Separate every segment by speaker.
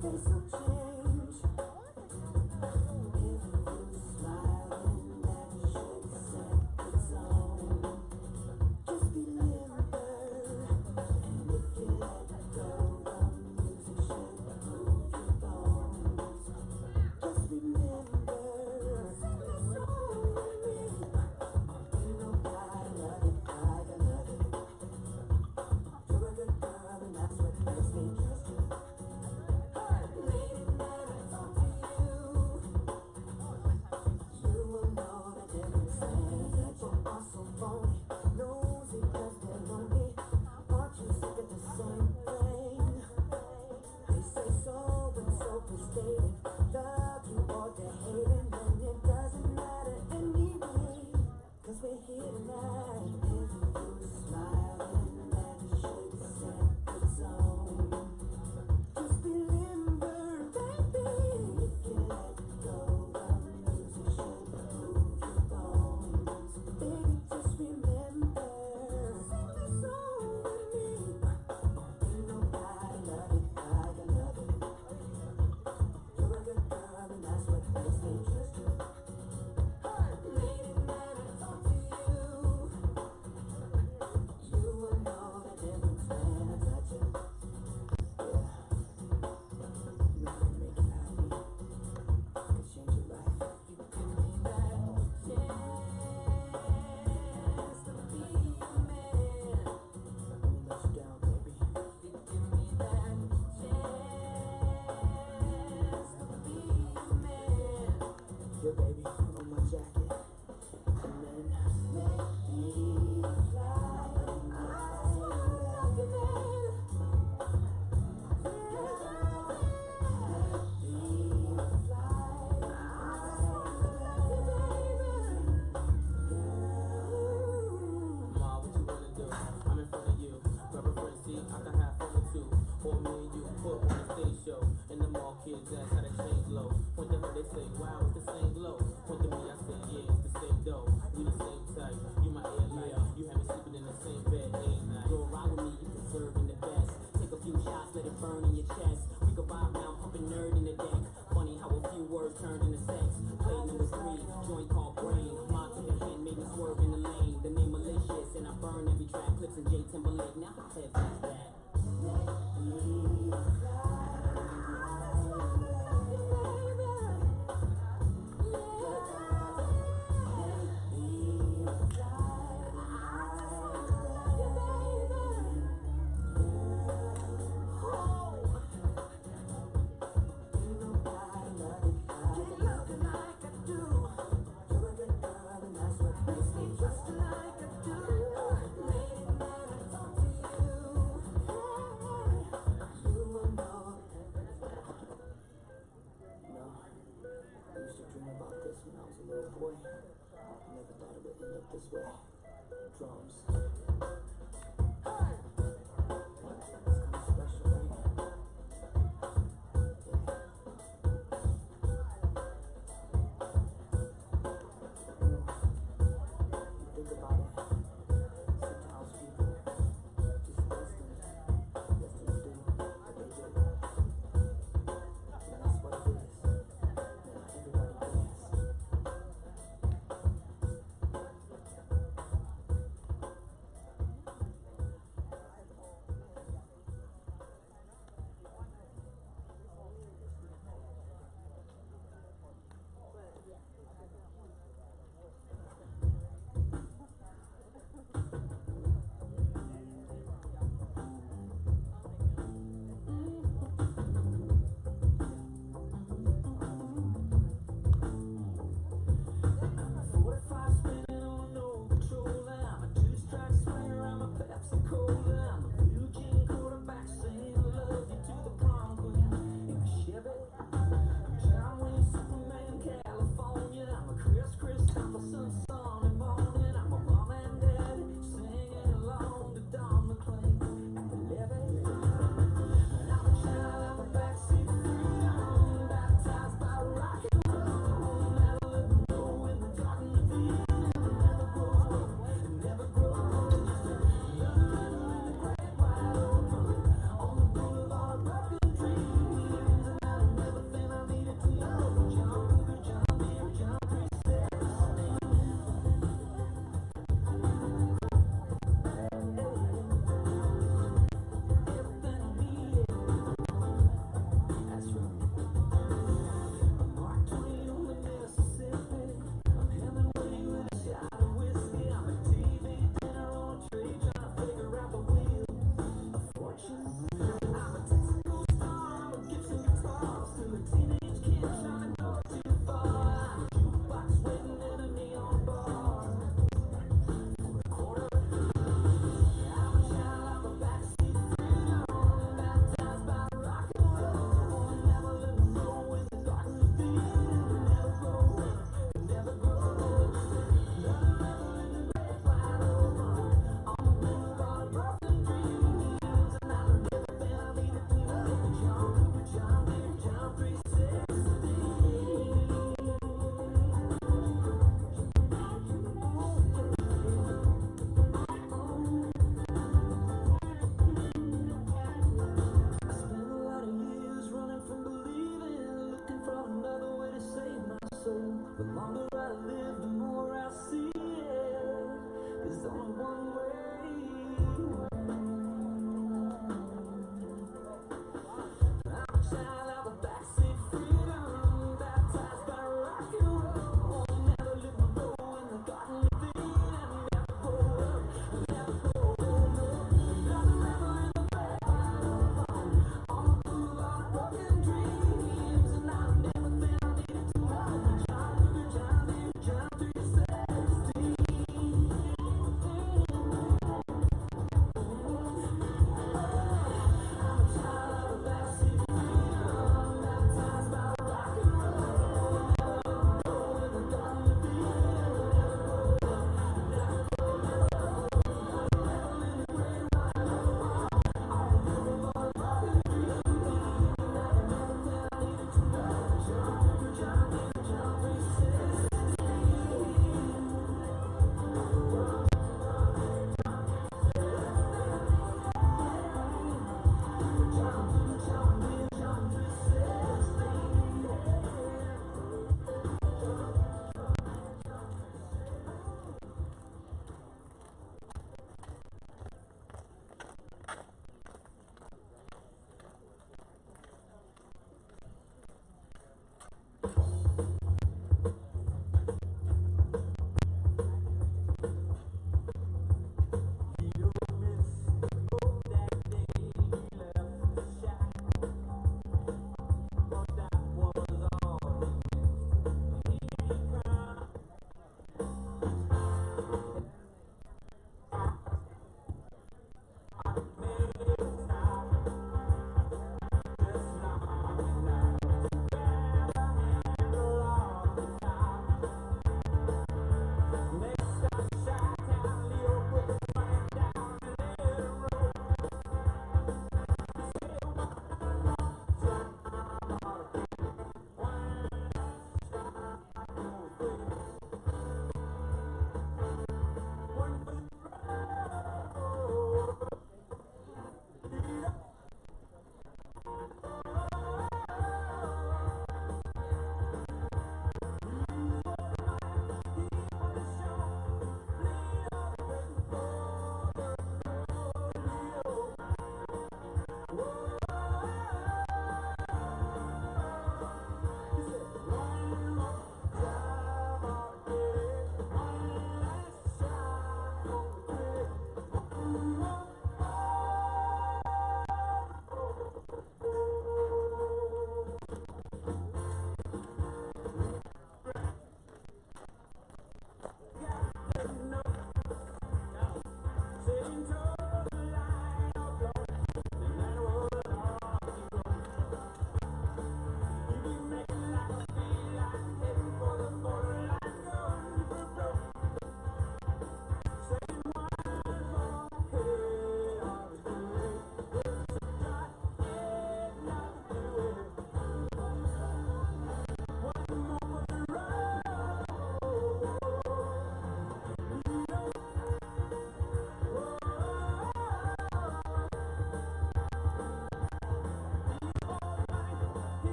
Speaker 1: face will change. If you smiling, that should set the tone. Just be limber, and if you let go, the music should move your bones. Just remember, it's only me. Ain't nobody love it like I love it. You're a good girl, and that's what makes me trust you. Late at night, I talk to you. You will know the difference when that you're also phony. Nosy 'cause they're lonely. Aren't you sick of the same thing? They say so and so frustrated. Love you or they're hating, and it doesn't matter anyway. 'Cause we're here tonight. If you smiling, that should set the tone. Just be limber, baby. If you let go, the music should move your bones. Baby, just remember, it's only me. Ain't nobody love it like I love it. You're a good girl, and that's what makes me trust you. Late at night, I talk to you. You will know the difference when I touch you. Yeah, you know how to make you happy. I can change your life. You give me that chance to be a man. I won't let you down, baby. You give me that chance to be a man. Yeah, baby, put on my jacket. And then make me fly. I love you, man.
Speaker 2: Ma, what you wanna do? I'm in front of you. Grab a friend seat, I can have fun with you. Or me and you put on a stage show. And the mall kids ask how they change low. Point to her, they say, wow, it's the same glow. Point to me, I say, yeah, it's the same dough. We the same type, you my air light. You have me sleeping in the same bed every night. Go ride with me, you deserving the best. Take a few shots, let it burn in your chest. We can vibe now, pumping nerd in the deck. Funny how a few words turned into sex. Play number 3, joint called brain. Mom took a hand, made me swerve in the lane. The name malicious, and I burn every track. Clips in J Timberlake, now how heavy is that?
Speaker 1: I used to dream about this when I was a little boy. I never thought it would end up this way. Drums. It's kind of special, right? You think about it. Sometimes people just destined to do what they do. And that's what it is. Everybody dance.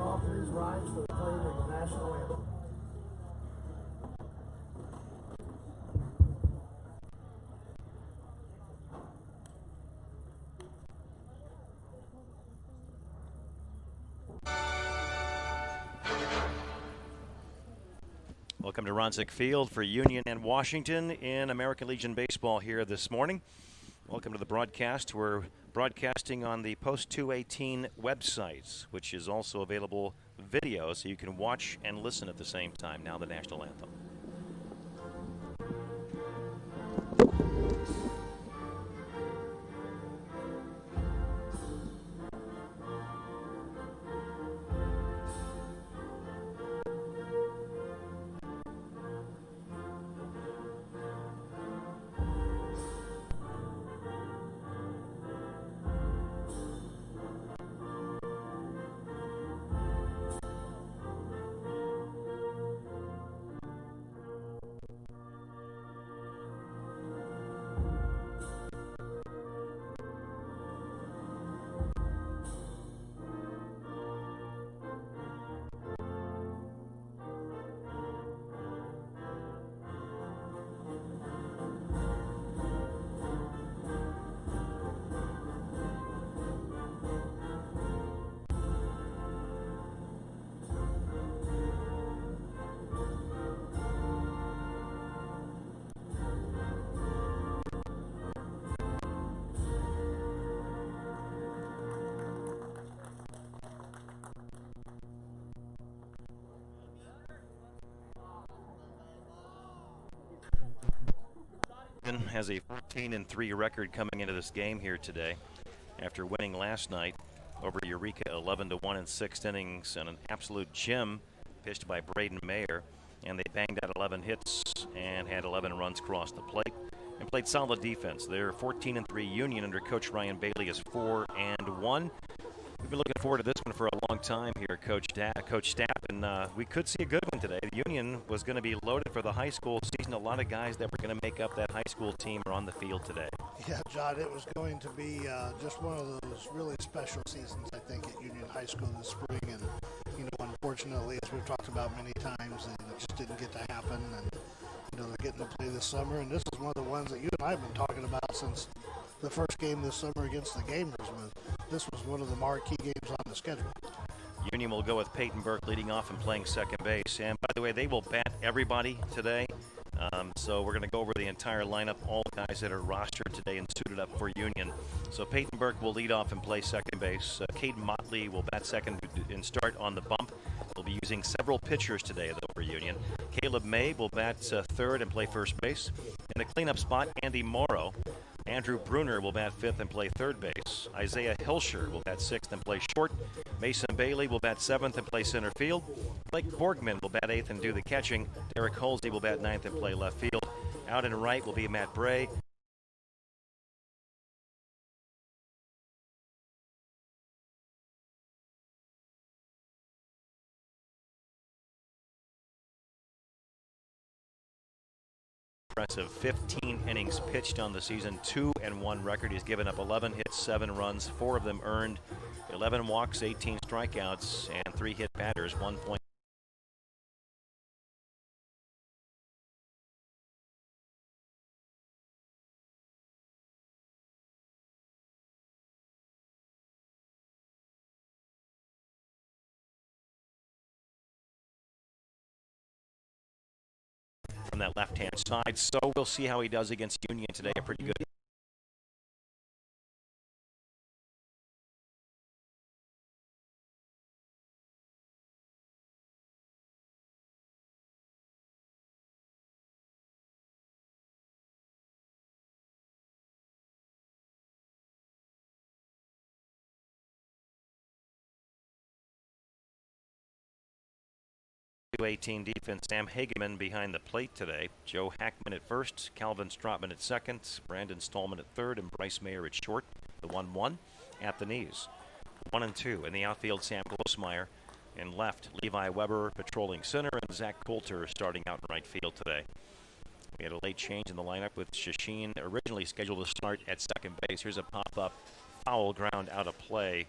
Speaker 1: all please rise for the playing of the national anthem.
Speaker 3: Welcome to Ronzik Field for Union and Washington in American Legion Baseball here this morning. Welcome to the broadcast. We're broadcasting on the Post 218 website, which is also available video, so you can watch and listen at the same time. Now the national anthem. Has a 14-3 record coming into this game here today after winning last night over Eureka 11-1 in 6 innings and an absolute gem pitched by Braden Mayer, and they banged out 11 hits and had 11 runs cross the plate and played solid defense. Their 14-3 Union under Coach Ryan Bailey is 4-1. We've been looking forward to this one for a long time here, Coach Stapp, and we could see a good one today. The Union was going to be loaded for the high school season. A lot of guys that were going to make up that high school team are on the field today.
Speaker 4: Yeah, John, it was going to be just one of those really special seasons, I think, at Union High School this spring. And, unfortunately, as we've talked about many times, it just didn't get to happen. And, they're getting to play this summer. And this is one of the ones that you and I have been talking about since the first game this summer against the Gamers. This was one of the marquee games on the schedule.
Speaker 3: Union will go with Peyton Burke leading off and playing second base. And by the way, they will bat everybody today. So we're going to go over the entire lineup, all guys that are rostered today and suited up for Union. So Peyton Burke will lead off and play second base. Caden Motley will bat second and start on the bump. We'll be using several pitchers today, though, for Union. Caleb May will bat third and play first base. In the cleanup spot, Andy Morrow. Andrew Bruner will bat fifth and play third base. Isaiah Hilscher will bat sixth and play short. Mason Bailey will bat seventh and play center field. Blake Borgman will bat eighth and do the catching. Derek Holsey will bat ninth and play left field. Out and right will be Matt Bray. Impressive 15 innings pitched on the season, 2-1 record. He's given up 11 hits, 7 runs, 4 of them earned, 11 walks, 18 strikeouts, and 3 hit batters, 1 point. From that left-hand side, so we'll see how he does against Union today. A pretty good '18 defense. Sam Hageman behind the plate today. Joe Hackman at first, Calvin Strotman at second, Brandon Stallman at third, and Bryce Mayer at short. The 1-1 at the knees. 1-2 in the outfield. Sam Grossmeyer in left. Levi Weber patrolling center, and Zach Coulter starting out in right field today. We had a late change in the lineup with Shasheen originally scheduled to start at second base. Here's a pop-up foul ground out of play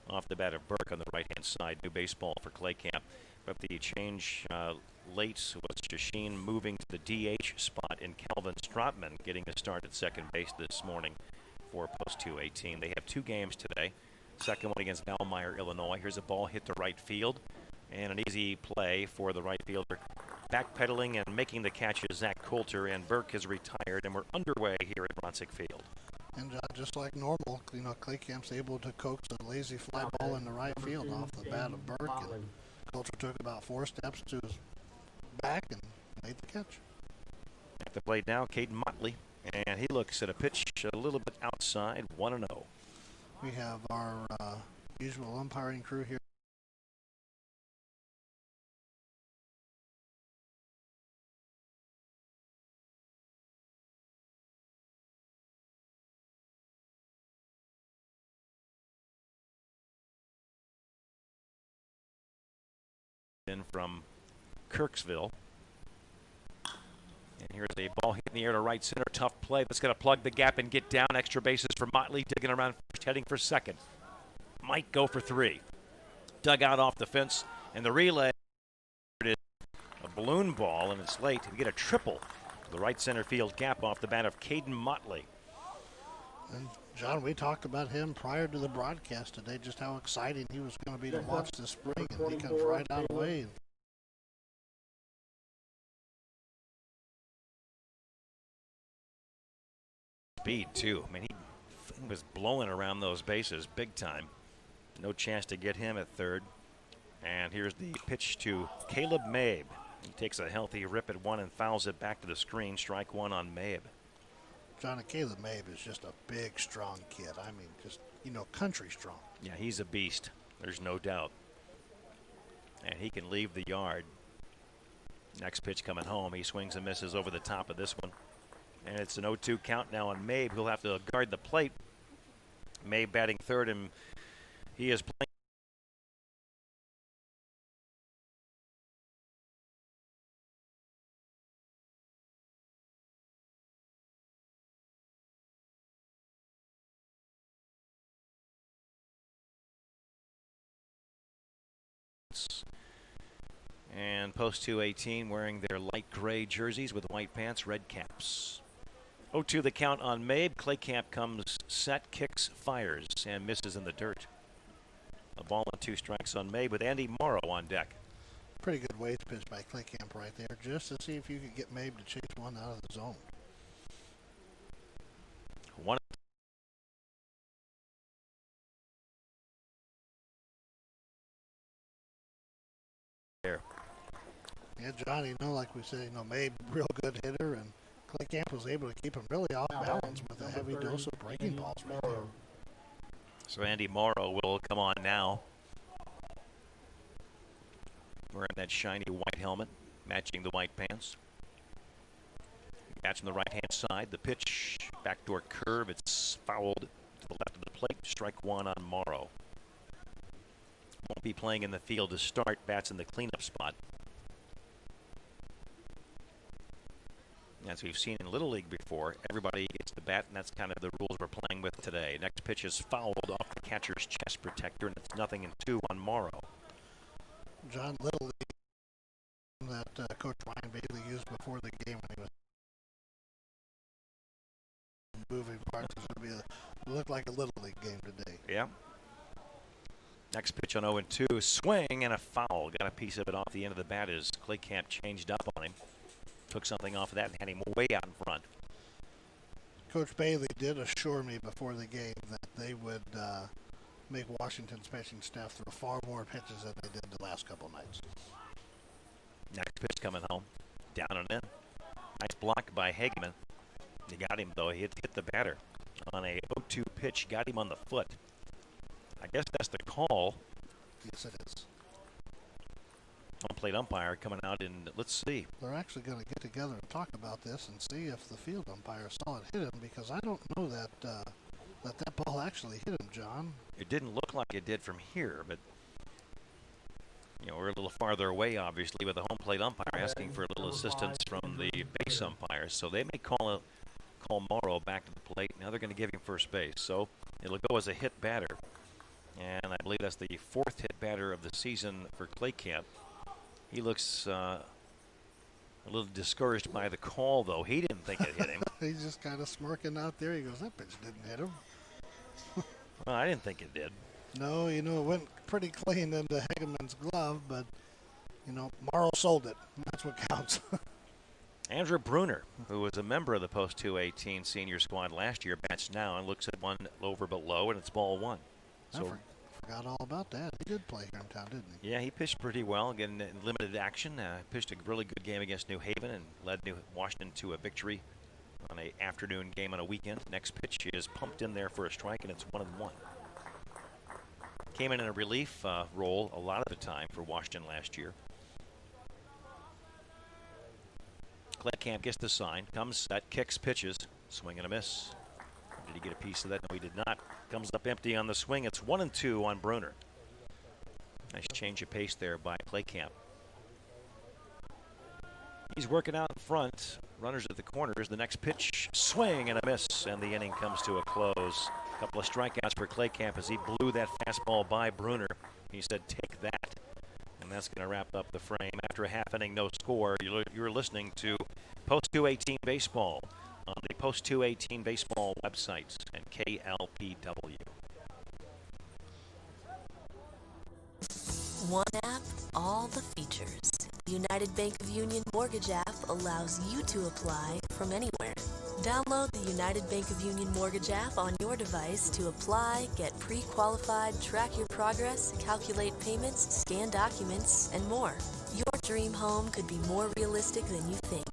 Speaker 3: off the bat of Burke on the right-hand side. New baseball for Clay Camp. But the change late was Shasheen moving to the DH spot and Calvin Strotman getting a start at second base this morning for Post 218. They have 2 games today. Second one against Valmeyer, Illinois. Here's a ball hit to right field. And an easy play for the right fielder. Backpedaling and making the catch is Zach Coulter, and Burke has retired, and we're underway here at Bronsick Field.
Speaker 4: And just like normal, Clay Camp's able to coax a lazy fly ball in the right field off the bat of Burke, and Coulter took about 4 steps to his back and made the catch.
Speaker 3: At the plate now, Caden Motley, and he looks at a pitch a little bit outside, 1-0.
Speaker 4: We have our usual umpiring crew here.
Speaker 3: In from Kirksville. And here's a ball hit in the air to right center. Tough play. That's going to plug the gap and get down. Extra bases for Motley. Digging around first, heading for second. Might go for 3. Dug out off the fence. And the relay is a balloon ball, and it's late. We get a triple to the right center field gap off the bat of Caden Motley.
Speaker 4: And John, we talked about him prior to the broadcast today, just how exciting he was going to be to watch this spring, and he comes right out of the way.
Speaker 3: Speed, too. I mean, he was blowing around those bases big time. No chance to get him at third. And here's the pitch to Caleb Mabe. He takes a healthy rip at one and fouls it back to the screen. Strike 1 on Mabe.
Speaker 4: John, Caleb Mabe is just a big, strong kid. I mean, just, country strong.
Speaker 3: Yeah, he's a beast. There's no doubt. And he can leave the yard. Next pitch coming home. He swings and misses over the top of this one. And it's an 0-2 count now on Mabe. He'll have to guard the plate. Mabe batting third, and he is playing. And Post 218 wearing their light gray jerseys with white pants, red caps. 0-2 the count on Mabe. Clay Camp comes set, kicks, fires, and misses in the dirt. A ball and 2 strikes on Mabe with Andy Morrow on deck.
Speaker 4: Pretty good weight pitch by Clay Camp right there, just to see if you could get Mabe to chase one out of the zone.
Speaker 3: One. There.
Speaker 4: Yeah, Johnny, like we said, Mabe, real good hitter, and Clay Camp was able to keep him really off balance with a heavy dose of breaking balls right there.
Speaker 3: So Andy Morrow will come on now. Wearing that shiny white helmet, matching the white pants. Catch on the right-hand side. The pitch, backdoor curve. It's fouled to the left of the plate. Strike 1 on Morrow. Won't be playing in the field to start. Bats in the cleanup spot. As we've seen in Little League before, everybody gets the bat, and that's kind of the rules we're playing with today. Next pitch is fouled off the catcher's chest protector, and it's 0-2 on Morrow.
Speaker 4: John, Little League that Coach Ryan Bailey used before the game when he was moving parts. It's going to be look like a Little League game today.
Speaker 3: Yeah. Next pitch on 0-2, swing and a foul. Got a piece of it off the end of the bat as Clay Camp changed up on him. Took something off of that and had him way out in front.
Speaker 4: Coach Bailey did assure me before the game that they would make Washington's pitching staff throw far more pitches than they did the last couple nights.
Speaker 3: Next pitch coming home. Down and in. Nice block by Hageman. He got him, though. He hit the batter on a 0-2 pitch. Got him on the foot. I guess that's the call.
Speaker 4: Yes, it is.
Speaker 3: Home plate umpire coming out, and let's see.
Speaker 4: They're actually going to get together and talk about this and see if the field umpire saw it hit him, because I don't know that that ball actually hit him, John.
Speaker 3: It didn't look like it did from here, but we're a little farther away, obviously, with the home plate umpire asking for a little assistance from the base umpire. So they may call Morrow back to the plate. Now they're going to give him first base. So it'll go as a hit batter. And I believe that's the 4th hit batter of the season for Clay Camp. He looks a little discouraged by the call, though. He didn't think it hit him.
Speaker 4: He's just kind of smirking out there. He goes, that pitch didn't hit him.
Speaker 3: Well, I didn't think it did.
Speaker 4: No, it went pretty clean into Hageman's glove, but, Morrow sold it. That's what counts.
Speaker 3: Andrew Bruner, who was a member of the Post 218 senior squad last year, bats now and looks at one over but low, and it's ball 1.
Speaker 4: So I forgot all about that. He did play here in town, didn't he?
Speaker 3: Yeah, he pitched pretty well, getting in limited action. Pitched a really good game against New Haven and led Washington to a victory on an afternoon game on a weekend. Next pitch is pumped in there for a strike, and it's 1-1. Came in a relief role a lot of the time for Washington last year. Camp gets the sign, comes set, kicks, pitches, swing and a miss. Did he get a piece of that? No, he did not. Comes up empty on the swing. It's 1-2 on Bruner. Nice change of pace there by Camp. He's working out in front. Runners at the corners. The next pitch, swing and a miss, and the inning comes to a close. A couple of strikeouts for Camp as he blew that fastball by Bruner. He said, "Take that." And that's going to wrap up the frame. After a half inning, no score, you're listening to Post 218 Baseball on the Post 218 Baseball website and KLPW.
Speaker 5: One app, all the features. The United Bank of Union Mortgage app allows you to apply from anywhere. Download the United Bank of Union Mortgage app on your device to apply, get pre-qualified, track your progress, calculate payments, scan documents, and more. Your dream home could be more realistic than you think.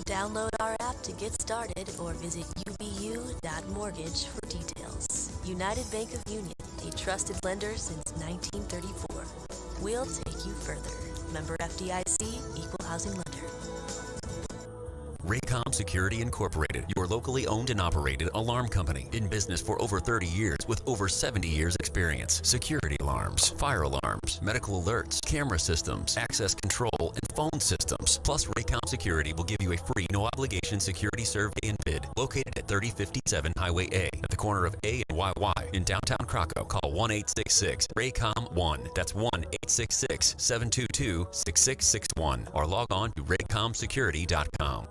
Speaker 5: Download our app to get started or visit ubu.mortgage for details. United Bank of Union, a trusted lender since 1934. We'll take you further. Member FDIC, Equal Housing Lender.
Speaker 6: Raycom Security Incorporated, your locally owned and operated alarm company. In business for over 30 years with over 70 years experience. Security alarms, fire alarms, medical alerts, camera systems, access control, and phone systems. Plus, Raycom Security will give you a free, no-obligation security survey and bid. Located at 3057 Highway A, at the corner of A and YY in downtown Krakow. Call 1-866-RAYCOM-1. That's 1-866-722-6661. Or log on to raycomsecurity.com.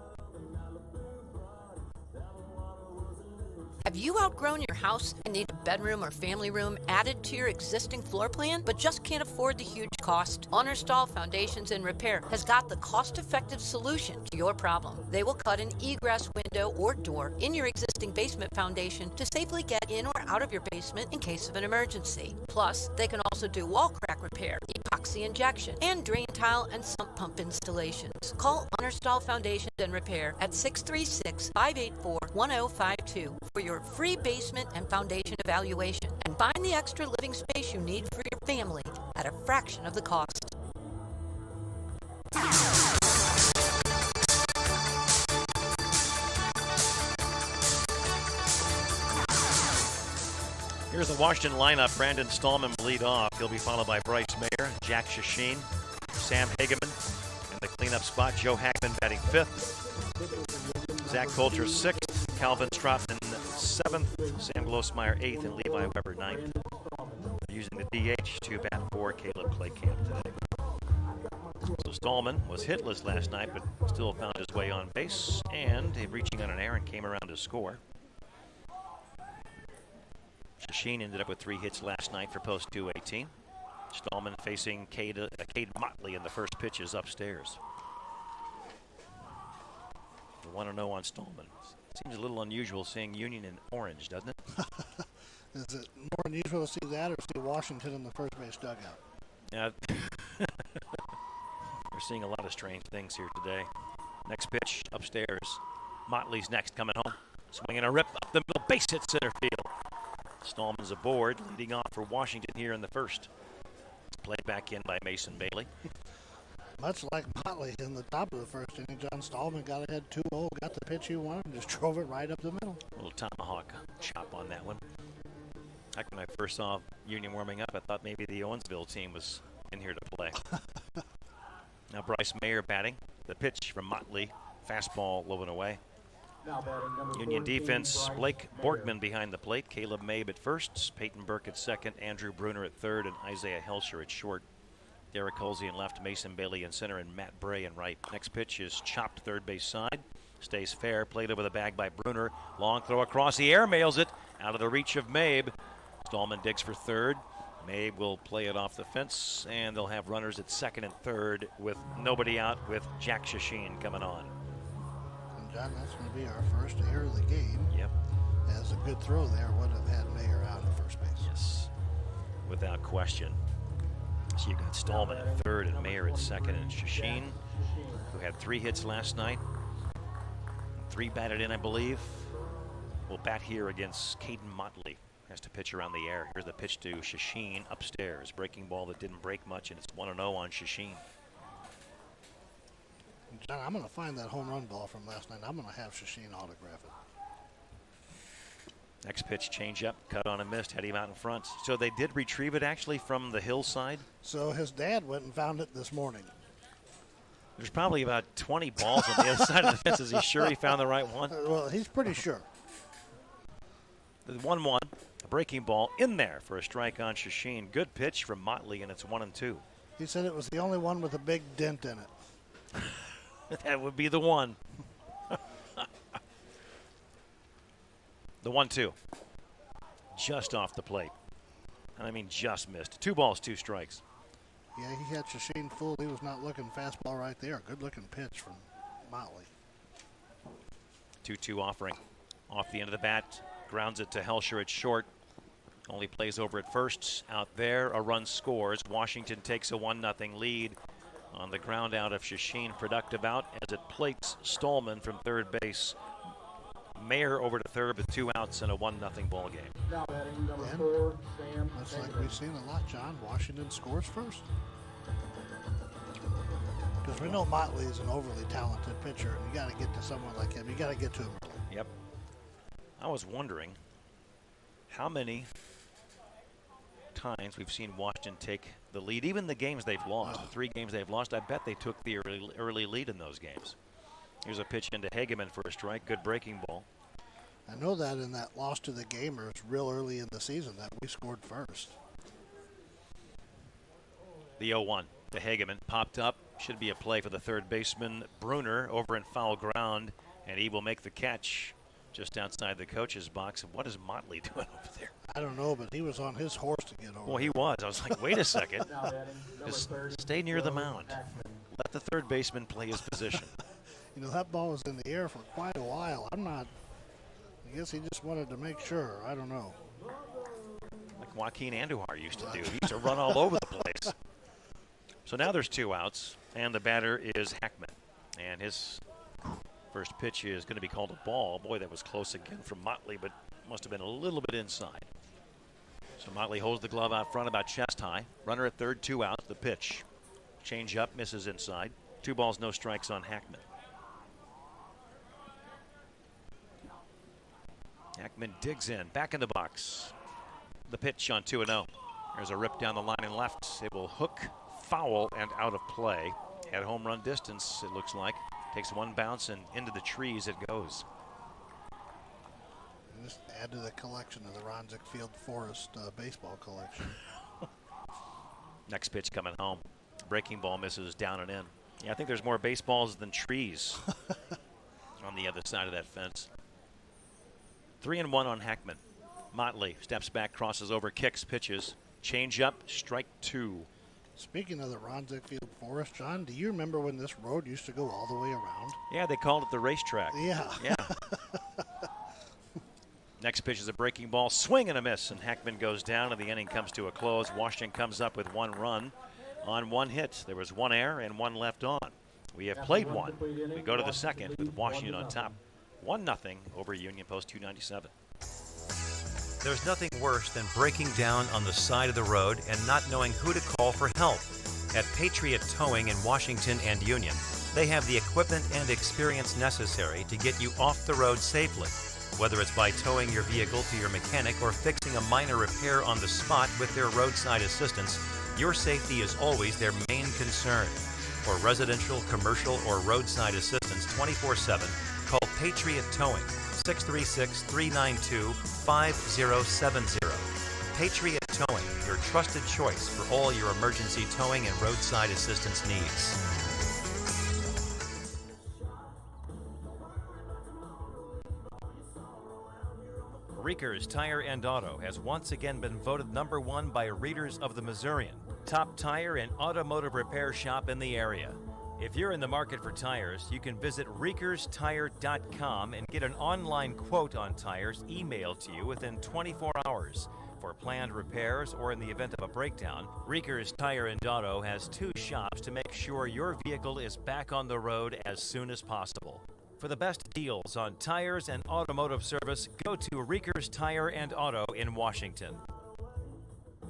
Speaker 7: Have you outgrown your house and need a bedroom or family room added to your existing floor plan, but just can't afford the huge cost? Honorstall Foundations and Repair has got the cost-effective solution to your problem. They will cut an egress window or door in your existing basement foundation to safely get in or out of your basement in case of an emergency. Plus, they can also do wall crack repair, epoxy injection, and drain tile and sump pump installations. Call Honorstall Foundations and Repair at 636-584-1052 for your free basement and foundation evaluation and find the extra living space you need for your family at a fraction of the cost.
Speaker 3: Here's the Washington lineup. Brandon Stallman will lead off. He'll be followed by Bryce Mayer, Jack Shasheen, Sam Hageman, and the cleanup spot, Joe Hackman batting 5th. Zach Coulter 6th, Calvin Stratton 7th, Sam Glosmeyer 8th, and Levi Weber 9th. Using the DH to bat for Caleb Claycamp today. So Stallman was hitless last night, but still found his way on base, and reaching on an errand came around to score. Shasheen ended up with 3 hits last night for Post 218. Stallman facing Cade Motley in the first pitches upstairs. The 1-0 on Stallman. Seems a little unusual seeing Union in orange, doesn't it?
Speaker 4: Is it more unusual to see that or see Washington in the first base dugout?
Speaker 3: Yeah. We're seeing a lot of strange things here today. Next pitch upstairs. Motley's next, coming home. Swinging a rip up the middle, base hit center field. Stallman's aboard, leading off for Washington here in the first. Played back in by Mason Bailey.
Speaker 4: Much like Motley in the top of the first inning, John Stallman got ahead 2-0, got the pitch he wanted, and just drove it right up the middle.
Speaker 3: A little tomahawk chop on that one. Back when I first saw Union warming up, I thought maybe the Owensville team was in here to play. Now Bryce Mayer batting. The pitch from Motley, fastball low and away. Union defense, Blake Borgman behind the plate, Caleb Mabe at first, Peyton Burke at second, Andrew Bruner at third, and Isaiah Helsher at short. Derek Colsey in left, Mason Bailey in center, and Matt Bray in right. Next pitch is chopped third base side. Stays fair, played over the bag by Bruner. Long throw across the air, mails it out of the reach of Mabe. Stallman digs for third. Mabe will play it off the fence, and they'll have runners at second and third with nobody out, with Jack Shasheen coming on.
Speaker 4: And John, that's going to be our first error of the game.
Speaker 3: Yep.
Speaker 4: As a good throw there would have had Mayer out at first base.
Speaker 3: Yes, without question. So you've got Stallman at third and Mayer at second, and Shasheen, who had 3 hits last night. 3 batted in, I believe, will bat here against Caden Motley. Has to pitch around the air. Here's the pitch to Shasheen upstairs. Breaking ball that didn't break much, and it's 1-0 on Shasheen.
Speaker 4: John, I'm going to find that home run ball from last night. I'm going to have Shasheen autograph it.
Speaker 3: Next pitch, change up, cut on and missed, had him out in front. So they did retrieve it actually from the hillside?
Speaker 4: So his dad went and found it this morning.
Speaker 3: There's probably about 20 balls on the other side of the fence. Is he sure he found the right one?
Speaker 4: Well, he's pretty sure.
Speaker 3: The 1-1, a breaking ball in there for a strike on Shasheen. Good pitch from Motley, and it's 1-2.
Speaker 4: He said it was the only one with a big dent in it.
Speaker 3: That would be the one. The 1-2. Just off the plate. And I mean just missed. 2 balls, 2 strikes.
Speaker 4: Yeah, he had Shasheen fooled. He was not looking fastball right there. Good looking pitch from Motley.
Speaker 3: 2-2 offering. Off the end of the bat. Grounds it to Helsher at short. Only plays over at first. Out there, a run scores. Washington takes a 1-0 lead on the ground out of Shasheen. Productive out as it plates Stallman from third base. Mayer over to third with 2 outs and a 1-0 ball game.
Speaker 4: And looks like we've seen a lot, John. Washington scores first. Because we know Motley is an overly talented pitcher, and you got to get to someone like him. You got to get to him early.
Speaker 3: Yep. I was wondering how many times we've seen Washington take the lead, even the games they've lost, the 3 games they've lost. I bet they took the early lead in those games. Here's a pitch into Hageman for a strike. Good breaking ball.
Speaker 4: I know that in that loss to the Gamers real early in the season that we scored first.
Speaker 3: The 0-1 to Hageman. Popped up. Should be a play for the third baseman. Bruner over in foul ground, and he will make the catch just outside the coach's box. And what is Motley doing over there?
Speaker 4: I don't know, but he was on his horse to get over.
Speaker 3: Well, he was. I was like, wait a second. Just stay near the mound. Let the third baseman play his position.
Speaker 4: You know, that ball was in the air for quite a while. I guess he just wanted to make sure. I don't know.
Speaker 3: Like Joaquin Andujar used to do. He used to run all over the place. So now there's 2 outs, and the batter is Hackman. And his first pitch is going to be called a ball. Boy, that was close again from Motley, but must have been a little bit inside. So Motley holds the glove out front about chest high. Runner at third, 2 outs. The pitch. Change up, misses inside. 2 balls, no strikes on Hackman. Hackman digs in, back in the box. The pitch on 2-0. There's a rip down the line and left. It will hook, foul, and out of play. At home run distance, it looks like. Takes 1 bounce and into the trees it goes.
Speaker 4: And just add to the collection of the Ron Zickfield Forest baseball collection.
Speaker 3: Next pitch coming home. Breaking ball misses down and in. Yeah, I think there's more baseballs than trees on the other side of that fence. 3-1 on Hackman. Motley steps back, crosses over, kicks, pitches. Change up, strike 2.
Speaker 4: Speaking of the Ron Zickfield Forest, John, do you remember when this road used to go all the way around?
Speaker 3: Yeah, they called it the racetrack.
Speaker 4: Yeah.
Speaker 3: Yeah. Next pitch is a breaking ball, swing and a miss, and Hackman goes down, and the inning comes to a close. Washington comes up with 1 run on 1 hit. There was 1 error and 1 left on. We have played 1. We go to the second with Washington on top. 1-0 over Union Post 297.
Speaker 8: There's nothing worse than breaking down on the side of the road and not knowing who to call for help. At Patriot Towing in Washington and Union, they have the equipment and experience necessary to get you off the road safely. Whether it's by towing your vehicle to your mechanic or fixing a minor repair on the spot with their roadside assistance, your safety is always their main concern. For residential, commercial, or roadside assistance 24/7, call Patriot Towing, 636-392-5070. Patriot Towing, your trusted choice for all your emergency towing and roadside assistance needs. Reekers Tire and Auto has once again been voted #1 by readers of the Missourian, top tire and automotive repair shop in the area. If you're in the market for tires, you can visit reekerstire.com and get an online quote on tires emailed to you within 24 hours. For planned repairs or in the event of a breakdown, Reekers Tire and Auto has 2 shops to make sure your vehicle is back on the road as soon as possible. For the best deals on tires and automotive service, go to Reekers Tire and Auto in Washington.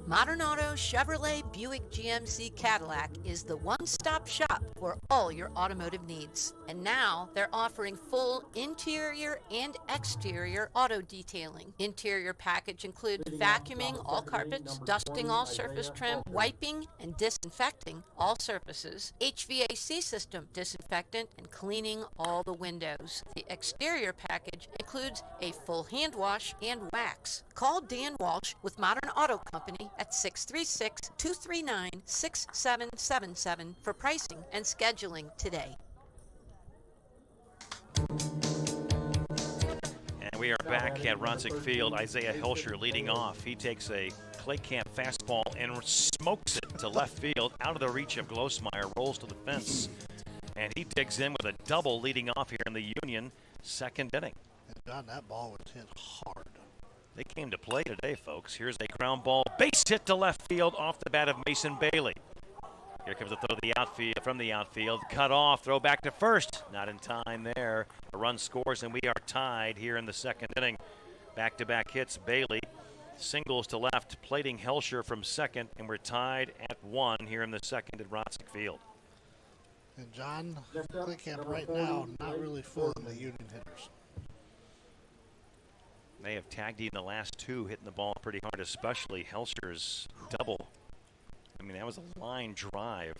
Speaker 7: Modern Auto Chevrolet Buick GMC Cadillac is the one-stop shop for all your automotive needs. And now they're offering full interior and exterior auto detailing. Interior package includes vacuuming all carpets, dusting all surface trim, wiping and disinfecting all surfaces, HVAC system disinfectant, and cleaning all the windows. The exterior package includes a full hand wash and wax. Call Dan Walsh with Modern Auto Company at 636-239-6777 for pricing and scheduling today.
Speaker 3: And we are back at Ronsick Field. Isaiah Hilscher leading off. He takes a Clay Camp fastball and smokes it to left field out of the reach of Glosmeyer, rolls to the fence. And he digs in with a double leading off here in the Union second inning.
Speaker 4: And John, that ball was hit hard.
Speaker 3: They came to play today, folks. Here's a ground ball, base hit to left field off the bat of Mason Bailey. Here comes the throw to the outfield, from the outfield, cut off, throw back to first. Not in time there. A run scores, and we are tied here in the second inning. Back-to-back hits, Bailey singles to left, plating Hilscher from second, and we're tied at 1 here in the second at Ronsick Field.
Speaker 4: And John, Clay Camp right now not really fooling the Union hitters.
Speaker 3: They have tagged in the last 2, hitting the ball pretty hard, especially Hilscher's double. I mean, that was a line drive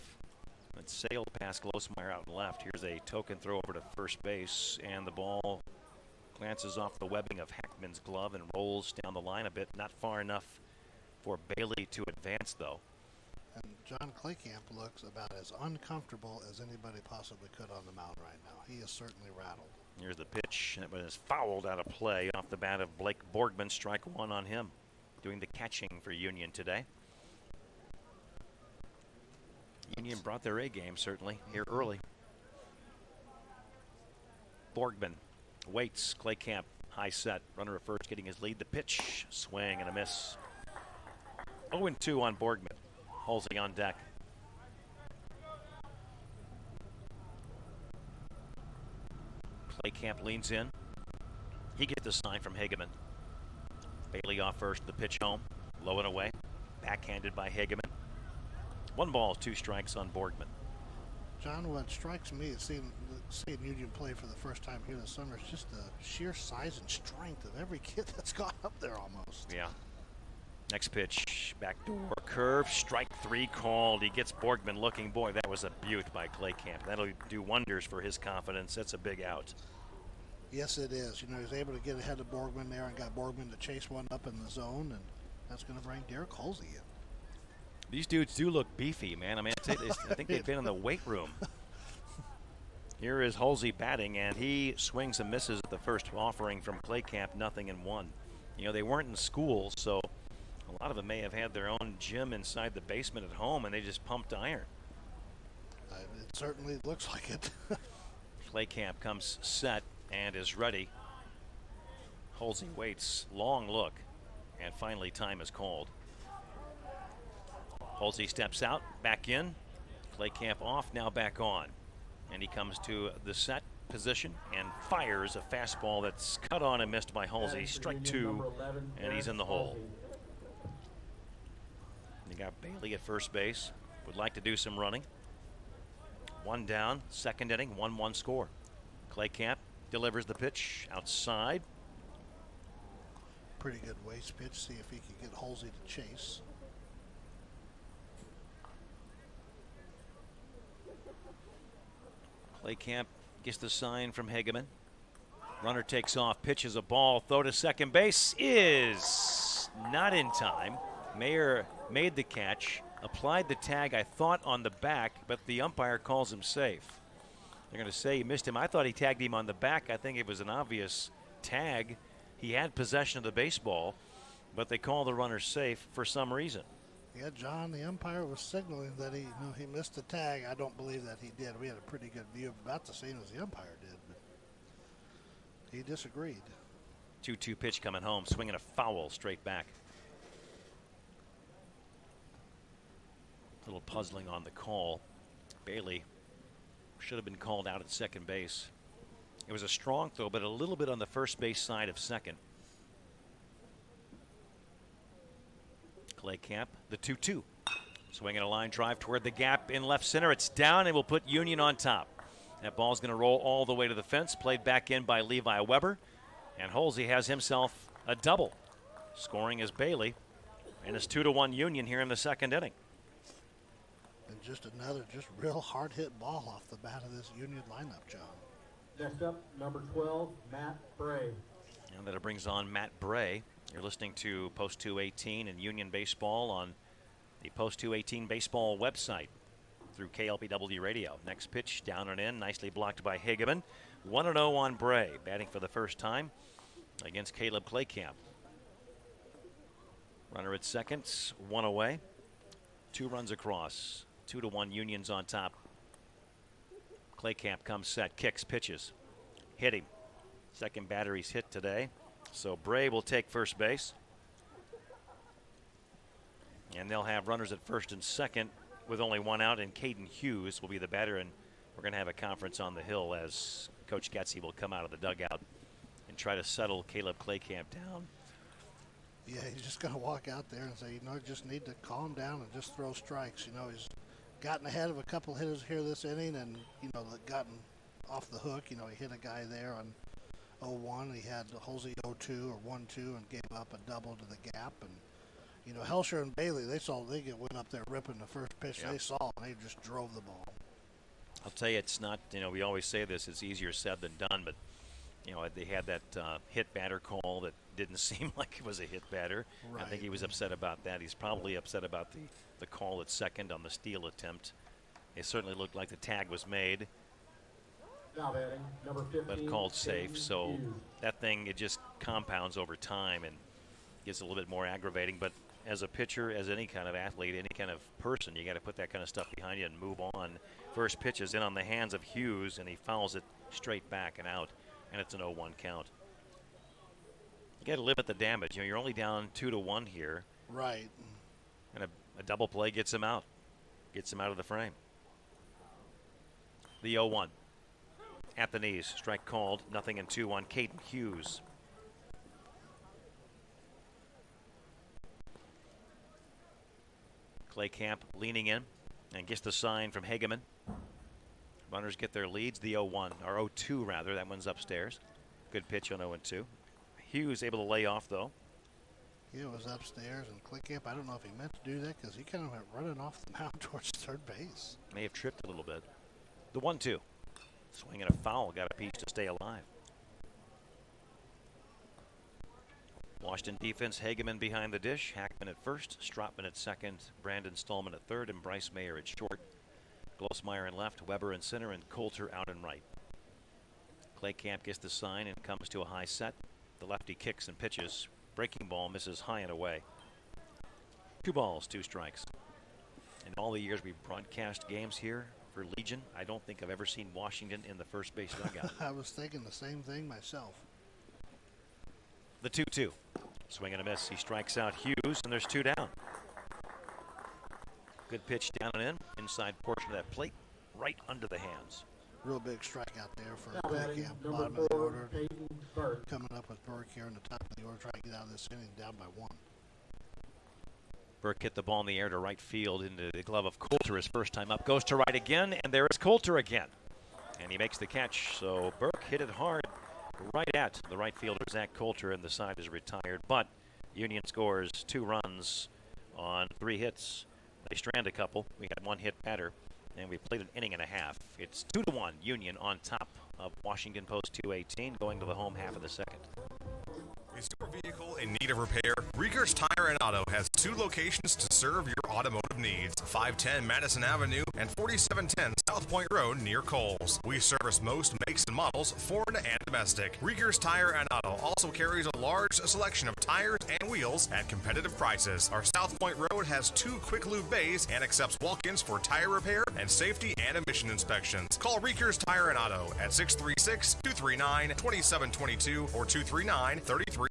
Speaker 3: that sailed past Glosmeyer out and left. Here's a token throw over to first base, and the ball glances off the webbing of Hackman's glove and rolls down the line a bit. Not far enough for Bailey to advance, though.
Speaker 4: And John Claycamp looks about as uncomfortable as anybody possibly could on the mound right now. He is certainly rattled.
Speaker 3: Here's the pitch, and it was fouled out of play off the bat of Blake Borgman. Strike 1 on him, doing the catching for Union today. Union brought their A game, certainly, here early. Borgman waits. Claycamp, high set. Runner at first getting his lead. The pitch, swing and a miss. 0-2 on Borgman. Halsey on deck. Claycamp leans in. He gets the sign from Hageman. Bailey off first, the pitch home. Low and away. Backhanded by Hageman. 1 ball, 2 strikes on Borgman.
Speaker 4: John, what strikes me is seeing Union play for the first time here this summer is just the sheer size and strength of every kid that's gone up there almost.
Speaker 3: Yeah. Next pitch, backdoor curve, strike 3 called. He gets Borgman looking. Boy, that was a beaut by Claycamp. That'll do wonders for his confidence. That's a big out.
Speaker 4: Yes, it is. You know, he's able to get ahead of Borgman there and got Borgman to chase one up in the zone, and that's going to bring Derek Halsey in.
Speaker 3: These dudes do look beefy, man. I mean, I think they've been in the weight room. Here is Halsey batting, and he swings and misses at the first offering from Claycamp, 0-1. You know, they weren't in school, so a lot of them may have had their own gym inside the basement at home, and they just pumped iron.
Speaker 4: It certainly looks like it.
Speaker 3: Claycamp comes set and is ready. Halsey waits, long look, and finally time is called. Halsey steps out, back in. Claycamp off, now back on. And he comes to the set position and fires a fastball that's cut on and missed by Halsey. Strike 2, and he's in the hole. You got Bailey at first base. Would like to do some running. 1 down, second inning, 1-1 score. Claycamp delivers the pitch outside.
Speaker 4: Pretty good waste pitch. See if he can get Halsey to chase.
Speaker 3: Claycamp gets the sign from Hageman. Runner takes off, pitches a ball, throw to second base is not in time. Mayer made the catch, applied the tag, I thought, on the back, but the umpire calls him safe. They're going to say he missed him. I thought he tagged him on the back. I think it was an obvious tag. He had possession of the baseball, but they call the runner safe for some reason.
Speaker 4: Yeah, John, the umpire was signaling that he missed the tag. I don't believe that he did. We had a pretty good view of about the same as the umpire did, but he disagreed.
Speaker 3: 2-2 pitch coming home, swinging a foul straight back. A little puzzling on the call. Bailey should have been called out at second base. It was a strong throw, but a little bit on the first base side of second. Clay Camp, the 2-2. Swinging a line drive toward the gap in left center. It's down and will put Union on top. That ball's going to roll all the way to the fence. Played back in by Levi Weber. And Holsey has himself a double. Scoring is Bailey. And it's 2-1 Union here in the second inning.
Speaker 4: And just another real hard hit ball off the bat of this Union lineup, John.
Speaker 9: Next up, number 12, Matt Bray.
Speaker 3: And that brings on Matt Bray. You're listening to Post 218 and Union Baseball on the Post 218 Baseball website through KLPW Radio. Next pitch down and in, nicely blocked by Hageman. 1-0 on Bray, batting for the first time against Caleb Claycamp. Runner at second, one away. 2 runs across. 2-1 Union's on top. Claycamp comes set, kicks, pitches. Hit him. Second batter he's hit today. So Bray will take first base. And they'll have runners at first and second with only 1 out, and Caden Hughes will be the batter, and we're going to have a conference on the hill as Coach Getzey will come out of the dugout and try to settle Caleb Claycamp down.
Speaker 4: Yeah, he's just going to walk out there and say, just need to calm down and just throw strikes. He's gotten ahead of a couple hitters here this inning and, gotten off the hook. He hit a guy there on 0-1. He had Holsey 0-2 or 1-2 and gave up a double to the gap. And, Helsher and Bailey, they went up there ripping the first pitch they saw, and they just drove the ball.
Speaker 3: I'll tell you, it's not, we always say this, it's easier said than done, but, they had that hit batter call that didn't seem like it was a hit batter. Right. I think he was upset about that. He's probably upset about the call at second on the steal attempt. It certainly looked like the tag was made,
Speaker 9: now batting, number 15,
Speaker 3: but called safe. So
Speaker 9: Hughes.
Speaker 3: that thing, it just compounds over time and gets a little bit more aggravating. But as a pitcher, as any kind of athlete, any kind of person, you got to put that kind of stuff behind you and move on. First pitch is in on the hands of Hughes, and he fouls it straight back and out, and it's an 0-1 count. You got to limit the damage. You're only down 2-1 here.
Speaker 4: Right.
Speaker 3: And a double play gets him out. Gets him out of the frame. The 0-1. At the knees. Strike called. Nothing in 2 on Caden Hughes. Claycamp leaning in and gets the sign from Hageman. Runners get their leads. The 0-1, or 0-2 rather. That one's upstairs. Good pitch on 0-2. Hughes able to lay off though.
Speaker 4: He was upstairs, and Claycamp, I don't know if he meant to do that because he kind of went running off the mound towards third base.
Speaker 3: May have tripped a little bit. The 1-2. Swinging a foul. Got a piece to stay alive. Washington defense, Hageman behind the dish. Hackman at first, Stropman at second, Brandon Stallman at third, and Bryce Mayer at short. Glosmeyer in left, Weber in center, and Coulter out in right. Claycamp gets the sign and comes to a high set. The lefty kicks and pitches. Breaking ball misses high and away. 2 balls, 2 strikes. In all the years we've broadcast games here for Legion, I don't think I've ever seen Washington in the first base dugout.
Speaker 4: I was thinking the same thing myself.
Speaker 3: The 2-2. Swing and a miss. He strikes out Hughes, and there's 2 down. Good pitch down and in. Inside portion of that plate, right under the hands.
Speaker 4: Real big strikeout there for
Speaker 9: now batting,
Speaker 4: Claycamp.
Speaker 9: number
Speaker 4: Bottom of the
Speaker 9: 4,
Speaker 4: order.
Speaker 9: Peyton Burke.
Speaker 4: Coming up with Burke here in the top of the order, trying to get out of this inning down by 1.
Speaker 3: Burke hit the ball in the air to right field into the glove of Coulter his first time up. Goes to right again, and there is Coulter again. And he makes the catch. So Burke hit it hard right at the right fielder, Zach Coulter, and the side is retired. But Union scores 2 runs on 3 hits. They strand a couple. We had 1 hit batter. and we played an inning and a half. It's 2-1 Union on top of Washington Post 218 going to the home half of the second.
Speaker 10: Is your vehicle in need of repair? Rieger's Tire and Auto has 2 locations to serve your automotive needs. 510 Madison Avenue and 4710 South Point Road near Kohl's. We service most makes and models, foreign and domestic. Rieger's Tire and Auto also carries a large selection of tires and wheels at competitive prices. Our South Point Road has 2 quick lube bays and accepts walk-ins for tire repair and safety and emission inspections. Call Rieger's Tire and Auto at 636-239-2722 or 239-3333.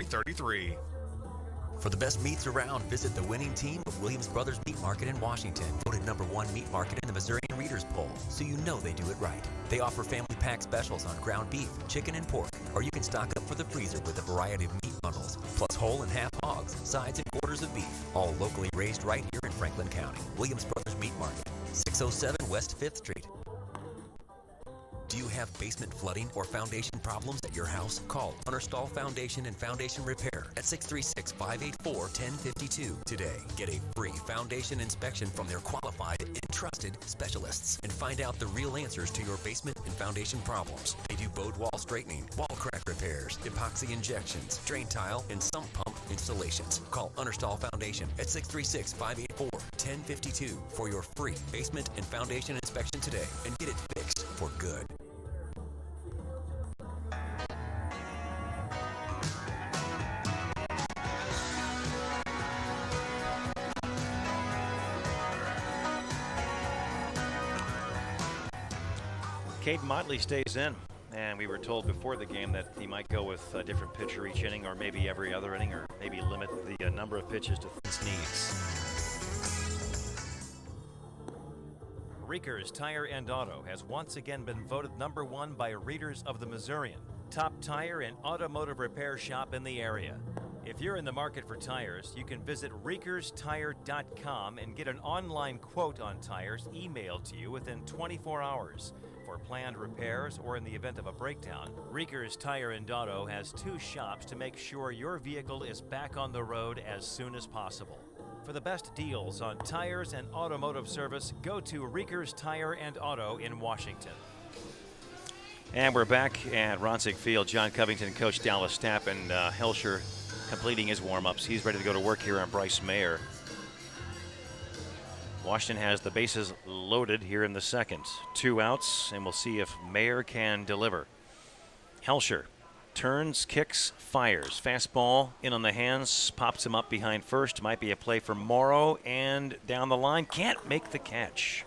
Speaker 6: For the best meats around, visit the winning team of Williams Brothers Meat Market in Washington, voted #1 meat market in the Missouri Readers Poll, so you know they do it right. They offer family pack specials on ground beef, chicken, and pork, or you can stock up for the freezer with a variety of meat bundles, plus whole and half hogs, sides, and quarters of beef, all locally raised right here in Franklin County. Williams Brothers Meat Market, 607 West 5th Street. Do you have basement flooding or foundation problems at your house? Call Understall Foundation and Foundation Repair at 636-584-1052 today. Get a free foundation inspection from their qualified and trusted specialists and find out the real answers to your basement and foundation problems. They do board wall straightening, wall crack repairs, epoxy injections, drain tile, and sump pump installations. Call Understall Foundation at 636-584-1052 for your free basement and foundation inspection today and get it fixed for good.
Speaker 3: Cade Motley stays in, and we were told before the game that he might go with a different pitcher each inning, or maybe every other inning, or maybe limit the number of pitches to his needs. Rieger's Tire and Auto has once again been voted #1 by readers of the Missourian, top tire and automotive repair shop in the area. If you're in the market for tires, you can visit RiegersTire.com and get an online quote on tires emailed to you within 24 hours. For planned repairs or in the event of a breakdown, Rieger's Tire and Auto has 2 shops to make sure your vehicle is back on the road as soon as possible. For the best deals on tires and automotive service, go to Rieger's Tire and Auto in Washington. And we're back at Ronzig Field. John Covington, Coach Dallas Stapp, and Helsher completing his warm-ups. He's ready to go to work here on Bryce Mayer. Washington has the bases loaded here in the second. 2 outs, and we'll see if Mayer can deliver. Helsher turns, kicks, fires. Fastball in on the hands, pops him up behind first. Might be a play for Morrow, and down the line, can't make the catch.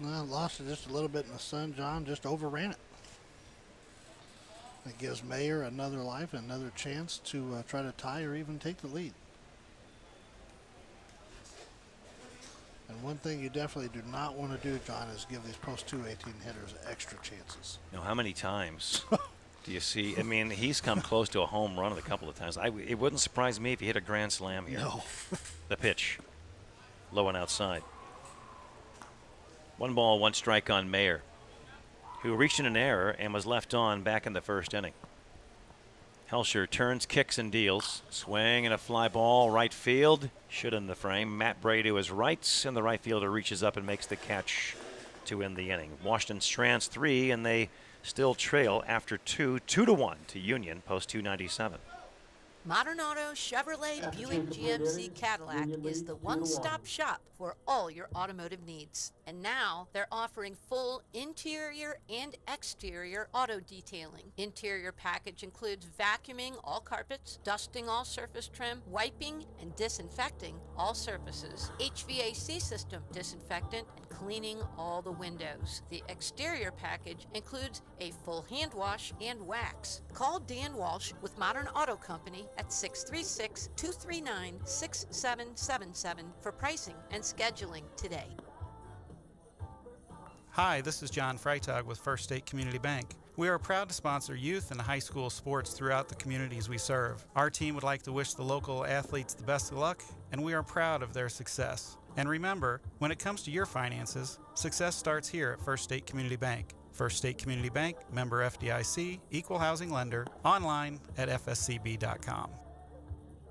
Speaker 4: Well, lost it just a little bit in the sun. John just overran it. It gives Mayer another life, another chance to try to tie or even take the lead. And one thing you definitely do not want to do, John, is give these post 218 hitters extra chances.
Speaker 3: Now, how many times do you see? I mean, he's come close to a home run a couple of times. It wouldn't surprise me if he hit a grand slam here.
Speaker 4: No.
Speaker 3: The pitch, low and outside. 1 ball, 1 strike on Mayer, who reached in an error and was left on back in the first inning. Helsher turns, kicks, and deals. Swing and a fly ball, right field. Should in the frame. Matt Bray to his right, and the right fielder reaches up and makes the catch to end the inning. Washington strands 3, and they still trail after 2, 2-1 to Union, post 297.
Speaker 7: Modern Auto Chevrolet Buick GMC Cadillac is the one-stop shop for all your automotive needs. And now they're offering full interior and exterior auto detailing. Interior package includes vacuuming all carpets, dusting all surface trim, wiping and disinfecting all surfaces, HVAC system disinfectant, and cleaning all the windows. The exterior package includes a full hand wash and wax. Call Dan Walsh with Modern Auto Company at 636-239-6777 for pricing and scheduling today.
Speaker 11: Hi, this is John Freitag with First State Community Bank. We are proud to sponsor youth and high school sports throughout the communities we serve. Our team would like to wish the local athletes the best of luck, and we are proud of their success. And remember, when it comes to your finances, success starts here at First State Community Bank. First State Community Bank, member FDIC, equal housing lender, online at fscb.com.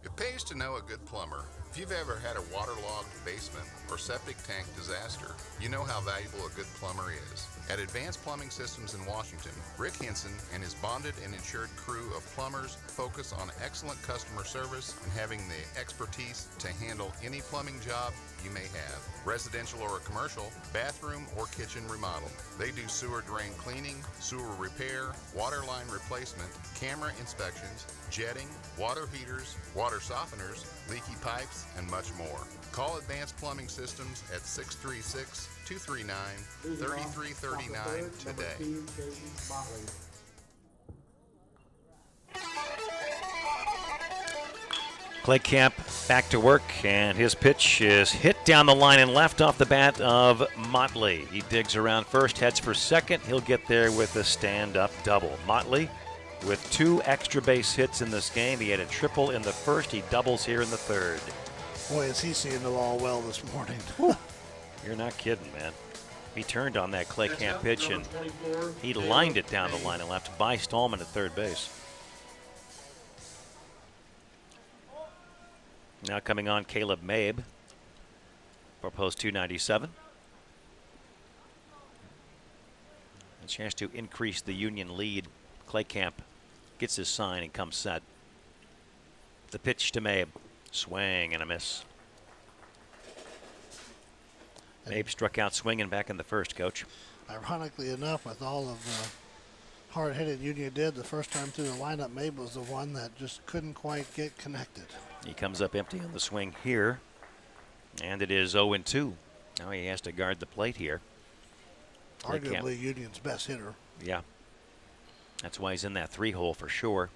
Speaker 12: It pays to know a good plumber. If you've ever had a waterlogged basement or septic tank disaster, you know how valuable a good plumber is. At Advanced Plumbing Systems in Washington, Rick Henson and his bonded and insured crew of plumbers focus on excellent customer service and having the expertise to handle any plumbing job you may have, residential or commercial, bathroom or kitchen remodel. They do sewer drain cleaning, sewer repair, water line replacement, camera inspections, jetting, water heaters, water softeners, leaky pipes, and much more. Call Advanced Plumbing Systems at 636-239-3339 today.
Speaker 3: Clay Camp back to work, and his pitch is hit down the line and left off the bat of Motley. He digs around first, heads for second. He'll get there with a stand-up double. Motley with 2 extra base hits in this game. He had a triple in the first. He doubles here in the third.
Speaker 4: Boy, is he seeing the ball well this morning.
Speaker 3: You're not kidding, man. He turned on that Clay Camp pitch, and he lined it down the line and left by Stallman at third base. Now coming on, Caleb Mabe for post 297. A chance to increase the Union lead. Clay Camp gets his sign and comes set. The pitch to Mabe. Swing and a miss. Mabe struck out swinging back in the first, Coach.
Speaker 4: Ironically enough, with all of the hard-hitting Union did the first time through the lineup, Mabe was the one that just couldn't quite get connected.
Speaker 3: He comes up empty on the swing here, and it is 0-2. Now he has to guard the plate here.
Speaker 4: Arguably Union's best hitter.
Speaker 3: Yeah. That's why he's in that 3-hole for sure.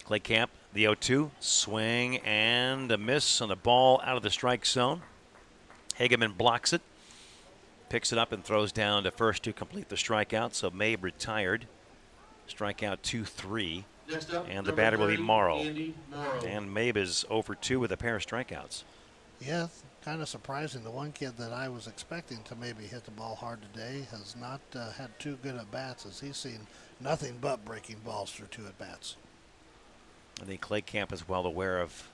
Speaker 3: Clay Camp, the 0-2, swing and a miss on a ball out of the strike zone. Hageman blocks it, picks it up and throws down to first to complete the strikeout. So Mabe retired. Strikeout 2-3. And the batter will be Morrow. And Mabe is over 2 with a pair of strikeouts.
Speaker 4: Yeah, kind of surprising. The one kid that I was expecting to maybe hit the ball hard today has not had 2 good at-bats, as he's seen nothing but breaking balls through 2 at-bats.
Speaker 3: I think Clay Camp is well aware of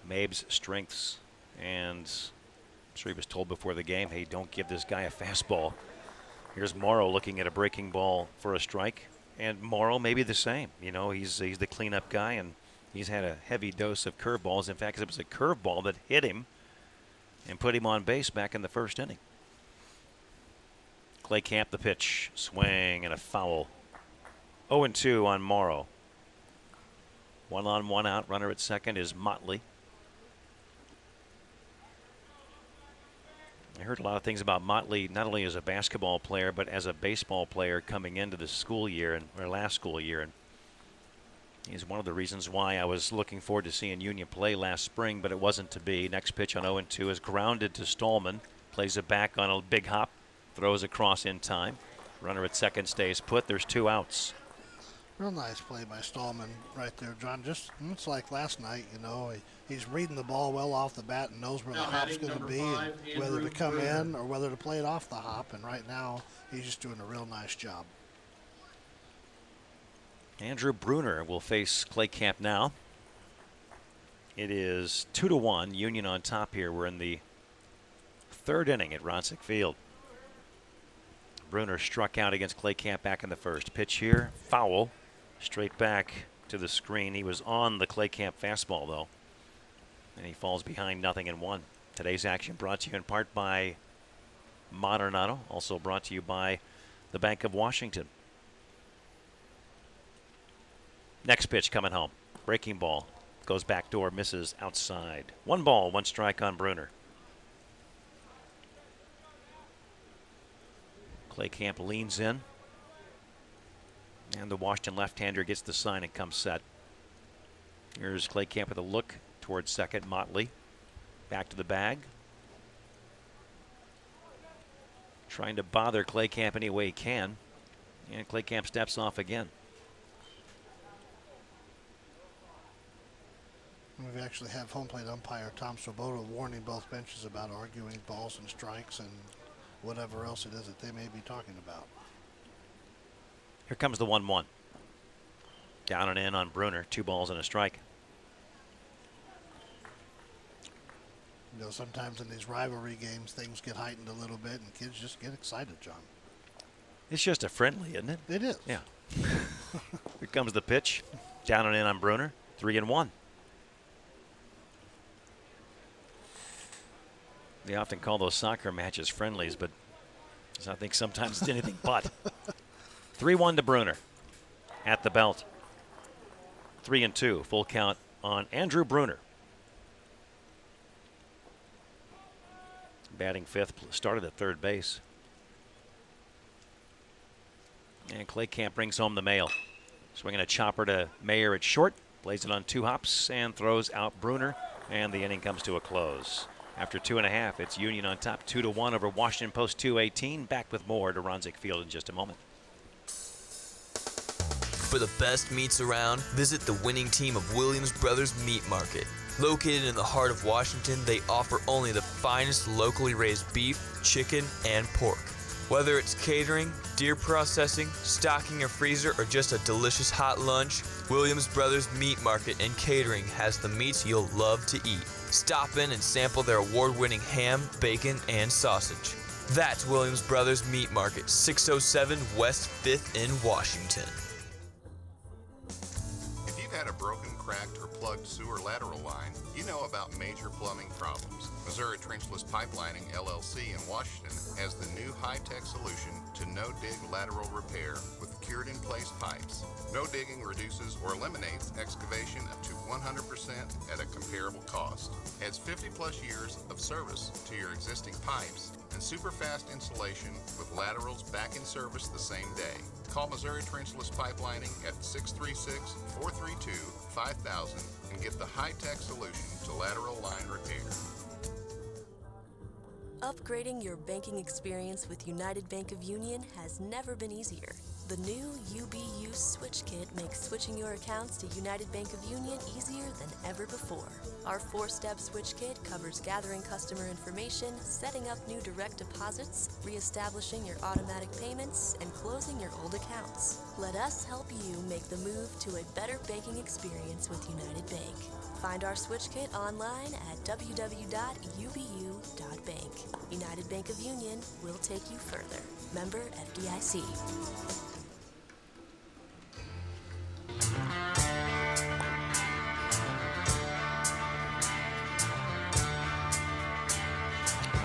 Speaker 3: Mabe's strengths, and I'm sure he was told before the game, hey, don't give this guy a fastball. Here's Morrow looking at a breaking ball for a strike. And Morrow may be the same. You know, he's the cleanup guy, and he's had a heavy dose of curveballs. In fact, it was a curveball that hit him and put him on base back in the first inning. Clay Camp, the pitch. Swing and a foul. 0-2 on Morrow. 1 on, 1 out. Runner at second is Motley. I heard a lot of things about Motley, not only as a basketball player, but as a baseball player coming into the school year, or last school year. And he's one of the reasons why I was looking forward to seeing Union play last spring, but it wasn't to be. Next pitch on 0-2 is grounded to Stallman. Plays it back on a big hop, throws across in time. Runner at second stays put. There's 2 outs.
Speaker 4: Real nice play by Stallman right there, John. Just it's like last night, you know. He's reading the ball well off the bat and knows where the hop's going to be, and whether to come in or whether to play it off the hop. And right now, he's just doing a real nice job.
Speaker 3: Andrew Bruner will face Clay Camp now. It is 2-1. Union on top here. We're in the 3rd inning at Ronsick Field. Bruner struck out against Clay Camp back in the first. Pitch here, foul. Straight back to the screen. He was on the Clay Camp fastball, though. And he falls behind 0-1. Today's action brought to you in part by Modern Auto. Also brought to you by the Bank of Washington. Next pitch coming home. Breaking ball. Goes back door, misses outside. 1 ball, 1 strike on Bruner. Clay Camp leans in. And the Washington left-hander gets the sign and comes set. Here's Clay Camp with a look towards second. Motley back to the bag. Trying to bother Clay Camp any way he can. And Clay Camp steps off again.
Speaker 4: We actually have home plate umpire Tom Swoboda warning both benches about arguing balls and strikes and whatever else it is that they may be talking about.
Speaker 3: Here comes the 1-1. Down and in on Bruner. 2 balls and a strike.
Speaker 4: You know, sometimes in these rivalry games, things get heightened a little bit, and kids just get excited, John.
Speaker 3: It's just a friendly, isn't it?
Speaker 4: It is.
Speaker 3: Yeah. Here comes the pitch. Down and in on Bruner. 3-1. They often call those soccer matches friendlies, but I think sometimes it's anything but. 3-1 to Bruner at the belt. 3-2. Full count on Andrew Bruner. Batting fifth, started at third base. And Clay Camp brings home the mail. Swinging a chopper to Mayer at short. Plays it on 2 hops and throws out Bruner. And the inning comes to a close. After 2.5, it's Union on top 2-1 over Washington Post 218. Back with more to Ronzik Field in just a moment.
Speaker 13: For the best meats around, visit the winning team of Williams Brothers Meat Market. Located in the heart of Washington, they offer only the finest locally raised beef, chicken, and pork. Whether it's catering, deer processing, stocking your freezer, or just a delicious hot lunch, Williams Brothers Meat Market and Catering has the meats you'll love to eat. Stop in and sample their award-winning ham, bacon, and sausage. That's Williams Brothers Meat Market, 607 West 5th in Washington.
Speaker 12: If you've had a broken, cracked, or plugged sewer lateral line, you know about major plumbing problems. Missouri Trenchless Pipelining, LLC in Washington has the new high-tech solution to no-dig lateral repair with cured-in-place pipes. No digging reduces or eliminates excavation up to 100% at a comparable cost. Adds 50-plus years of service to your existing pipes and super fast installation with laterals back in service the same day. Call Missouri Trenchless Pipelining at 636-432-5000 and get the high-tech solution to lateral line repair.
Speaker 5: Upgrading your banking experience with United Bank of Union has never been easier. The new UBU Switch Kit makes switching your accounts to United Bank of Union easier than ever before. Our 4-step Switch Kit covers gathering customer information, setting up new direct deposits, reestablishing your automatic payments, and closing your old accounts. Let us help you make the move to a better banking experience with United Bank. Find our Switch Kit online at www.ubu.bank. United Bank of Union will take you further. Member FDIC.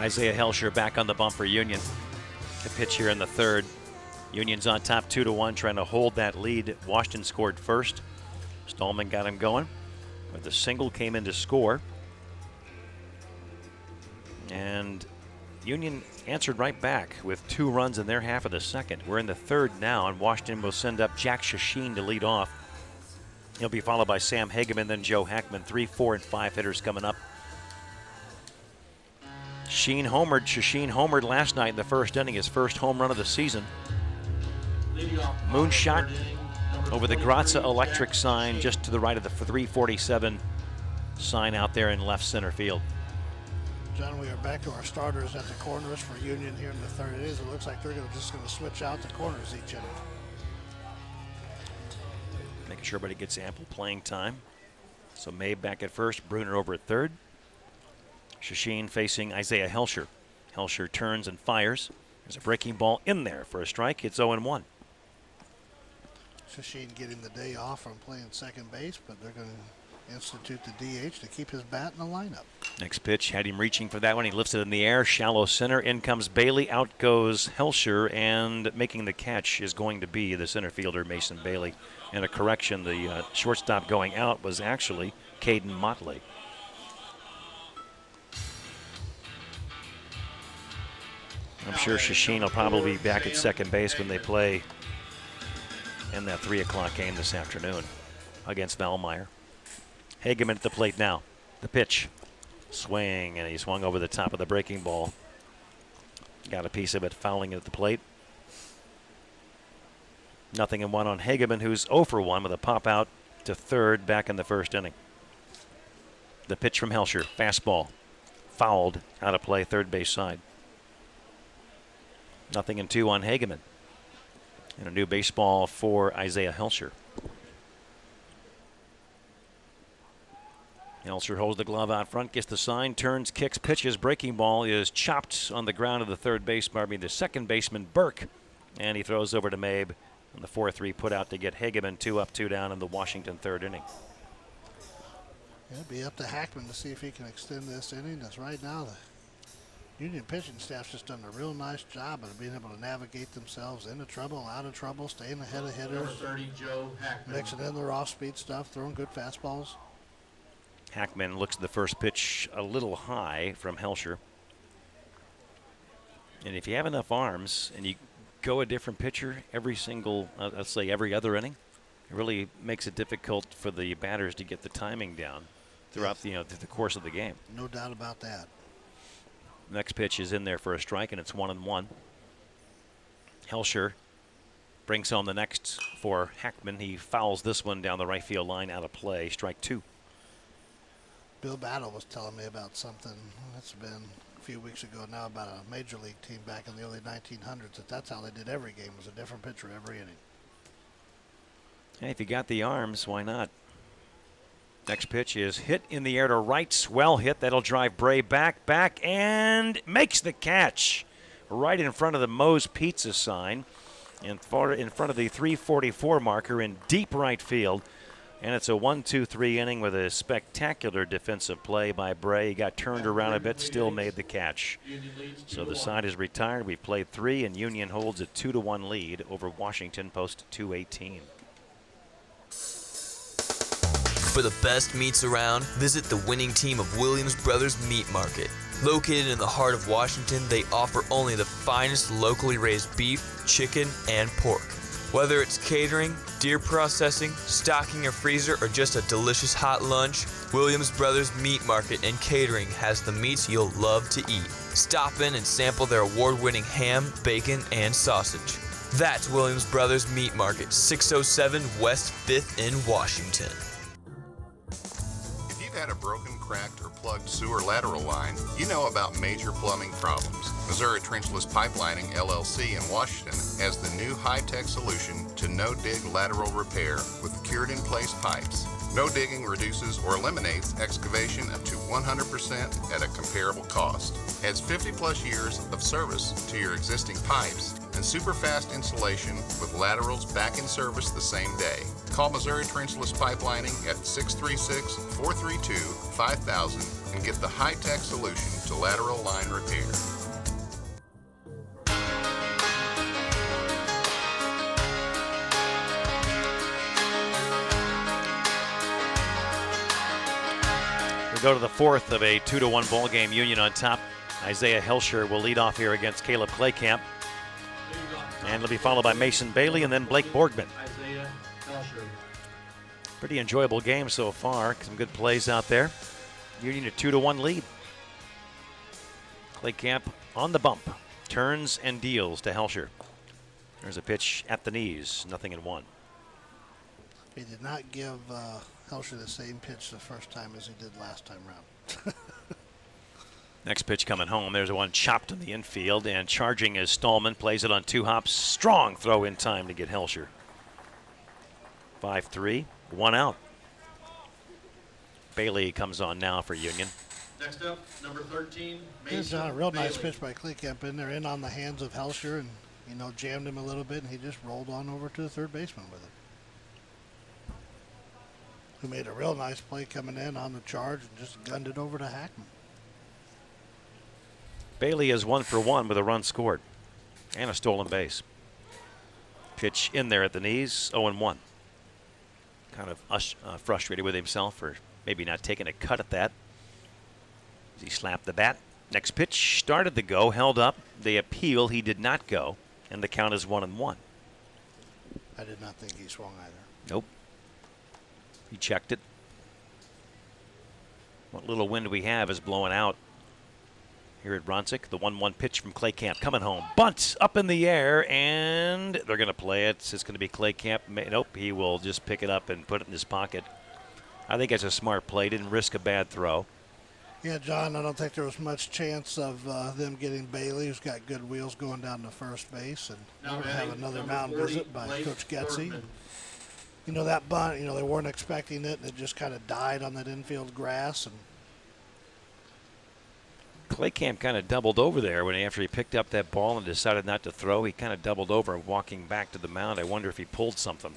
Speaker 3: Isaiah Helsher back on the bump for Union. The pitch here in the third. Union's on top 2-1, trying to hold that lead. Washington scored first. Stallman got him going, but the single came in to score. And Union answered right back with 2 runs in their half of the second. We're in the third now, and Washington will send up Jack Shasheen to lead off. He'll be followed by Sam Hageman, then Joe Hackman. 3, 4, and 5 hitters coming up. Shasheen homered last night in the first inning, his first home run of the season. Moonshot over the Grazia Electric sign just to the right of the 347 sign out there in left center field.
Speaker 4: John, we are back to our starters at the corners for Union here in the third. It looks like they're just going to switch out the corners each inning.
Speaker 3: Making sure everybody gets ample playing time. So Mabe back at first, Bruner over at third. Shasheen facing Isaiah Helsher. Helsher turns and fires. There's a breaking ball in there for a strike. It's 0-1.
Speaker 4: Shasheen getting the day off from playing second base, but they're going to institute the DH to keep his bat in the lineup.
Speaker 3: Next pitch had him reaching for that one. He lifts it in the air, shallow center. In comes Bailey. Out goes Helsher, and making the catch is going to be the center fielder, Mason Bailey. And a correction, the shortstop going out was actually Caden Motley. I'm sure Shasheen will probably be back at second base when they play in that 3 o'clock game this afternoon against Valmeyer. Hageman at the plate now. The pitch. Swing, and he swung over the top of the breaking ball. Got a piece of it, fouling it at the plate. 0-1 on Hageman, who's 0 for 1 with a pop out to third back in the first inning. The pitch from Helsher. Fastball. Fouled. Out of play, third base side. 0-2 on Hageman. And a new baseball for Isaiah Helsher. Elser holds the glove out front, gets the sign, turns, kicks, pitches. Breaking ball is chopped on the ground of the second baseman, Burke. And he throws over to Mabe on the 4-3 put out to get Hageman 2 up, 2 down in the Washington third inning.
Speaker 4: It'll be up to Hackman to see if he can extend this inning. As right now, the Union pitching staff's just done a real nice job of being able to navigate themselves into trouble, out of trouble, staying ahead of hitters,
Speaker 9: 30, Joe Hackman.
Speaker 4: mixing in their off-speed stuff, throwing good fastballs.
Speaker 3: Hackman looks at the first pitch a little high from Helsher. And if you have enough arms and you go a different pitcher every single, let's say every other inning, it really makes it difficult for the batters to get the timing down throughout the course of the game.
Speaker 4: No doubt about that.
Speaker 3: Next pitch is in there for a strike, and it's 1-1. Helsher brings home the next for Hackman. He fouls this one down the right field line, out of play. Strike 2.
Speaker 4: Bill Battle was telling me about something that's been a few weeks ago now about a major league team back in the early 1900s. That's how they did every game, was a different pitcher every inning.
Speaker 3: Hey, if you got the arms, why not? Next pitch is hit in the air to right. Swell hit. That'll drive Bray back, and makes the catch right in front of the Moe's Pizza sign, in front of the 344 marker in deep right field. And it's a 1-2-3 inning with a spectacular defensive play by Bray. He got turned around a bit, still made the catch. So the side is retired. We've played 3, and Union holds a 2-1 lead over Washington Post 218.
Speaker 13: For the best meats around, visit the winning team of Williams Brothers Meat Market. Located in the heart of Washington, they offer only the finest locally raised beef, chicken, and pork. Whether it's catering, deer processing, stocking your freezer, or just a delicious hot lunch, Williams Brothers Meat Market and Catering has the meats you'll love to eat. Stop in and sample their award-winning ham, bacon, and sausage. That's Williams Brothers Meat Market, 607 West 5th in Washington.
Speaker 12: If you've had a broken, cracked, or plugged sewer lateral line, you know about major plumbing problems. Missouri Trenchless Pipelining, LLC in Washington has the new high-tech solution to no-dig lateral repair with cured-in-place pipes. No digging reduces or eliminates excavation up to 100% at a comparable cost. Adds 50-plus years of service to your existing pipes and super fast installation with laterals back in service the same day. Call Missouri Trenchless Pipelining at 636-432-5000 and get the high-tech solution to lateral line repair.
Speaker 3: We go to the fourth of a 2-1 ball game. Union on top. Isaiah Helsher will lead off here against Caleb Claycamp. And it'll be followed by Mason Bailey and then Blake Borgman.
Speaker 9: Isaiah Helsher.
Speaker 3: Pretty enjoyable game so far. Some good plays out there. Union a 2-1 lead. Claycamp on the bump. Turns and deals to Helsher. There's a pitch at the knees. 0-1.
Speaker 4: He did not give Helsher the same pitch the first time as he did last time around.
Speaker 3: Next pitch coming home. There's one chopped in the infield, and charging is Stallman. Plays it on 2 hops. Strong throw in time to get Helsher. 5-3, 1 out. Bailey comes on now for Union.
Speaker 9: Next up, number 13,
Speaker 4: Here's
Speaker 9: Mason
Speaker 4: a real nice
Speaker 9: Bailey.
Speaker 4: pitch by Claycamp in there, in on the hands of Helsher, and jammed him a little bit, and he just rolled on over to the third baseman with it. Who made a real nice play coming in on the charge and just gunned it over to Hackman.
Speaker 3: Bailey is 1 for 1 with a run scored and a stolen base. Pitch in there at the knees, 0-1. Kind of frustrated with himself for maybe not taking a cut at that. He slapped the bat. Next pitch started to go, held up. They appeal. He did not go, and the count is 1-1.
Speaker 4: I did not think he swung either.
Speaker 3: Nope. He checked it. What little wind we have is blowing out here at Bronsick. The 1-1 pitch from Claycamp coming home. Bunt up in the air, and they're going to play it. It's going to be Claycamp. Nope, he will just pick it up and put it in his pocket. I think it's a smart play. Didn't risk a bad throw.
Speaker 4: Yeah, John, I don't think there was much chance of them getting Bailey, who's got good wheels, going down to first base. And
Speaker 9: Now
Speaker 4: we're going to have
Speaker 9: batting
Speaker 4: another
Speaker 9: number
Speaker 4: mound
Speaker 9: 40,
Speaker 4: visit by
Speaker 9: Blake
Speaker 4: Coach Getzey.
Speaker 9: Borgman.
Speaker 4: that bunt, they weren't expecting it, and it just kind of died on that infield grass. And
Speaker 3: Claycamp kind of doubled over there after he picked up that ball and decided not to throw. He kind of doubled over walking back to the mound. I wonder if he pulled something.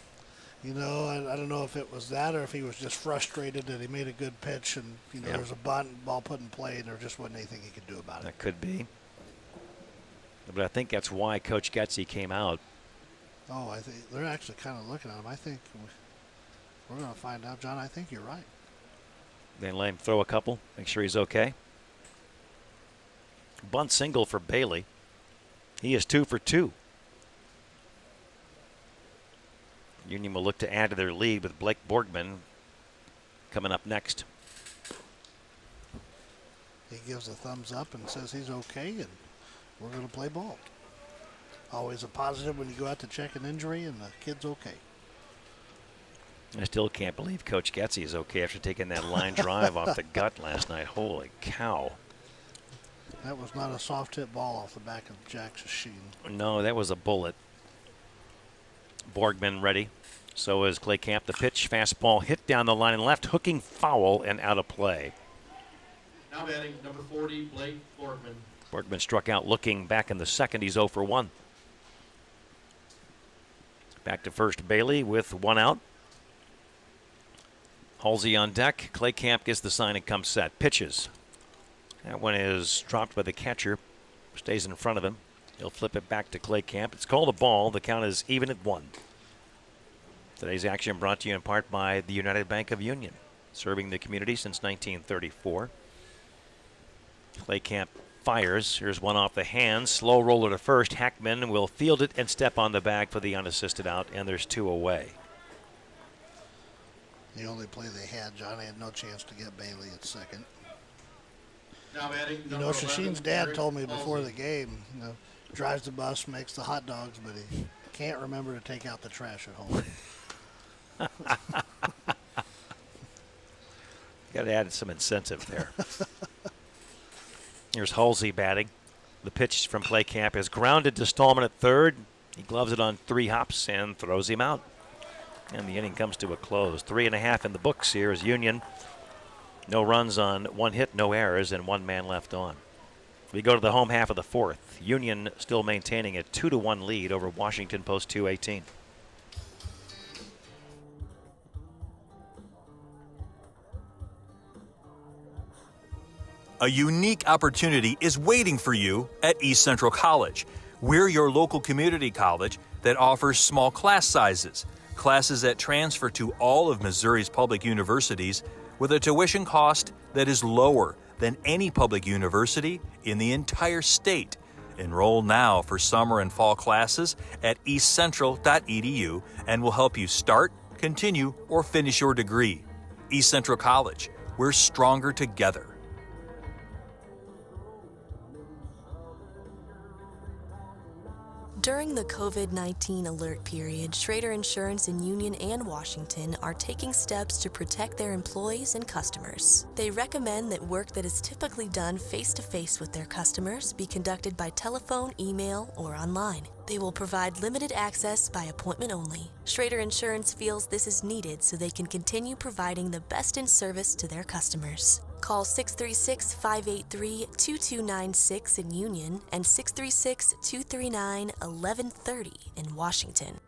Speaker 4: I don't know if it was that or if he was just frustrated that he made a good pitch and, there was a bunt, ball put in play, and there just wasn't anything he could do about it.
Speaker 3: That could be. But I think that's why Coach Getzey came out.
Speaker 4: Oh, I think they're actually kind of looking at him. I think we're going to find out, John. I think you're right.
Speaker 3: Then let him throw a couple, make sure he's okay. Bunt single for Bailey. He is 2 for 2. Union will look to add to their lead with Blake Borgman coming up next.
Speaker 4: He gives a thumbs up and says he's okay, and we're going to play ball. Always a positive when you go out to check an injury and the kid's okay.
Speaker 3: I still can't believe Coach Getzey is okay after taking that line drive off the gut last night. Holy cow.
Speaker 4: That was not a soft hit ball off the back of Jack's machine.
Speaker 3: No, that was a bullet. Borgman ready. So is Claycamp. The pitch, fastball hit down the line and left, hooking foul and out of play.
Speaker 9: Now batting number 40, Blake Borgman.
Speaker 3: Borgman struck out looking back in the second. He's 0 for 1. Back to first Bailey with 1 out. Halsey on deck. Claycamp gets the sign and comes set. Pitches. That one is dropped by the catcher. Stays in front of him. He'll flip it back to Claycamp. It's called a ball. The count is even at 1. Today's action brought to you in part by the United Bank of Union, serving the community since 1934. Claycamp fires. Here's one off the hands. Slow roller to first. Hackman will field it and step on the bag for the unassisted out, and there's 2 away.
Speaker 4: The only play they had, John, had no chance to get Bailey at second.
Speaker 9: Now batting number 11,
Speaker 4: Shashin's dad
Speaker 9: Eric
Speaker 4: told me before
Speaker 9: Halsey.
Speaker 4: the game, drives the bus, makes the hot dogs, but he can't remember to take out the trash at home.
Speaker 3: Got to add some incentive there. Here's Halsey batting. The pitch from Claycamp is grounded to Stallman at third. He gloves it on 3 hops and throws him out. And the inning comes to a close. 3.5 in the books here as Union. No runs on 1 hit, no errors, and 1 man left on. We go to the home half of the 4th. Union still maintaining a 2-1 lead over Washington Post 218.
Speaker 14: A unique opportunity is waiting for you at East Central College. We're your local community college that offers small class sizes, classes that transfer to all of Missouri's public universities with a tuition cost that is lower than any public university in the entire state. Enroll now for summer and fall classes at eastcentral.edu and we'll help you start, continue, or finish your degree. East Central College, we're stronger together.
Speaker 5: During the COVID-19 alert period, Schrader Insurance in Union and Washington are taking steps to protect their employees and customers. They recommend that work that is typically done face-to-face with their customers be conducted by telephone, email, or online. They will provide limited access by appointment only. Schrader Insurance feels this is needed so they can continue providing the best in service to their customers. Call 636-583-2296 in Union and 636-239-1130 in Washington.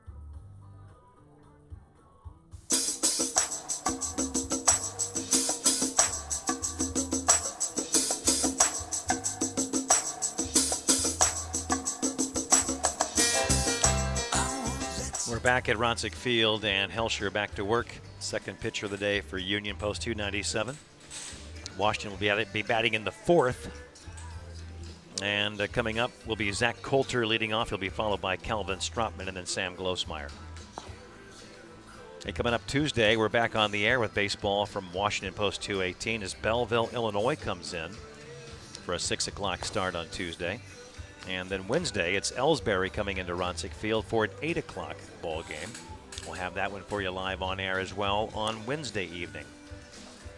Speaker 3: We're back at Ronsick Field, and Helsher back to work. Second pitcher of the day for Union Post 297. Washington will be batting in the 4th. And coming up will be Zach Coulter leading off. He'll be followed by Calvin Stropman and then Sam Glosmeyer. And coming up Tuesday, we're back on the air with baseball from Washington Post 218 as Belleville, Illinois comes in for a 6 o'clock start on Tuesday. And then Wednesday, it's Ellsbury coming into Ronsick Field for an 8 o'clock ball game. We'll have that one for you live on air as well on Wednesday evening.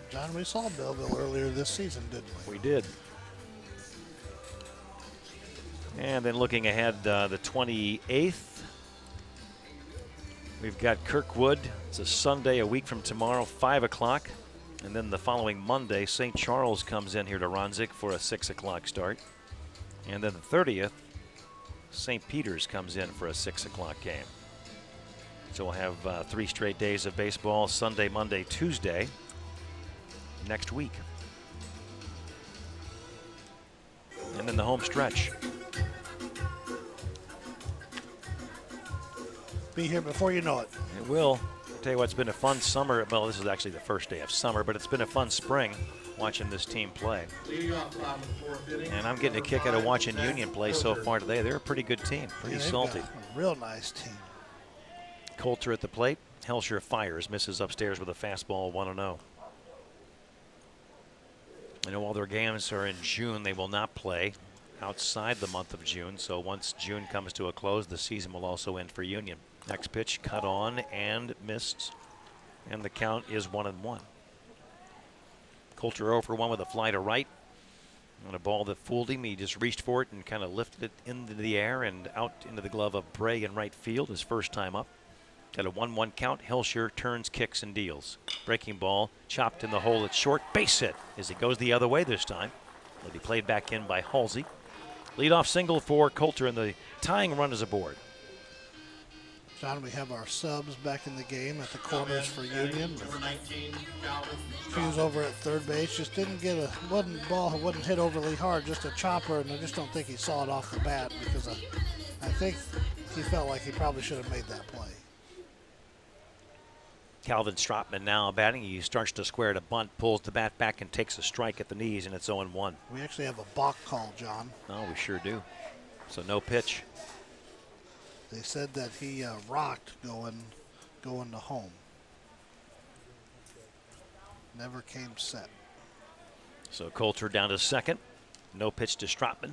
Speaker 4: John, we saw Belleville earlier this season, didn't we?
Speaker 3: We did. And then looking ahead, the 28th, We've got Kirkwood. It's a Sunday, a week from tomorrow, 5 o'clock. And then the following Monday, St. Charles comes in here to Ronzig for a 6 o'clock start. And then the 30th, St. Peter's comes in for a 6 o'clock game. So we'll have 3 straight days of baseball, Sunday, Monday, Tuesday, next week. And then the home stretch.
Speaker 4: Be here before you know it.
Speaker 3: It will. I'll tell you what, it's been a fun summer. Well, this is actually the first day of summer, but it's been a fun spring watching this team play. And I'm getting a kick out of watching Union play so far today. They're a pretty good team, pretty salty.
Speaker 4: A real nice team.
Speaker 3: Coulter at the plate. Helsher fires, misses upstairs with a fastball, 1-0. I know all their games are in June. They will not play outside the month of June. So once June comes to a close, the season will also end for Union. Next pitch cut on and missed. And the count is 1-1. Coulter 0 for 1 with a fly to right. On a ball that fooled him, he just reached for it and kind of lifted it into the air and out into the glove of Bray in right field, his first time up. Got a 1-1 count. Helsher turns, kicks, and deals. Breaking ball, chopped in the hole at short. Base hit as it goes the other way this time. It'll be played back in by Halsey. Leadoff single for Coulter, and the tying run is aboard.
Speaker 4: John, we have our subs back in the game at the corners for Union. Hughes over at third base just didn't get a ball wouldn't hit overly hard, just a chopper, and I just don't think he saw it off the bat because I think he felt like he probably should have made that play.
Speaker 3: Calvin Stropman now batting. He starts to square to bunt, pulls the bat back, and takes a strike at the knees, and it's 0-1.
Speaker 4: We actually have a balk call, John.
Speaker 3: Oh, we sure do. So no pitch.
Speaker 4: They said that he rocked going to home. Never came set.
Speaker 3: So Coulter down to second. No pitch to Stropman.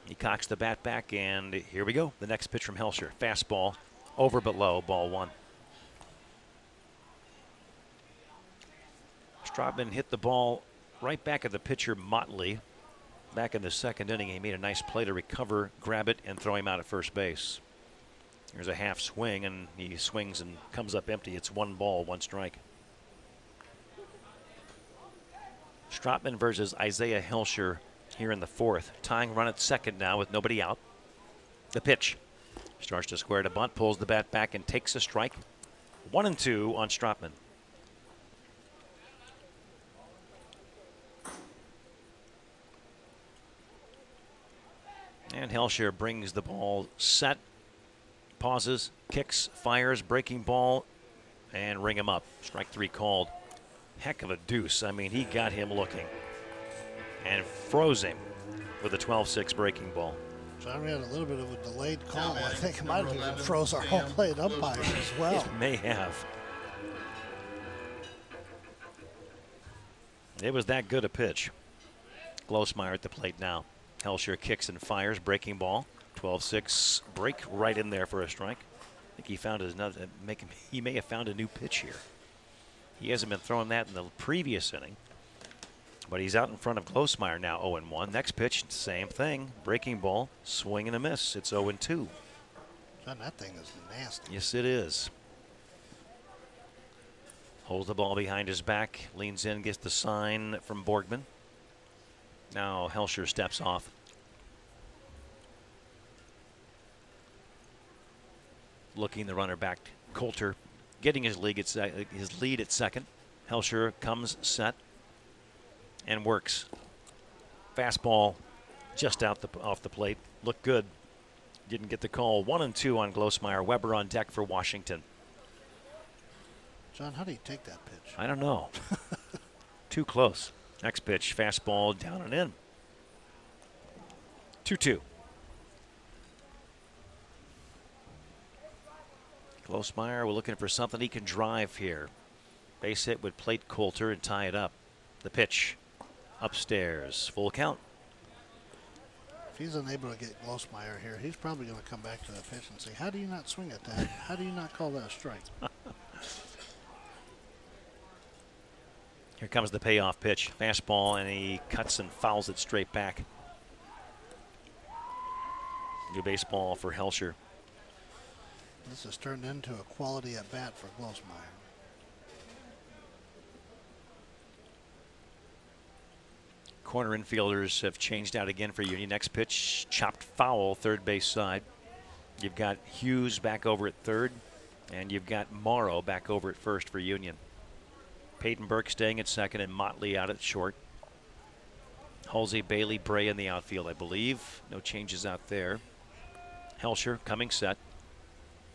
Speaker 3: He cocks the bat back, and here we go. The next pitch from Helsher. Fastball, over but low, ball 1. Stropman hit the ball right back at the pitcher, Motley. Back in the second inning, he made a nice play to recover, grab it, and throw him out at first base. There's a half swing, and he swings and comes up empty. It's 1 ball, 1 strike. Stropman versus Isaiah Helsher here in the 4th. Tying run at second now with nobody out. The pitch. Starts to square to bunt, pulls the bat back, and takes a strike. 1-2 on Stropman. And Helsher brings the ball set, pauses, kicks, fires, breaking ball, and ring him up. Strike 3 called. Heck of a deuce. I mean, he got him looking and froze him with a 12-6 breaking ball.
Speaker 4: John, we had a little bit of a delayed call. I think it might have even froze our home plate umpire as well.
Speaker 3: It may have. It was that good a pitch. Glosmeyer at the plate now. Helsher kicks and fires, breaking ball. 12-6 break right in there for a strike. I think he found he may have found a new pitch here. He hasn't been throwing that in the previous inning. But he's out in front of Glosmeyer now, 0-1. Next pitch, same thing. Breaking ball, swing and a miss. It's 0-2.
Speaker 4: John, that thing is nasty.
Speaker 3: Yes, it is. Holds the ball behind his back, leans in, gets the sign from Borgman. Now Helsher steps off. Looking the runner back, Coulter getting his lead at second. Helsher comes set and works. Fastball just off the plate. Looked good. Didn't get the call. 1-2 on Glosmeyer. Weber on deck for Washington.
Speaker 4: John, how do you take that pitch?
Speaker 3: I don't know. Too close. Next pitch, fastball down and in. 2-2. Glosmeyer, we're looking for something he can drive here. Base hit would plate Coulter and tie it up. The pitch upstairs. Full count.
Speaker 4: If he's unable to get Glosmeyer here, he's probably going to come back to the pitch and say, how do you not swing at that? How do you not call that a strike?
Speaker 3: Here comes the payoff pitch. Fastball, and he cuts and fouls it straight back. New baseball for Helsher.
Speaker 4: This has turned into a quality at bat for Glosmeyer.
Speaker 3: Corner infielders have changed out again for Union. Next pitch, chopped foul, third base side. You've got Hughes back over at third, and you've got Morrow back over at first for Union. Peyton Burke staying at second, and Motley out at short. Halsey, Bailey, Bray in the outfield, I believe. No changes out there. Helsher coming set.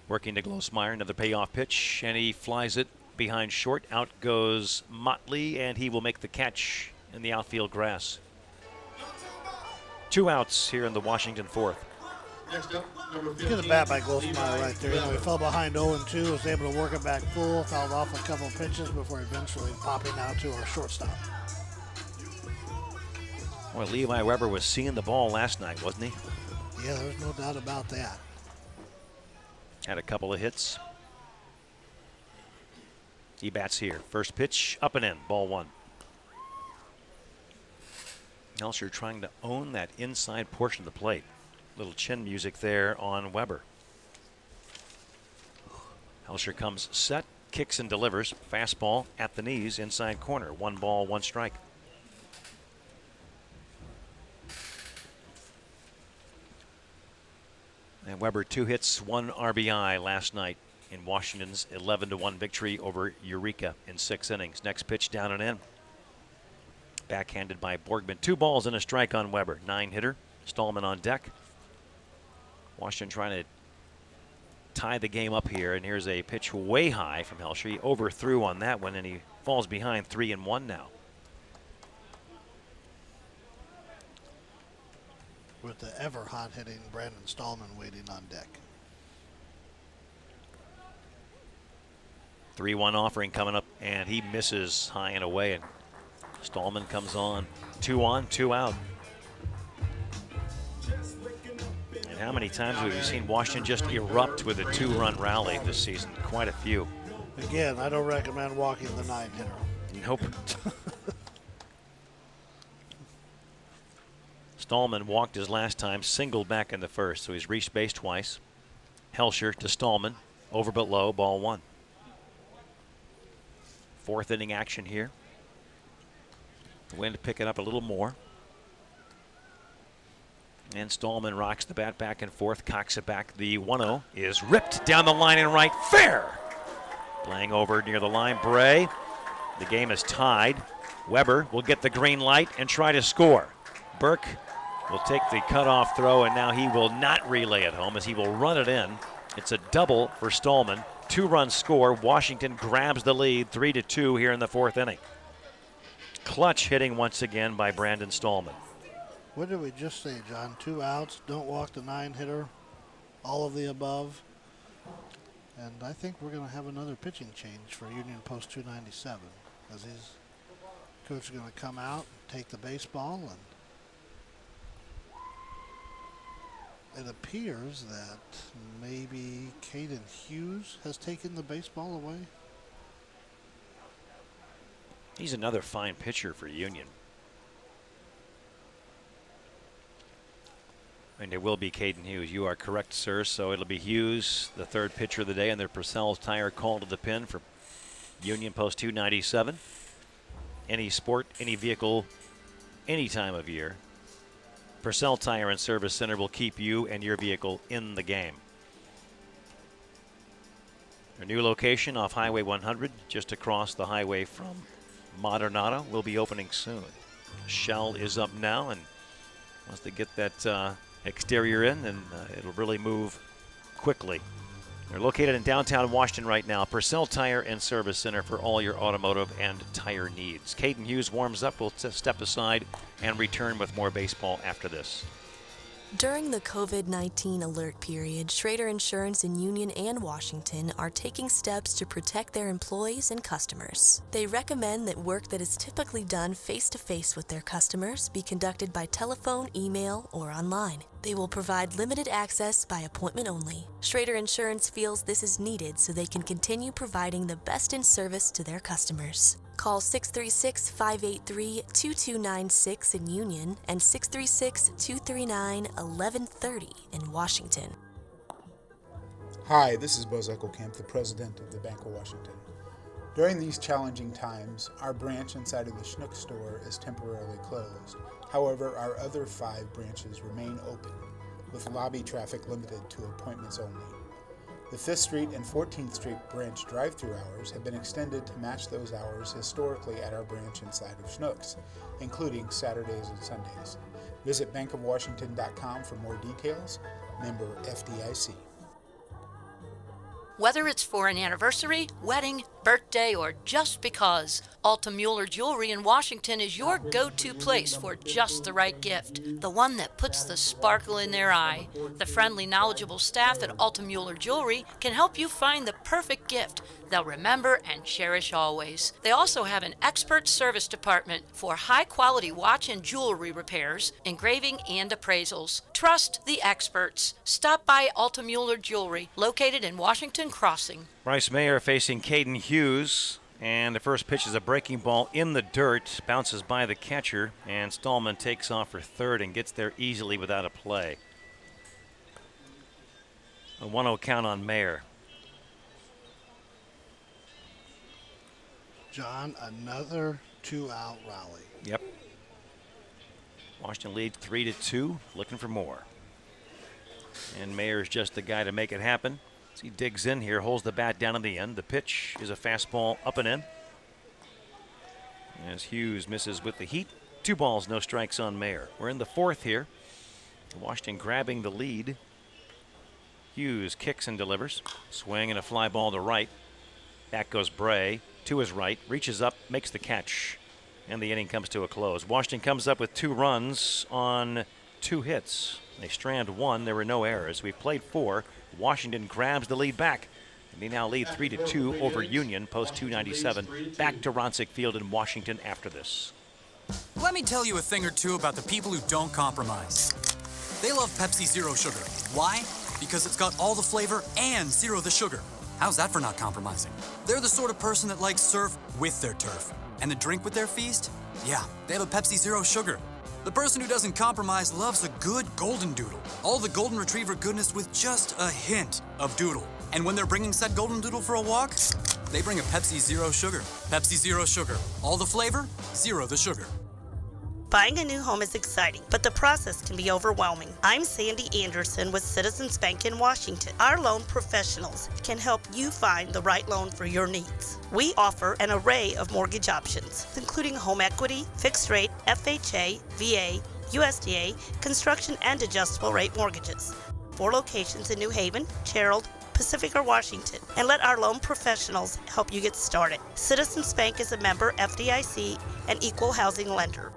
Speaker 3: Working to Glosmeyer, another payoff pitch, and he flies it behind short. Out goes Motley, and he will make the catch in the outfield grass. 2 outs here in the Washington fourth.
Speaker 4: Get a bat by Glosmeyer right there. You know, he fell behind 0-2, was able to work it back full, fouled off a couple of pitches before eventually popping out to our shortstop.
Speaker 3: Well, Levi Weber was seeing the ball last night, wasn't he?
Speaker 4: Yeah, there's no doubt about that.
Speaker 3: Had a couple of hits. He bats here. First pitch, up and in, ball one. Helsher trying to own that inside portion of the plate. Little chin music there on Weber. Helsher comes set, kicks and delivers. Fastball at the knees, inside corner. 1 ball, 1 strike. And Weber 2 hits, 1 RBI last night in Washington's 11-1 victory over Eureka in 6 innings. Next pitch down and in. Backhanded by Borgman. 2 balls and a strike on Weber. 9-hitter. Stallman on deck. Washington trying to tie the game up here, and here's a pitch way high from Helsher. He overthrew on that one, and he falls behind 3-1 now.
Speaker 4: With the ever hot-hitting Brandon Stallman waiting on deck.
Speaker 3: 3-1 offering coming up, and he misses high and away, and Stallman comes on. 2 on, 2 out. And how many times have we seen Washington just erupt with a 2-run rally this season? Quite a few.
Speaker 4: Again, I don't recommend walking the 9-hitter.
Speaker 3: Nope. Stallman walked his last time, singled back in the first, so he's reached base twice. Helsher to Stallman, over but low, ball 1. 4th inning action here. The wind picking up a little more. And Stallman rocks the bat back and forth, cocks it back. The 1-0 is ripped down the line and right, fair. Playing over near the line, Bray. The game is tied. Weber will get the green light and try to score. Burke will take the cutoff throw, and now he will not relay it home as he will run it in. It's a double for Stallman. 2-run score. Washington grabs the lead 3-2 here in the 4th inning. Clutch hitting once again by Brandon Stallman.
Speaker 4: What did we just say, John? 2 outs, don't walk the 9-hitter, all of the above. And I think we're going to have another pitching change for Union Post 297, as his coach is going to come out, take the baseball, and it appears that maybe Caden Hughes has taken the baseball away.
Speaker 3: He's another fine pitcher for Union. And it will be Caden Hughes. You are correct, sir. So it'll be Hughes, the 3rd pitcher of the day, and their Purcell's Tire call to the pin for Union Post 297. Any sport, any vehicle, any time of year, Purcell Tire and Service Center will keep you and your vehicle in the game. Our new location off Highway 100, just across the highway from Modernata, will be opening soon. Shell is up now, and once they get that exterior in, and it'll really move quickly. They're located in downtown Washington right now. Purcell Tire and Service Center for all your automotive and tire needs. Caden Hughes warms up. We'll step aside and return with more baseball after this.
Speaker 5: During the COVID-19 alert period, Schrader Insurance in Union and Washington are taking steps to protect their employees and customers. They recommend that work that is typically done face-to-face with their customers be conducted by telephone, email, or online. They will provide limited access by appointment only. Schrader Insurance feels this is needed so they can continue providing the best in service to their customers. Call 636-583-2296 in Union and 636-239-1130 in Washington.
Speaker 15: Hi, this is Buzz Eckelkamp, the president of the Bank of Washington. During these challenging times, our branch inside of the Schnuck store is temporarily closed. However, our other 5 branches remain open, with lobby traffic limited to appointments only. The 5th Street and 14th Street branch drive-through hours have been extended to match those hours historically at our branch inside of Schnucks, including Saturdays and Sundays. Visit bankofwashington.com for more details. Member FDIC.
Speaker 7: Whether it's for an anniversary, wedding, birthday, or just because, Alta Mueller Jewelry in Washington is your go-to place for just the right gift. The one that puts the sparkle in their eye. The friendly, knowledgeable staff at Alta Mueller Jewelry can help you find the perfect gift they'll remember and cherish always. They also have an expert service department for high-quality watch and jewelry repairs, engraving, and appraisals. Trust the experts. Stop by Alta Mueller Jewelry, located in Washington Crossing.
Speaker 3: Bryce Mayer facing Caden Hughes, and the first pitch is a breaking ball in the dirt, bounces by the catcher, and Stallman takes off for third and gets there easily without a play. A 1-0 count on Mayer.
Speaker 4: John, another 2-out rally.
Speaker 3: Yep. Washington leads 3-2, looking for more. And Mayer's just the guy to make it happen. As he digs in here, holds the bat down in the end. The pitch is a fastball up and in. As Hughes misses with the heat. 2 balls, no strikes on Mayer. We're in the 4th here. Washington grabbing the lead. Hughes kicks and delivers. Swing and a fly ball to right. Back goes Bray to his right, reaches up, makes the catch, and the inning comes to a close. Washington comes up with 2 runs on 2 hits. They strand 1. There were no errors. We've played 4. Washington grabs the lead back. And they now lead 3-2 over Union, post 297. Back to Ronsick Field in Washington after this.
Speaker 16: Let me tell you a thing or two about the people who don't compromise. They love Pepsi Zero Sugar. Why? Because it's got all the flavor and zero the sugar. How's that for not compromising? They're the sort of person that likes surf with their turf. And the drink with their feast? Yeah, they have a Pepsi Zero Sugar. The person who doesn't compromise loves a good golden doodle. All the golden retriever goodness with just a hint of doodle. And when they're bringing said golden doodle for a walk, they bring a Pepsi Zero Sugar. Pepsi Zero Sugar. All the flavor, zero the sugar.
Speaker 17: Buying a new home is exciting, but the process can be overwhelming. I'm Sandy Anderson with Citizens Bank in Washington. Our loan professionals can help you find the right loan for your needs. We offer an array of mortgage options, including home equity, fixed rate, FHA, VA, USDA, construction, and adjustable rate mortgages. 4 locations in New Haven, Gerald, Pacific, or Washington, and let our loan professionals help you get started. Citizens Bank is a member FDIC and equal housing lender.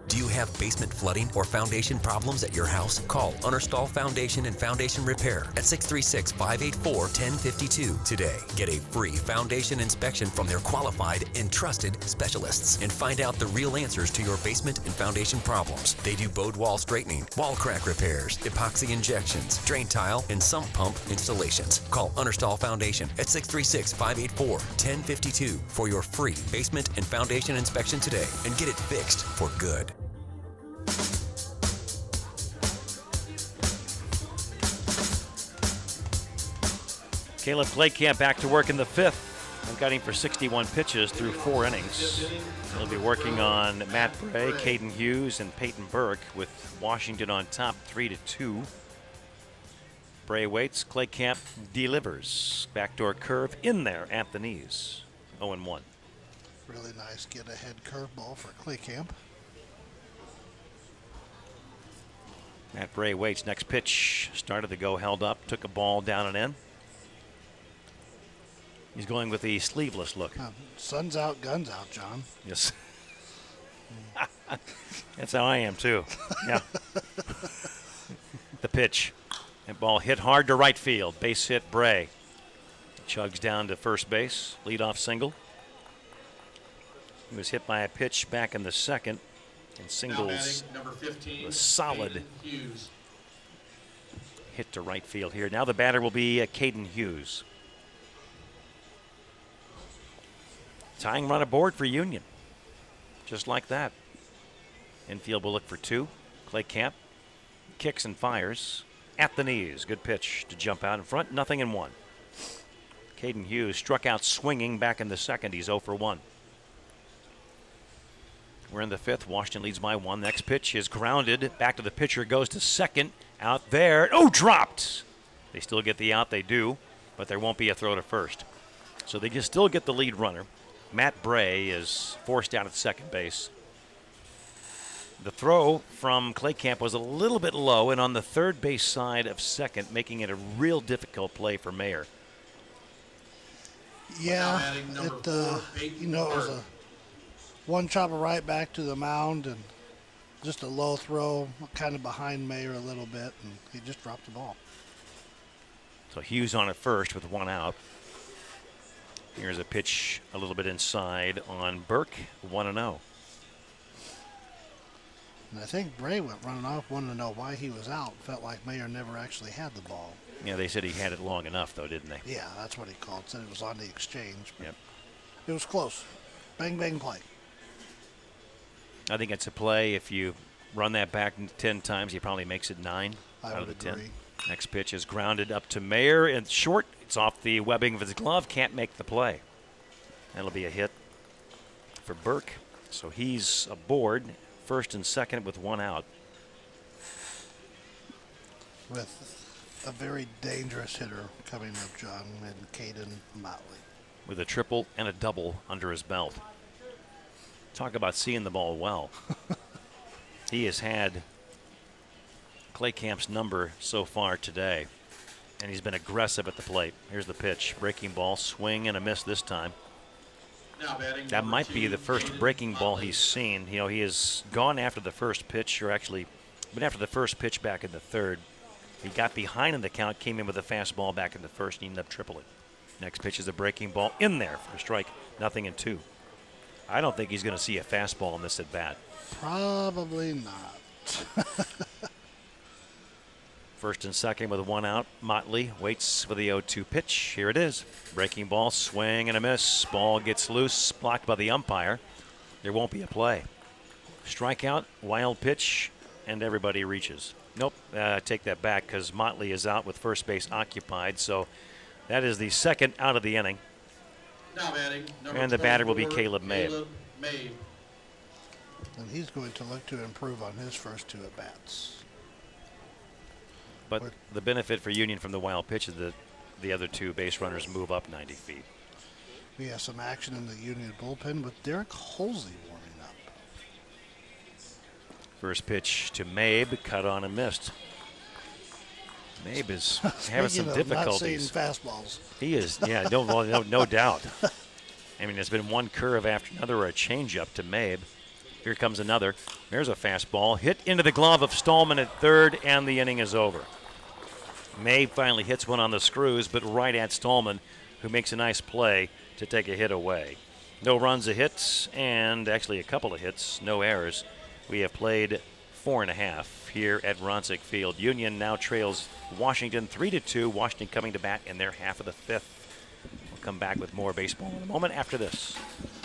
Speaker 6: Do you have basement flooding or foundation problems at your house? Call Unnerstall Foundation and Foundation Repair at 636-584-1052 today. Get a free foundation inspection from their qualified and trusted specialists and find out the real answers to your basement and foundation problems. They do bowed wall straightening, wall crack repairs, epoxy injections, drain tile, and sump pump installations. Call Unnerstall Foundation at 636-584-1052 for your free basement and foundation inspection today and get it fixed for good.
Speaker 3: Caleb Claycamp back to work in the 5th. I'm got him for 61 pitches through 4 innings. He'll be working on Matt Bray, Caden Hughes, and Peyton Burke with Washington on top 3-2. Bray waits, Claycamp delivers. Backdoor curve in there at the knees. 0-1.
Speaker 4: Really nice get-ahead curveball for Claycamp.
Speaker 3: Matt Bray waits. Next pitch. Started the go, held up, took a ball down and in. He's going with the sleeveless look.
Speaker 4: Sun's out, guns out, John.
Speaker 3: Yes. That's how I am, too. Yeah. The pitch. That ball hit hard to right field. Base hit Bray. Chugs down to first base. Leadoff single. He was hit by a pitch back in the 2nd. And singles
Speaker 9: number 15,
Speaker 3: a solid
Speaker 9: Hughes.
Speaker 3: Hit to right field here. Now the batter will be Caden Hughes. Tying run aboard for Union. Just like that. Infield will look for 2. Claycamp kicks and fires. at the knees. Good pitch to jump out in front. 0-1. Caden Hughes struck out swinging back in the second. He's 0 for 1. We're in the fifth. Washington leads by 1. Next pitch is grounded. Back to the pitcher. Goes to second. Out there. Oh, dropped. They still get the out. They do. But there won't be a throw to first. So they can still get the lead runner. Matt Bray is forced out at second base. The throw from Claycamp was a little bit low and on the third base side of second, making it a real difficult play for Mayer.
Speaker 4: Yeah, it was a one chopper right back to the mound and just a low throw, kind of behind Mayer a little bit, and he just dropped the ball.
Speaker 3: So Hughes on at first with 1 out. Here's a pitch a little bit inside on Burke, 1-0.
Speaker 4: And I think Bray went running off, wanted to know why he was out. Felt like Mayer never actually had the ball.
Speaker 3: Yeah, they said he had it long enough, though, didn't they?
Speaker 4: Yeah, that's what he called. Said it was on the exchange.
Speaker 3: Yep.
Speaker 4: It was close. Bang, bang play.
Speaker 3: I think it's a play. If you run that back 10 times, he probably makes it 9 out of the 10. Next pitch is grounded up to Mayer and short. It's off the webbing of his glove. Can't make the play. That'll be a hit for Burke. So he's aboard, first and second with 1 out.
Speaker 4: With a very dangerous hitter coming up, John, and Caden Motley.
Speaker 3: With a triple and a double under his belt. Talk about seeing the ball well. He has had Claycamp's number so far today, and he's been aggressive at the plate. Here's the pitch. Breaking ball, swing and a miss this time. That might be the first breaking ball he's seen. You know, he has gone after the first pitch, or actually been after the first pitch back in the third. He got behind in the count, came in with a fastball back in the first, and he ended up tripling. Next pitch is a breaking ball in there for a strike, 0-2. I don't think he's going to see a fastball in this at bat.
Speaker 4: Probably not.
Speaker 3: First and second with 1 out. Motley waits for the 0-2 pitch. Here it is. Breaking ball, swing and a miss. Ball gets loose, blocked by the umpire. There won't be a play. Strikeout, wild pitch, and everybody reaches. Nope, take that back because Motley is out with first base occupied. So that is the second out of the inning.
Speaker 9: Now batting,
Speaker 3: and the batter will be Caleb Mabe.
Speaker 4: And he's going to look to improve on his first 2 at-bats.
Speaker 3: But the benefit for Union from the wild pitch is that the other 2 base runners move up 90 feet.
Speaker 4: We have some action in the Union bullpen with Derek Holsey warming up.
Speaker 3: First pitch to Mabe, cut on and missed. Mabe is having some difficulties.
Speaker 4: Not seeing fastballs.
Speaker 3: He is, yeah, no doubt. I mean, there's been one curve after another or a changeup to Mabe. Here comes another. There's a fastball hit into the glove of Stallman at third, and the inning is over. Mabe finally hits one on the screws, but right at Stallman, who makes a nice play to take a hit away. No runs, a hit, and actually a couple of hits, no errors. We have played 4.5 here at Ronsick Field. Union now trails Washington 3-2. Washington coming to bat in their half of the fifth. We'll come back with more baseball in a moment after this.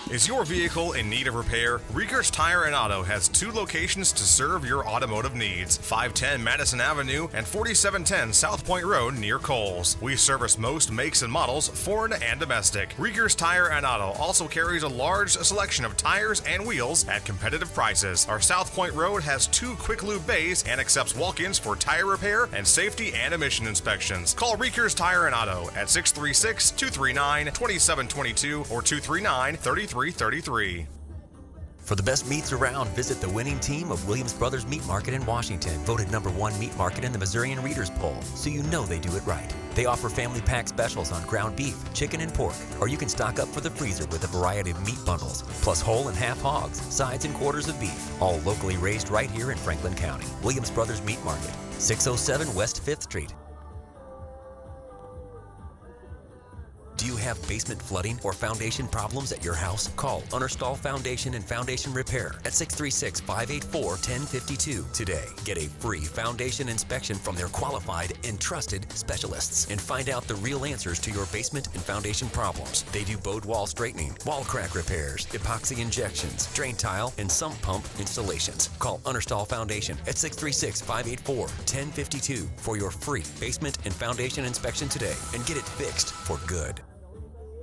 Speaker 10: Is your vehicle in need of repair? Riegers Tire and Auto has 2 locations to serve your automotive needs. 510 Madison Avenue and 4710 South Point Road near Coles. We service most makes and models, foreign and domestic. Riegers Tire and Auto also carries a large selection of tires and wheels at competitive prices. Our South Point Road has 2 quick lube bays and accepts walk-ins for tire repair and safety and emission inspections. Call Riegers Tire and Auto at 636-239-2722 or 239-3333.
Speaker 6: For the best meats around, visit the winning team of Williams Brothers Meat Market in Washington, voted #1 meat market in the Missourian Readers Poll, so you know they do it right. They offer family pack specials on ground beef, chicken, and pork, or you can stock up for the freezer with a variety of meat bundles, plus whole and half hogs, sides, and quarters of beef, all locally raised right here in Franklin County. Williams Brothers Meat Market, 607 West 5th Street. Do Do you have basement flooding or foundation problems at your house? Call Understall Foundation and Foundation Repair at 636-584-1052 today. Get a free foundation inspection from their qualified and trusted specialists and find out the real answers to your basement and foundation problems. They do board wall straightening, wall crack repairs, epoxy injections, drain tile, and sump pump installations. Call Understall Foundation at 636-584-1052 for your free basement and foundation inspection today and get it fixed for good.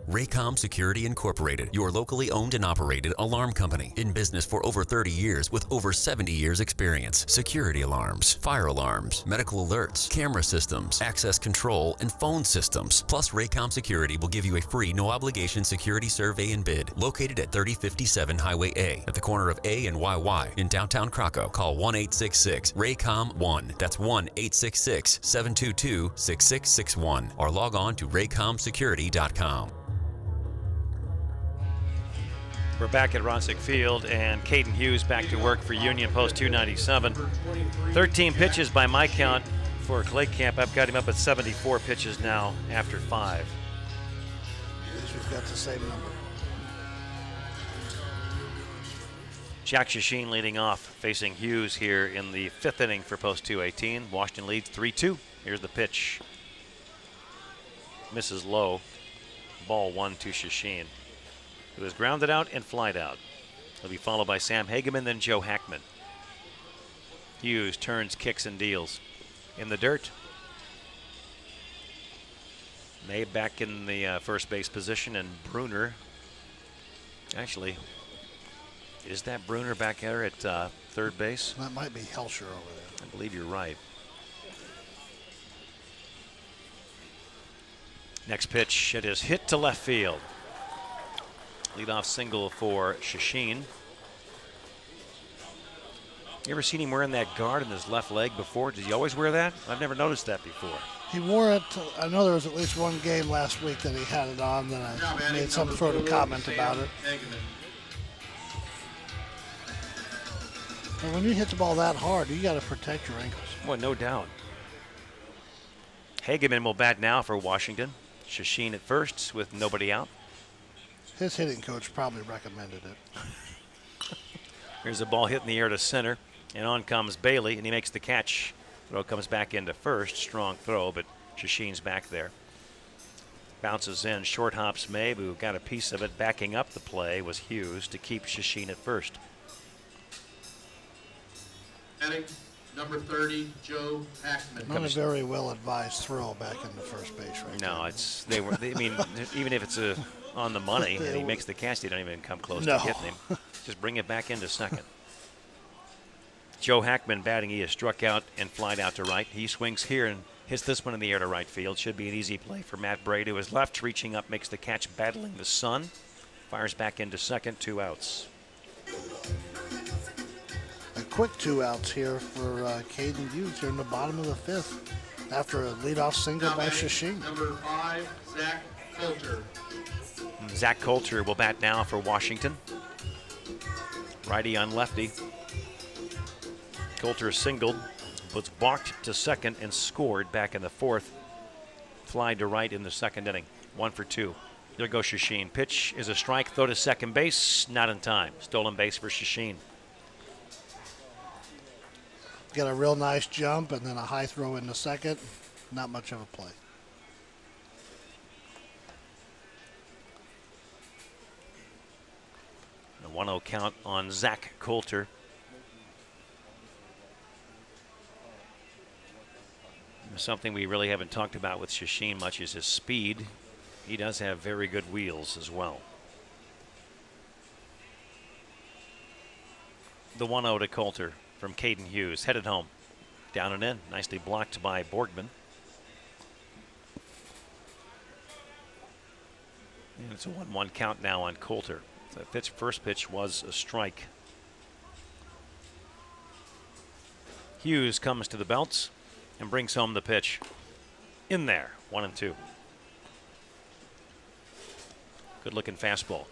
Speaker 6: Raycom Security Incorporated, your locally owned and operated alarm company. In business for over 30 years with over 70 years experience. Security alarms, fire alarms, medical alerts, camera systems, access control, and phone systems. Plus, Raycom Security will give you a free no-obligation security survey and bid. Located at 3057 Highway A at the corner of A and YY in downtown Krakow. Call 1-866-RAYCOM-1. That's 1-866-722-6661 or log on to raycomsecurity.com.
Speaker 3: We're back at Rossick Field, and Caden Hughes back to work for Union Post 297. 13 pitches by my count for Clay Camp. I've got him up at 74 pitches now after 5.
Speaker 4: At least we've got the same number.
Speaker 3: Jack Shasheen leading off, facing Hughes here in the 5th inning for Post 218. Washington leads 3-2. Here's the pitch. Misses low. Ball 1 to Shasheen. It was grounded out and flied out. He'll be followed by Sam Hageman, then Joe Hackman. Hughes turns, kicks, and deals. In the dirt. May back in the first base position, and Bruner. Actually, is that Bruner back there at third base?
Speaker 4: That might be Helsher over there.
Speaker 3: I believe you're right. Next pitch, it is hit to left field. Leadoff single for Shasheen. You ever seen him wearing that guard in his left leg before? Did he always wear that? I've never noticed that before.
Speaker 4: He wore it. I know there was at least one game last week that he had it on, then I made some sort of comment about it. And when you hit the ball that hard, you got to protect your ankles.
Speaker 3: Well, no doubt. Hageman will bat now for Washington. Shasheen at first with nobody out.
Speaker 4: His hitting coach probably recommended it.
Speaker 3: Here's a ball hit in the air to center, and on comes Bailey, and he makes the catch. Throw comes back into first. Strong throw, but Shasheen's back there. Bounces in. Short hops May, who got a piece of it. Backing up the play was Hughes to keep Shasheen at first.
Speaker 9: Heading number 30, Joe Hackman.
Speaker 4: Not a very well advised throw back into first base right
Speaker 3: No, it's I mean, even if it's on the money and he makes the catch, they don't even come close to hitting him. Just bring it back into second. Joe Hackman batting. He is struck out and flied out to right. He swings here and hits this one in the air to right field. Should be an easy play for Matt Bray to his left, reaching up, makes the catch, battling the sun. Fires back into second, 2 outs.
Speaker 4: A quick 2 outs here for Caden Hughes here in the bottom of the 5th after a leadoff single by Shasheen.
Speaker 9: Number 5, Zach Coulter.
Speaker 3: Zach Coulter will bat now for Washington. Righty on lefty. Coulter singled, was walked to second and scored back in the 4th. Fly to right in the 2nd inning. 1 for 2. There goes Shasheen. Pitch is a strike. Throw to second base. Not in time. Stolen base for Shasheen.
Speaker 4: Got a real nice jump and then a high throw into second. Not much of a play.
Speaker 3: A 1-0 count on Zach Coulter. Something we really haven't talked about with Shasheen much is his speed. He does have very good wheels as well. The 1-0 to Coulter from Caden Hughes. Headed home. Down and in. Nicely blocked by Borgman. And it's a 1-1 count now on Coulter. The first pitch was a strike. Hughes comes to the belts and brings home the pitch. In there, 1-2. Good looking fastball.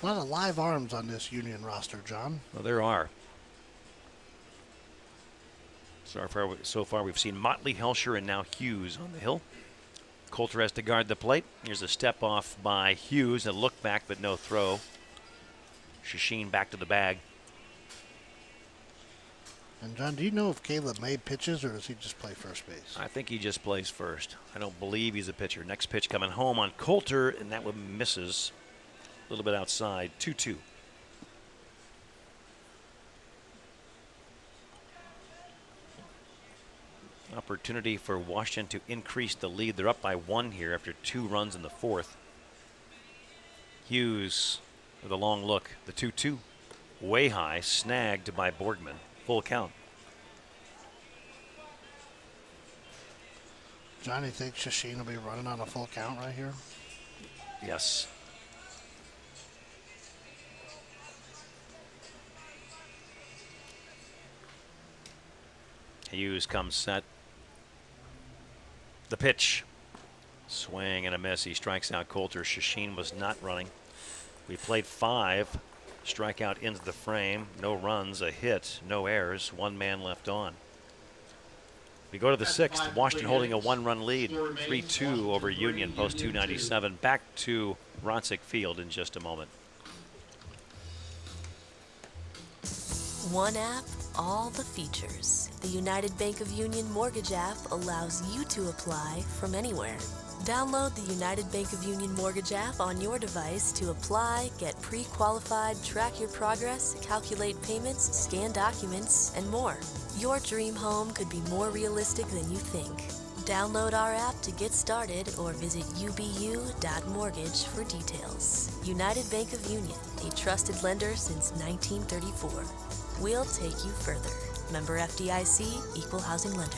Speaker 4: A lot of live arms on this Union roster, John.
Speaker 3: Well, there are. So far we've seen Motley, Helsher, and now Hughes on the hill. Coulter has to guard the plate. Here's a step off by Hughes, a look back but no throw. Shashin back to the bag.
Speaker 4: And John, do you know if Caleb May pitches or does he just play first base?
Speaker 3: I think he just plays first. I don't believe he's a pitcher. Next pitch coming home on Coulter, and that one misses a little bit outside. 2-2. Opportunity for Washington to increase the lead. They're up by 1 here after 2 runs in the 4th. Hughes with a long look. The 2-2 way high, snagged by Borgman. Full count.
Speaker 4: Johnny thinks Shashin will be running on a full count right here.
Speaker 3: Yes. Hughes comes set. The pitch. Swing and a miss. He strikes out Coulter. Shashin was not running. We played 5. Strikeout into the frame. No runs, a hit, no errors. 1 man left on. We go to the 6th. Washington holding a 1-run lead. 3-2 over Union. Post 297. Back to Rotzick Field in just a moment.
Speaker 5: One app, all the features. The United Bank of Union Mortgage app allows you to apply from anywhere. Download the United Bank of Union Mortgage app on your device to apply, get pre-qualified, track your progress, calculate payments, scan documents, and more. Your dream home could be more realistic than you think. Download our app to get started or visit ubu.mortgage for details. United Bank of Union, a trusted lender since 1934. We'll take you further. Member FDIC, Equal Housing Lender.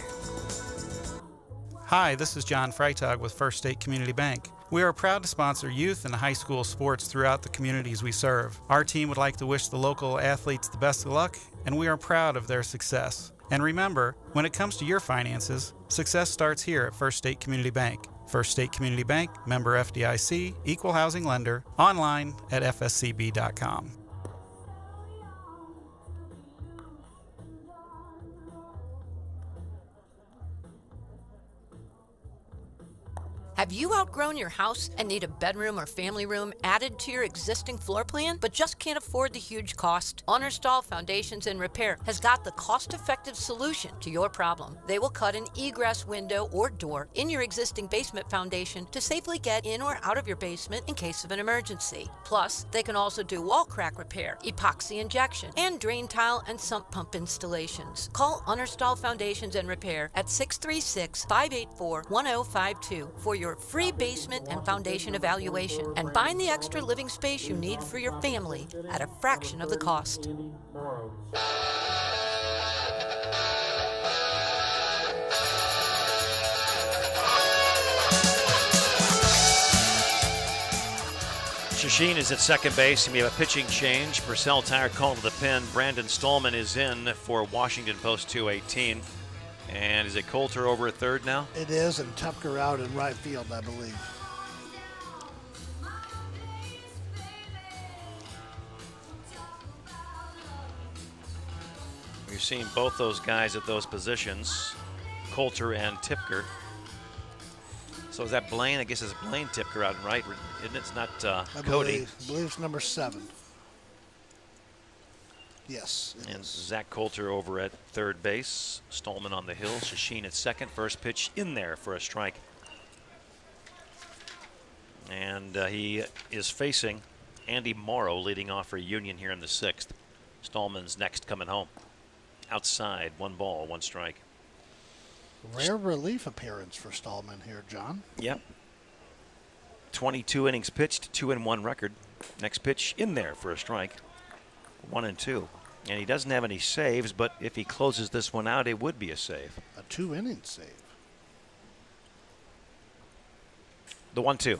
Speaker 11: Hi, this is John Freitag with First State Community Bank. We are proud to sponsor youth and high school sports throughout the communities we serve. Our team would like to wish the local athletes the best of luck, and we are proud of their success. And remember, when it comes to your finances, success starts here at First State Community Bank. First State Community Bank, member FDIC, Equal Housing Lender, online at fscb.com.
Speaker 7: Have you outgrown your house and need a bedroom or family room added to your existing floor plan, but just can't afford the huge cost? Honorstall Foundations and Repair has got the cost-effective solution to your problem. They will cut an egress window or door in your existing basement foundation to safely get in or out of your basement in case of an emergency. Plus, they can also do wall crack repair, epoxy injection, and drain tile and sump pump installations. Call Honorstall Foundations and Repair at 636-584-1052 for your free basement and foundation evaluation, and find the extra living space you need for your family at a fraction of the cost.
Speaker 3: Shashin is at second base, and we have a pitching change. Purcell Tire called to the pen. Brandon Stallman is in for Washington Post 218. And is it Coulter over at third now?
Speaker 4: It is, and Tupker out in right field, I believe.
Speaker 3: We've seen both those guys at those positions, Coulter and Tipker. So is that Blaine? I guess it's Blaine Tipker out in right, isn't it? It's not Cody.
Speaker 4: I believe it's number 7. Yes.
Speaker 3: And Zach Coulter over at third base. Stallman on the hill. Shashin at second. First pitch in there for a strike. And he is facing Andy Morrow leading off for Union here in the 6th. Stallman's next coming home. Outside, 1 ball, 1 strike.
Speaker 4: Rare relief appearance for Stallman here, John.
Speaker 3: Yep. 22 innings pitched, 2-1 record. Next pitch in there for a strike. 1-2. And he doesn't have any saves, but if he closes this one out, it would be a save.
Speaker 4: A 2-inning save.
Speaker 3: The 1-2.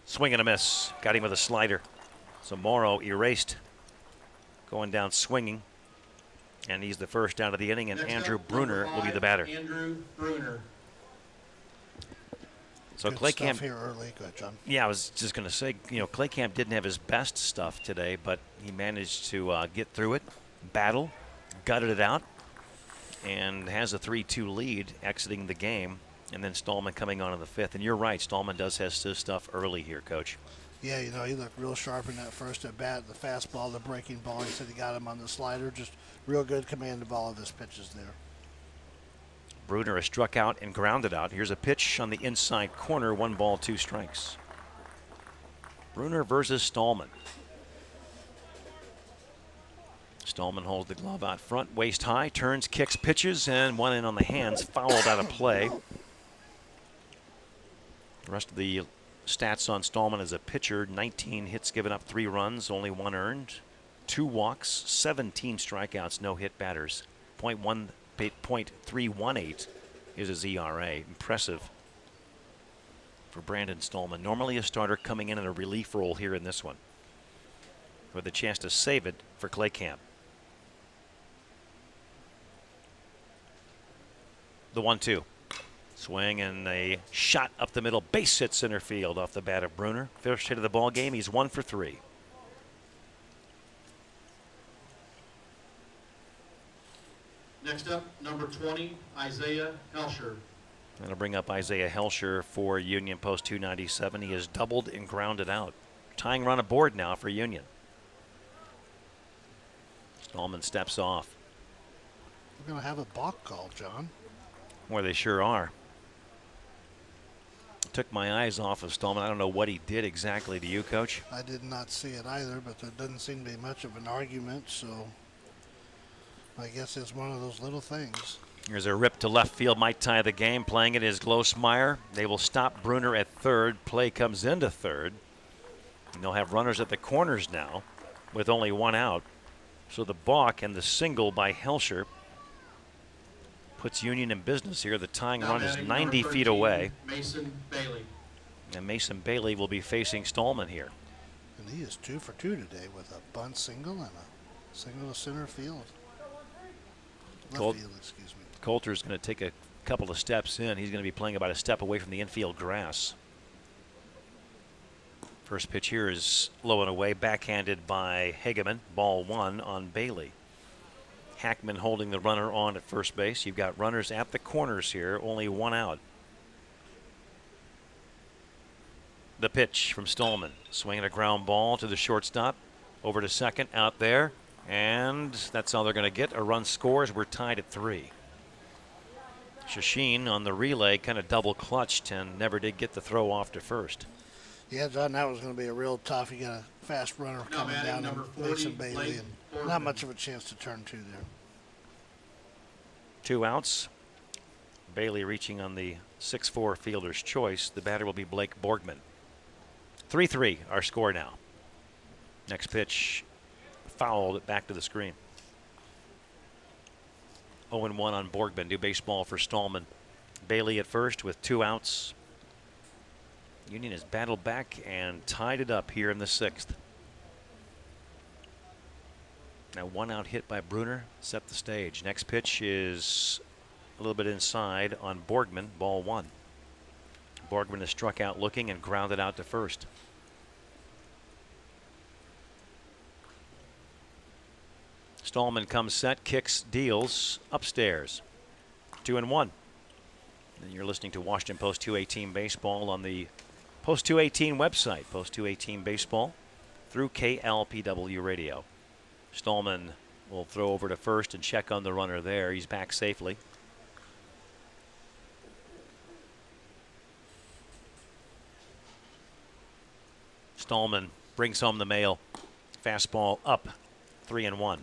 Speaker 3: Swing and a miss. Got him with a slider. So Morrow erased. Going down swinging. And he's the first out of the inning, and Andrew Bruner will be the batter.
Speaker 9: Andrew Bruner.
Speaker 3: So
Speaker 4: Good
Speaker 3: Clay
Speaker 4: stuff
Speaker 3: Camp
Speaker 4: here early. Go ahead, John.
Speaker 3: Yeah, I was just going to say, Clay Camp didn't have his best stuff today, but he managed to get through it, battle, gutted it out, and has a 3-2 lead exiting the game And then Stallman coming on in the 5th. And you're right, Stallman does have his stuff early here, Coach.
Speaker 4: Yeah, you know, he looked real sharp in that first at bat. The fastball, the breaking ball. He said he got him on the slider. Just real good command of all of his pitches there.
Speaker 3: Bruner has struck out and grounded out. Here's a pitch on the inside corner. 1 ball, 2 strikes. Bruner versus Stallman. Stallman holds the glove out front, waist high, turns, kicks, pitches, and 1 in on the hands, fouled out of play. The rest of the stats on Stallman as a pitcher: 19 hits given up, 3 runs, only 1 earned, 2 walks, 17 strikeouts, no hit batters. .318 is his ERA. Impressive for Brandon Stallman. Normally a starter coming in a relief role here in this one, with a chance to save it for Clay Camp. The 1-2. Swing and a shot up the middle. Base hit center field off the bat of Bruner. First hit of the ball game. He's 1 for 3.
Speaker 9: Next up, number 20, Isaiah Helsher.
Speaker 3: That'll bring up Isaiah Helsher for Union Post 297. He has doubled and grounded out. Tying run aboard now for Union. Stallman steps off.
Speaker 4: We're going to have a balk call, John.
Speaker 3: Well, they sure are. Took my eyes off of Stallman. I don't know what he did exactly to you, Coach.
Speaker 4: I did not see it either, but there doesn't seem to be much of an argument, so I guess it's one of those little things.
Speaker 3: Here's a rip to left field, might tie the game. Playing it is Glosmeyer. They will stop Bruner at third. Play comes into third. And they'll have runners at the corners now with only 1 out. So the balk and the single by Helsher puts Union in business here. The tying run is 90 feet away.
Speaker 9: Mason Bailey.
Speaker 3: And Mason Bailey will be facing Stallman here.
Speaker 4: And he is 2 for 2 today with a bunt single and a single to center field. Left field, excuse me.
Speaker 3: Coulter's going to take a couple of steps in. He's going to be playing about a step away from the infield grass. First pitch here is low and away, backhanded by Hageman. Ball 1 on Bailey. Hackman holding the runner on at first base. You've got runners at the corners here, only 1 out. The pitch from Stallman. Swinging a ground ball to the shortstop. Over to second, out there. And that's all they're going to get. A run scores. We're tied at 3. Shashin on the relay kind of double clutched and never did get the throw off to first.
Speaker 4: Yeah, John, that was going to be a real tough. You got a fast runner coming down and Mason Bailey, and not much of a chance to turn to there.
Speaker 3: 2 outs. Bailey reaching on the 6'4" fielder's choice. The batter will be Blake Borgman. 3-3 our score now. Next pitch fouled back to the screen. 0-1 on Borgman. New baseball for Stallman. Bailey at first with 2 outs. Union has battled back and tied it up here in the 6th. Now 1 out hit by Bruner set the stage. Next pitch is a little bit inside on Borgman. Ball 1. Borgman is struck out looking and grounded out to first. Stallman comes set, kicks, deals, upstairs. 2-1. And you're listening to Washington Post 218 Baseball on the Post 218 website, Post 218 Baseball, through KLPW Radio. Stallman will throw over to first and check on the runner there. He's back safely. Stallman brings home the mail. Fastball up, 3-1.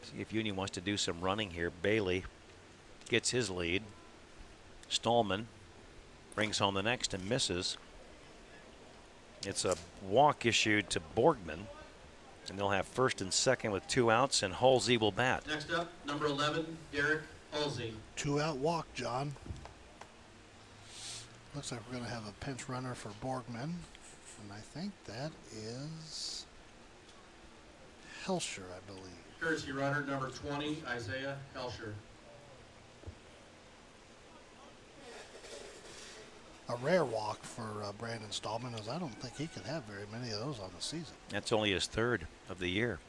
Speaker 3: See if Union wants to do some running here. Bailey gets his lead. Stallman brings home the next and misses. It's a walk issued to Borgman, and they'll have first and second with 2 outs, and Halsey will bat.
Speaker 9: Next up, number 11, Derek Halsey.
Speaker 4: 2-out walk, John. Looks like we're going to have a pinch runner for Borgman, and I think that is Helsher, I believe.
Speaker 9: Courtesy runner, number 20, Isaiah Helsher.
Speaker 4: A rare walk for Brandon Stallman, as I don't think he could have very many of those on the season.
Speaker 3: That's only his 3rd of the year.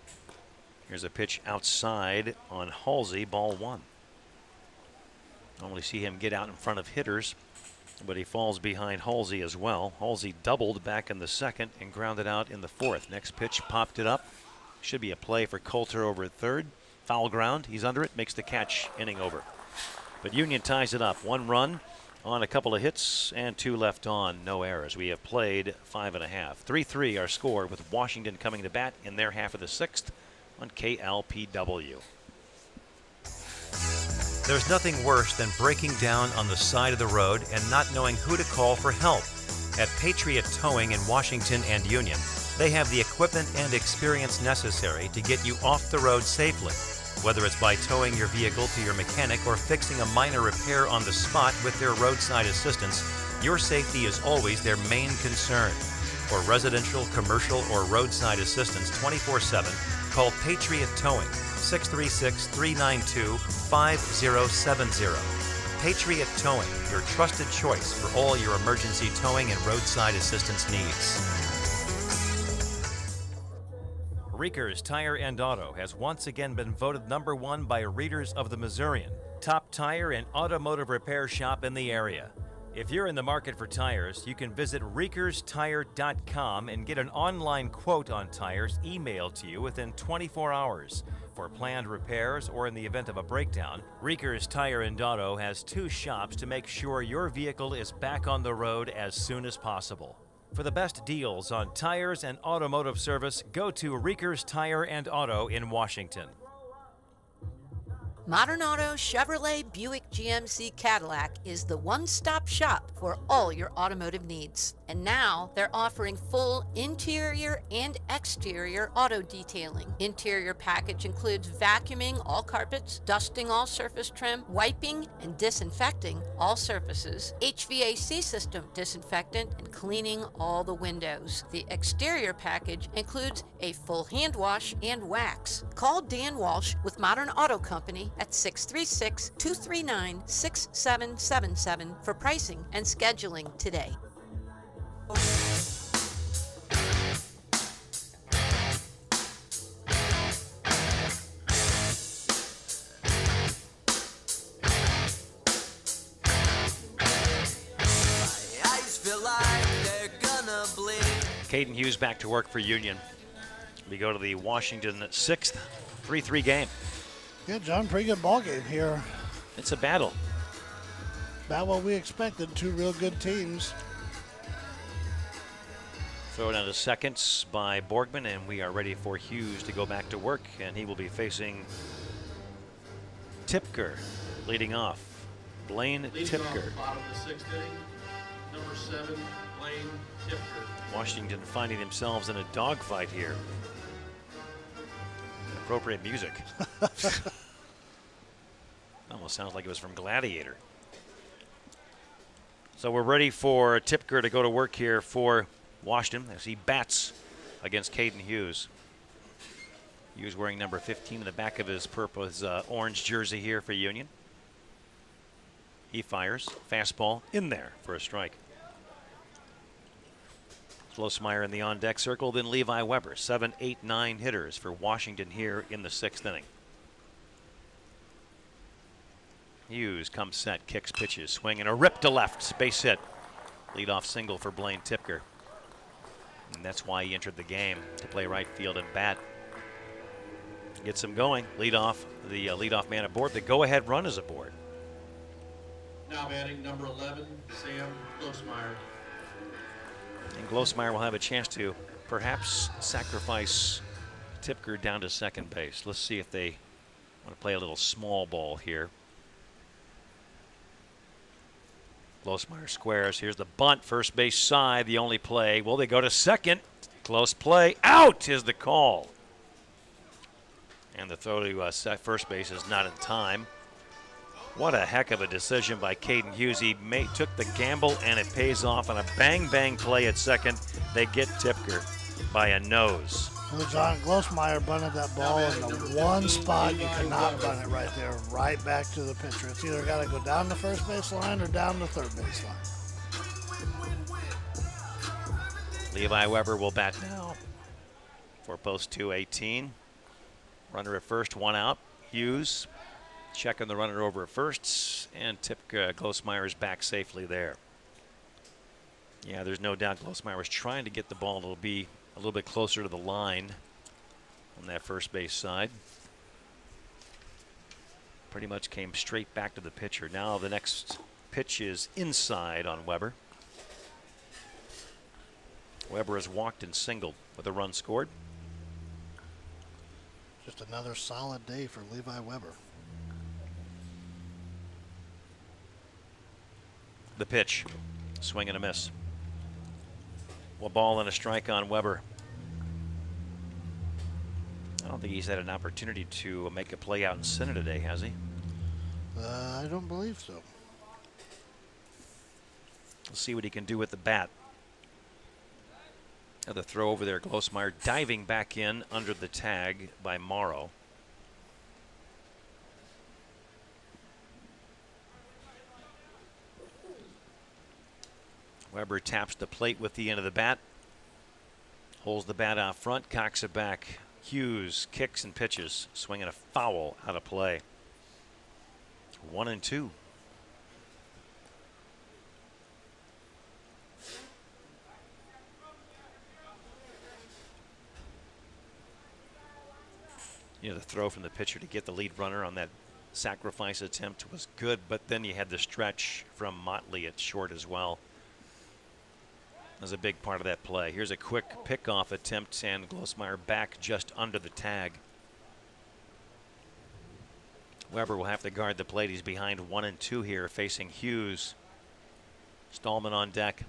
Speaker 3: Here's a pitch outside on Halsey, ball 1. Normally see him get out in front of hitters, but he falls behind Halsey as well. Halsey doubled back in the 2nd and grounded out in the 4th. Next pitch popped it up. Should be a play for Coulter over at 3rd. Foul ground. He's under it. Makes the catch. Inning over. But Union ties it up. 1 run on a couple of hits and 2 left on. No errors. We have played 5.5. 3-3 our score, with Washington coming to bat in their half of the 6th on KLPW.
Speaker 8: There's nothing worse than breaking down on the side of the road and not knowing who to call for help. At Patriot Towing in Washington and Union, they have the equipment and experience necessary to get you off the road safely. Whether it's by towing your vehicle to your mechanic or fixing a minor repair on the spot with their roadside assistance, your safety is always their main concern. For residential, commercial, or roadside assistance 24/7, call Patriot Towing, 636-392-5070. Patriot Towing, your trusted choice for all your emergency towing and roadside assistance needs. Reekers Tire and Auto has once again been voted #1 by readers of the Missourian, top tire and automotive repair shop in the area. If you're in the market for tires, you can visit ReekersTire.com and get an online quote on tires emailed to you within 24 hours. For planned repairs or in the event of a breakdown, Reekers Tire and Auto has 2 shops to make sure your vehicle is back on the road as soon as possible. For the best deals on tires and automotive service, go to Reekers Tire and Auto in Washington.
Speaker 7: Modern Auto Chevrolet Buick GMC Cadillac is the one-stop shop for all your automotive needs. And now they're offering full interior and exterior auto detailing. Interior package includes vacuuming all carpets, dusting all surface trim, wiping and disinfecting all surfaces, HVAC system disinfectant, and cleaning all the windows. The exterior package includes a full hand wash and wax. Call Dan Walsh with Modern Auto Company at 636-239-6777 for pricing and scheduling today.
Speaker 3: Caden Hughes back to work for Union. We go to the Washington 6th 3-3 game.
Speaker 4: Yeah, John, pretty good ball game here.
Speaker 3: It's a battle.
Speaker 4: About what we expected, 2 real good teams.
Speaker 3: Throw it out to seconds by Borgman, and we are ready for Hughes to go back to work, and he will be facing Tipker leading off. Blaine Tipker.
Speaker 9: Bottom of the 6th inning, number 7, Blaine Tipker.
Speaker 3: Washington finding themselves in a dogfight here. Appropriate music. Almost sounds like it was from Gladiator. So we're ready for Tipker to go to work here for Washington as he bats against Caden Hughes. Hughes wearing number 15 in the back of his orange jersey here for Union. He fires. Fastball in there for a strike. Glosmeyer in the on-deck circle, then Levi Weber. 7, 8, 9 hitters for Washington here in the 6th inning. Hughes comes set, kicks pitches, swing, and a rip to left. Base hit. Leadoff single for Blaine Tipker. And that's why he entered the game, to play right field and bat. Gets him going. Leadoff, the leadoff man aboard. The go-ahead run is aboard.
Speaker 9: Now batting number 11, Sam Glosmeyer.
Speaker 3: And Glosmeyer will have a chance to perhaps sacrifice Tipker down to second base. Let's see if they want to play a little small ball here. Glosmeyer squares. Here's the bunt, first base side, the only play. Will they go to second? Close play. Out is the call. And the throw to first base is not in time. What a heck of a decision by Caden Hughes. He took the gamble, and it pays off on a bang-bang play at second. They get Tipker by a nose.
Speaker 4: Well, John, Glosmeyer bunted that ball in the one spot you cannot bunt it right there, right back to the pitcher. It's either got to go down the first base line or down the third base line.
Speaker 3: Levi Weber will bat now for post 218. Runner at first, one out. Hughes checking the runner over at first, and Glosmeyer's back safely there. Yeah, there's no doubt Glosmeyer was trying to get the ball to be a little bit closer to the line on that first base side. Pretty much came straight back to the pitcher. Now the next pitch is inside on Weber. Weber has walked and singled with a run scored.
Speaker 4: Just another solid day for Levi Weber.
Speaker 3: The pitch, swing and a miss. A ball and a strike on Weber. I don't think he's had an opportunity to make a play out in center today, has he?
Speaker 4: I don't believe so.
Speaker 3: We'll see what he can do with the bat. The throw over there, Glosmeyer diving back in under the tag by Morrow. Weber taps the plate with the end of the bat. Holds the bat out front, cocks it back. Hughes kicks and pitches, swinging a foul out of play. 1-2. You know, the throw from the pitcher to get the lead runner on that sacrifice attempt was good, but then you had the stretch from Motley at short as well. That was a big part of that play. Here's a quick pickoff attempt, and Glosmeyer back just under the tag. Weber will have to guard the plate. He's behind 1-2 here, facing Hughes. Stallman on deck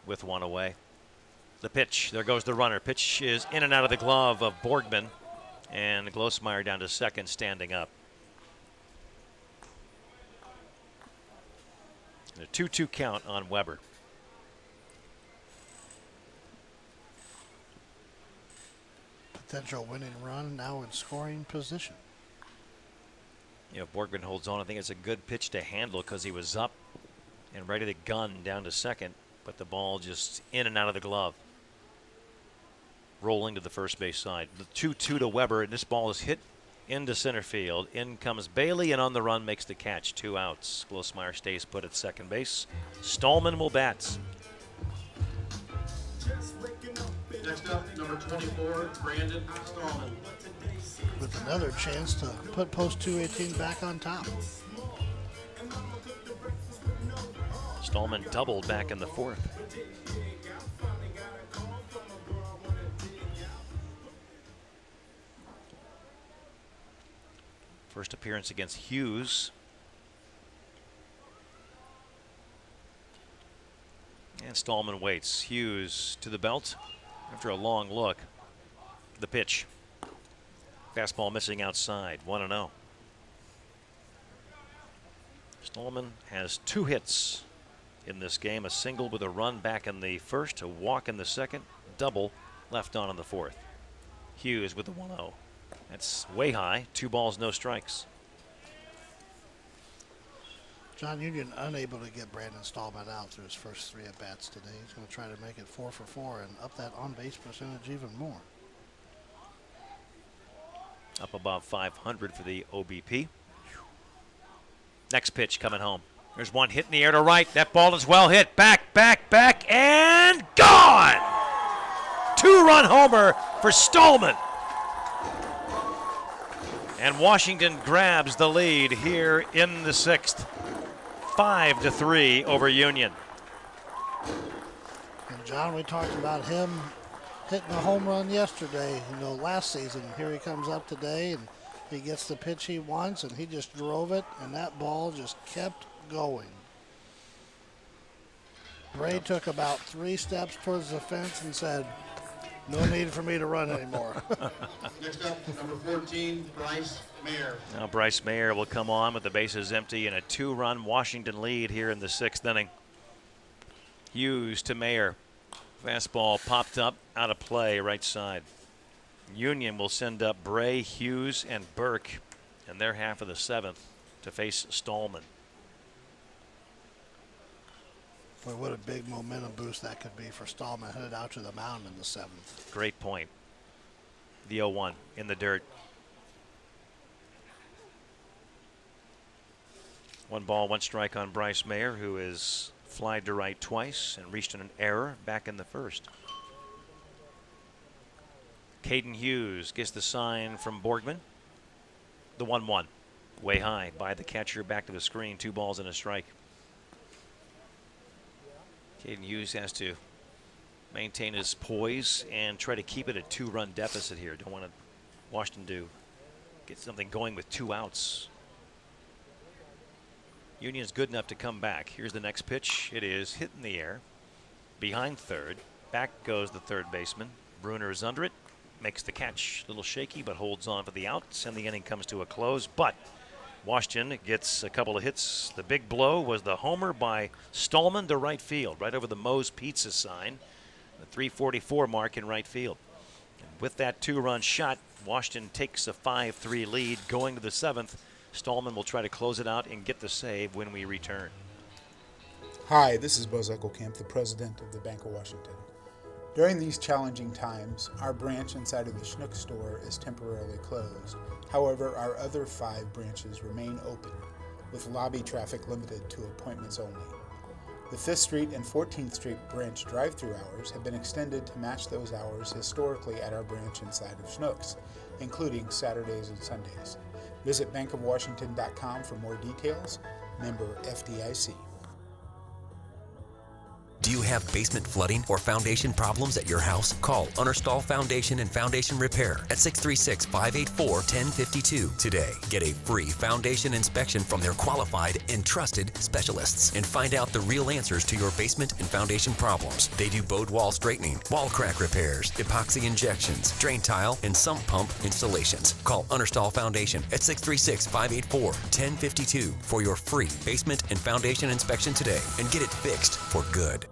Speaker 3: with one away. The pitch, there goes the runner. Pitch is in and out of the glove of Borgman, and Glosmeyer down to second, standing up. And a 2-2 count on Weber.
Speaker 4: Potential winning run now in scoring position.
Speaker 3: You know, Borgman holds on. I think it's a good pitch to handle because he was up and ready to gun down to second, but the ball just in and out of the glove. Rolling to the first base side. The 2-2 to Weber, and this ball is hit into center field. In comes Bailey, and on the run makes the catch. 2 outs. Glosmeyer stays put at second base. Stallman will bat.
Speaker 9: Next up, number 24, Brandon Stallman.
Speaker 4: With another chance to put post 218 back on top.
Speaker 3: Stallman doubled back in the fourth. First appearance against Hughes. And Stallman waits. Hughes to the belt after a long look. The pitch. Fastball missing outside. 1-0. Stallman has 2 hits in this game. A single with a run back in the first, a walk in the second, double left on in the fourth. Hughes with the 1-0. That's way high. 2 balls, no strikes.
Speaker 4: John Union unable to get Brandon Stallman out through his first 3 at-bats today. He's going to try to make it 4 for 4 and up that on-base percentage even more.
Speaker 3: Up about 500 for the OBP. Next pitch coming home. There's one hit in the air to right. That ball is well hit. Back, back, back, and gone! 2-run homer for Stallman. And Washington grabs the lead here in the 6th. 5-3 over Union.
Speaker 4: And John, we talked about him hitting a home run yesterday, last season. Here he comes up today, and he gets the pitch he wants, and he just drove it, and that ball just kept going. Bray took about 3 steps towards the fence and said, no need for me to run anymore.
Speaker 9: Next up, number 14, Bryce Mayer.
Speaker 3: Now Bryce Mayer will come on with the bases empty and a 2-run Washington lead here in the 6th inning. Hughes to Mayer. Fastball popped up, out of play, right side. Union will send up Bray, Hughes, and Burke in their half of the 7th to face Stallman.
Speaker 4: Boy, what a big momentum boost that could be for Stallman headed out to the mound in the 7th.
Speaker 3: Great point. The 0-1 in the dirt. 1 ball, 1 strike on Bryce Mayer, who has flied to right twice and reached an error back in the first. Caden Hughes gets the sign from Borgman. The 1-1. Way high by the catcher, back to the screen. 2 balls and a strike. Caden Hughes has to maintain his poise and try to keep it a 2-run deficit here. Don't want Washington to get something going with 2 outs. Union's good enough to come back. Here's the next pitch. It is hit in the air. Behind third. Back goes the third baseman. Bruner is under it. Makes the catch. A little shaky, but holds on for the outs, and the inning comes to a close. But Washington gets a couple of hits. The big blow was the homer by Stallman to right field, right over the Moe's Pizza sign. The 344 mark in right field. And with that 2-run shot, Washington takes a 5-3 lead going to the 7th. Stallman will try to close it out and get the save when we return.
Speaker 15: Hi, this is Buzz Eckelkamp, the president of the Bank of Washington. During these challenging times, our branch inside of the Schnuck store is temporarily closed. However, our other 5 branches remain open, with lobby traffic limited to appointments only. The 5th Street and 14th Street branch drive-through hours have been extended to match those hours historically at our branch inside of Schnucks, including Saturdays and Sundays. Visit bankofwashington.com for more details. Member FDIC.
Speaker 6: Do you have basement flooding or foundation problems at your house? Call Unnerstall Foundation and Foundation Repair at 636-584-1052 today. Get a free foundation inspection from their qualified and trusted specialists and find out the real answers to your basement and foundation problems. They do bowed wall straightening, wall crack repairs, epoxy injections, drain tile, and sump pump installations. Call Unnerstall Foundation at 636-584-1052 for your free basement and foundation inspection today and get it fixed for good.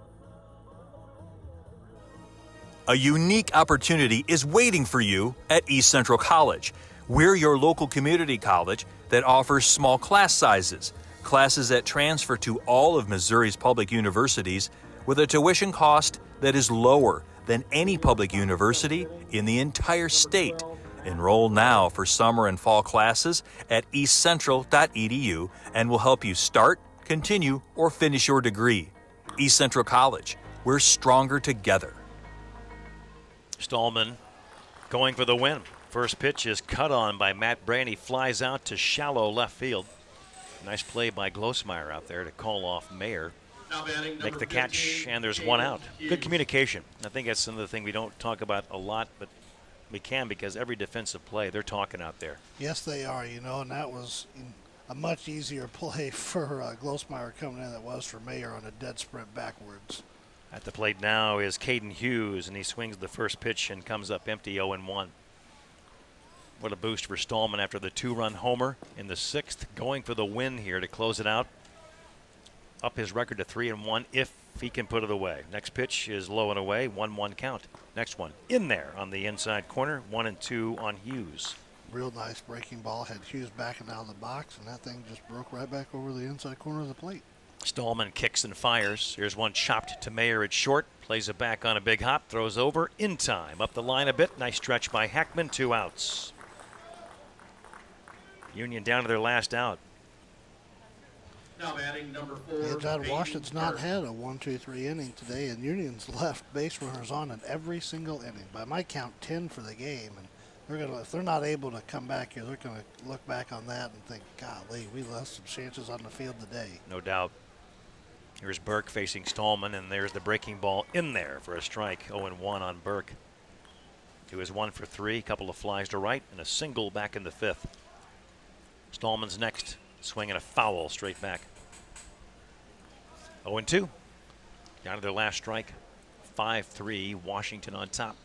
Speaker 14: A unique opportunity is waiting for you at East Central College. We're your local community college that offers small class sizes, classes that transfer to all of Missouri's public universities with a tuition cost that is lower than any public university in the entire state. Enroll now for summer and fall classes at eastcentral.edu and we'll help you start, continue, or finish your degree. East Central College, we're stronger together.
Speaker 3: Stallman going for the win. First pitch is cut on by Matt Brandy, flies out to shallow left field. Nice play by Glosmeyer out there to call off Mayer. Make the catch, and there's 1 out. Good communication. I think that's another thing we don't talk about a lot, but we can because every defensive play, they're talking out there.
Speaker 4: Yes, they are, and that was a much easier play for Glosmeyer coming in than it was for Mayer on a dead sprint backwards.
Speaker 3: At the plate now is Caden Hughes, and he swings the first pitch and comes up empty 0-1. What a boost for Stallman after the 2-run homer in the 6th, going for the win here to close it out. Up his record to 3-1 if he can put it away. Next pitch is low and away, 1-1 count. Next one in there on the inside corner, 1-2 on Hughes.
Speaker 4: Real nice breaking ball, had Hughes backing out of the box, and that thing just broke right back over the inside corner of the plate.
Speaker 3: Stallman kicks and fires. Here's one chopped to Mayer at short. Plays it back on a big hop. Throws over in time. Up the line a bit. Nice stretch by Hackman. 2 outs. Union down to their last out.
Speaker 9: Now batting number 4.
Speaker 4: John Washington's not had a 1-2-3 inning today, and Union's left base runners on in every single inning. By my count, 10 for the game. And if they're not able to come back here, they're going to look back on that and think, golly, we left some chances on the field today.
Speaker 3: No doubt. Here's Burke facing Stallman, and there's the breaking ball in there for a strike. 0-1 on Burke. He was 1 for 3, a couple of flies to right, and a single back in the 5th. Stallman's next, swinging a foul straight back. 0-2. Down to their last strike. 5-3, Washington on top.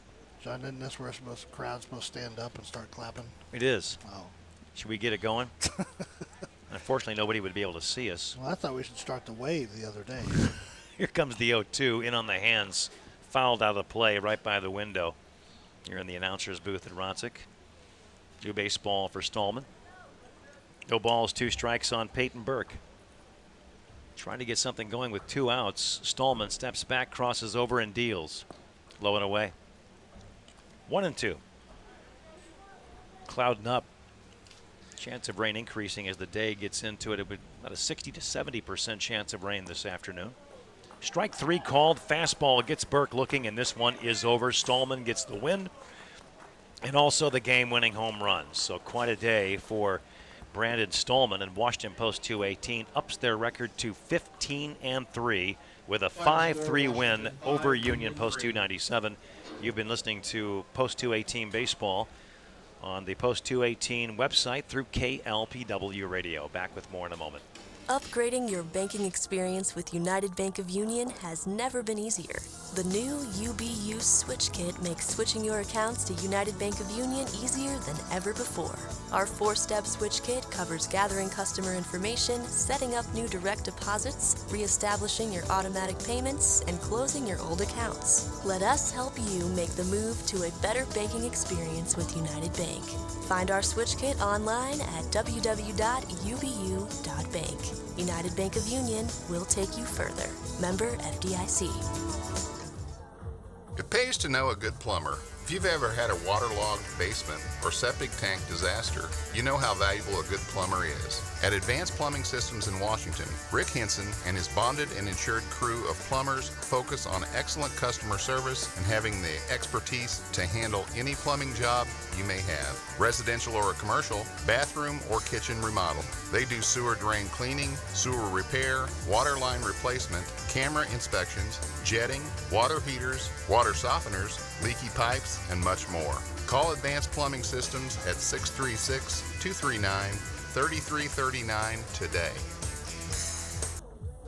Speaker 4: John, isn't this where the crowd's supposed to stand up and start clapping?
Speaker 3: It is.
Speaker 4: Oh.
Speaker 3: Should we get it going? Unfortunately, nobody would be able to see us.
Speaker 4: Well, I thought we should start the wave the other day.
Speaker 3: Here comes the 0-2, in on the hands. Fouled out of play right by the window. You're in the announcer's booth at Rotzick. New baseball for Stallman. No balls, 2 strikes on Peyton Burke. Trying to get something going with 2 outs. Stallman steps back, crosses over, and deals. Low and away. 1-2. clouding up. Chance of rain increasing as the day gets into it. It would about a 60 to 70% chance of rain this afternoon. Strike 3 called. Fastball gets Burke looking, and this one is over. Stallman gets the win and also the game-winning home run. So quite a day for Brandon Stallman, and Washington Post 218 ups their record to 15-3 with a 5-3 win over Union Post 297. You've been listening to Post 218 Baseball on the Post 218 website through KLPW Radio. Back with more in a moment.
Speaker 5: Upgrading your banking experience with United Bank of Union has never been easier. The new UBU Switch Kit makes switching your accounts to United Bank of Union easier than ever before. Our 4-step Switch Kit covers gathering customer information, setting up new direct deposits, reestablishing your automatic payments, and closing your old accounts. Let us help you make the move to a better banking experience with United Bank. Find our Switch Kit online at www.ubu.bank. United Bank of Union will take you further. Member FDIC.
Speaker 12: It pays to know a good plumber. If you've ever had a waterlogged basement or septic tank disaster, you know how valuable a good plumber is. At Advanced Plumbing Systems in Washington, Rick Henson and his bonded and insured crew of plumbers focus on excellent customer service and having the expertise to handle any plumbing job you may have, residential or commercial, bathroom or kitchen remodel. They do sewer drain cleaning, sewer repair, water line replacement, camera inspections, jetting, water heaters, water softeners, leaky pipes, and much more. Call Advanced Plumbing Systems at 636-239-3339 today.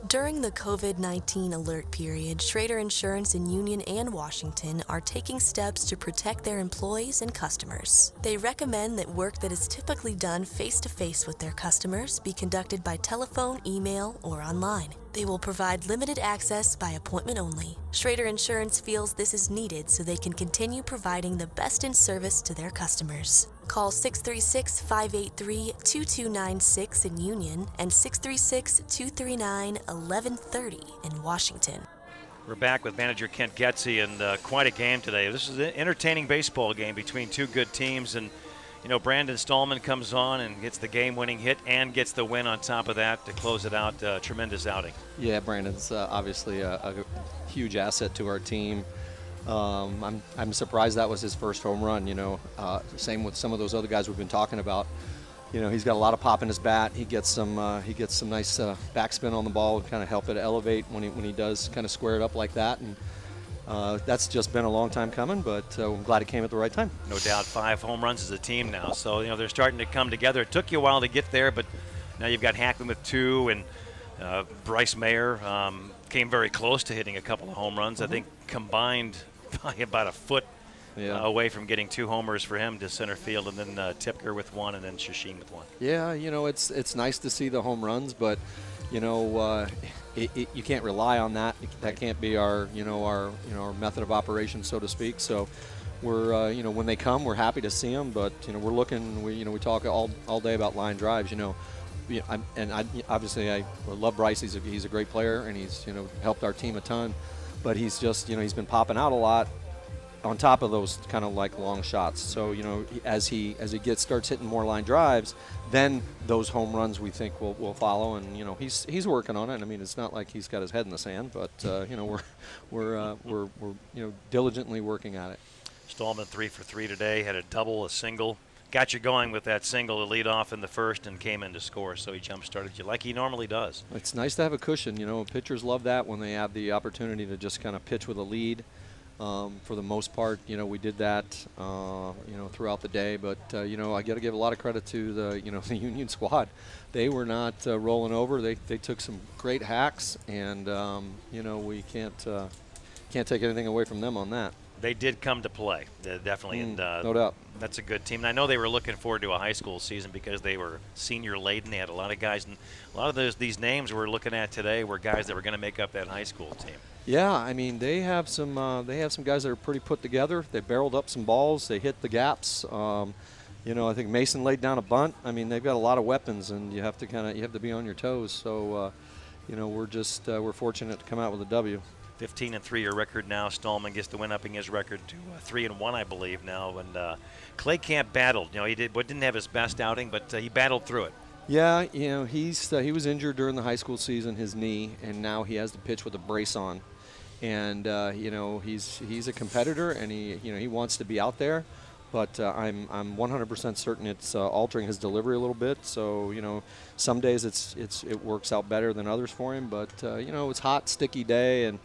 Speaker 5: During the COVID-19 alert period, Schrader Insurance in Union and Washington are taking steps to protect their employees and customers. They recommend that work that is typically done face-to-face with their customers be conducted by telephone, email, or online. They will provide limited access by appointment only. Schrader Insurance feels this is needed so they can continue providing the best in service to their customers. Call 636-583-2296 in Union and 636-239-1130 in Washington.
Speaker 3: We're back with manager Kent Getzey, and quite a game today. This is an entertaining baseball game between two good teams, and you know, Brandon Stallman comes on and gets the game-winning hit and gets the win on top of that to close it out. Tremendous outing.
Speaker 18: Yeah, Brandon's obviously a huge asset to our team. I'm surprised that was his first home run. You know, same with some of those other guys we've been talking about. You know, he's got a lot of pop in his bat. He gets some nice backspin on the ball, kind of help it elevate when he does kind of square it up like that. And that's just been a long time coming, but I'm glad it came at the right time.
Speaker 3: No doubt, 5 home runs as a team now. So, you know, they're starting to come together. It took you a while to get there, but now you've got Hackman with 2, and Bryce Mayer came very close to hitting a couple of home runs. I think combined by about a foot away from getting 2 homers for him to center field, and then Tipker with 1, and then Shashin with 1.
Speaker 18: Yeah, you know, it's nice to see the home runs, but you know, you can't rely on that. That can't be our method of operation, so to speak. So we're you know, when they come, we're happy to see them, but you know, we're looking. We talk all day about line drives. You know, obviously I love Bryce. He's a great player, and he's helped our team a ton. But he's just he's been popping out a lot on top of those kind of like long shots. So as he starts hitting more line drives, then those home runs we think will follow. And he's working on it. I mean, it's not like he's got his head in the sand, but we're diligently working at it.
Speaker 3: Stallman 3 for 3 today, had a double, a single. Got you going with that single to lead off in the first and came in to score, so he jump-started you like he normally does.
Speaker 18: It's nice to have a cushion. Pitchers love that when they have the opportunity to just kind of pitch with a lead. For the most part, we did that, throughout the day. But, I got to give a lot of credit to the Union squad. They were not rolling over. They took some great hacks, and, we can't take anything away from them on that.
Speaker 3: They did come to play, definitely, and
Speaker 18: no doubt.
Speaker 3: That's a good team. And I know they were looking forward to a high school season because they were senior laden. They had a lot of guys, and a lot of these names we're looking at today were guys that were going to make up that high school team.
Speaker 18: Yeah, I mean they have some guys that are pretty put together. They barreled up some balls. They hit the gaps. I think Mason laid down a bunt. I mean they've got a lot of weapons, and you have to be on your toes. So, we're fortunate to come out with a W.
Speaker 3: 15-3 your record now. Stallman gets the win, upping his record to 3-1, I believe now. And Clay Camp battled. He didn't have his best outing, but he battled through it.
Speaker 18: Yeah, he was injured during the high school season, his knee, and now he has to pitch with a brace on. And he's a competitor, and he wants to be out there. But I'm 100% certain it's altering his delivery a little bit. So some days it works out better than others for him. But it's hot, sticky day, and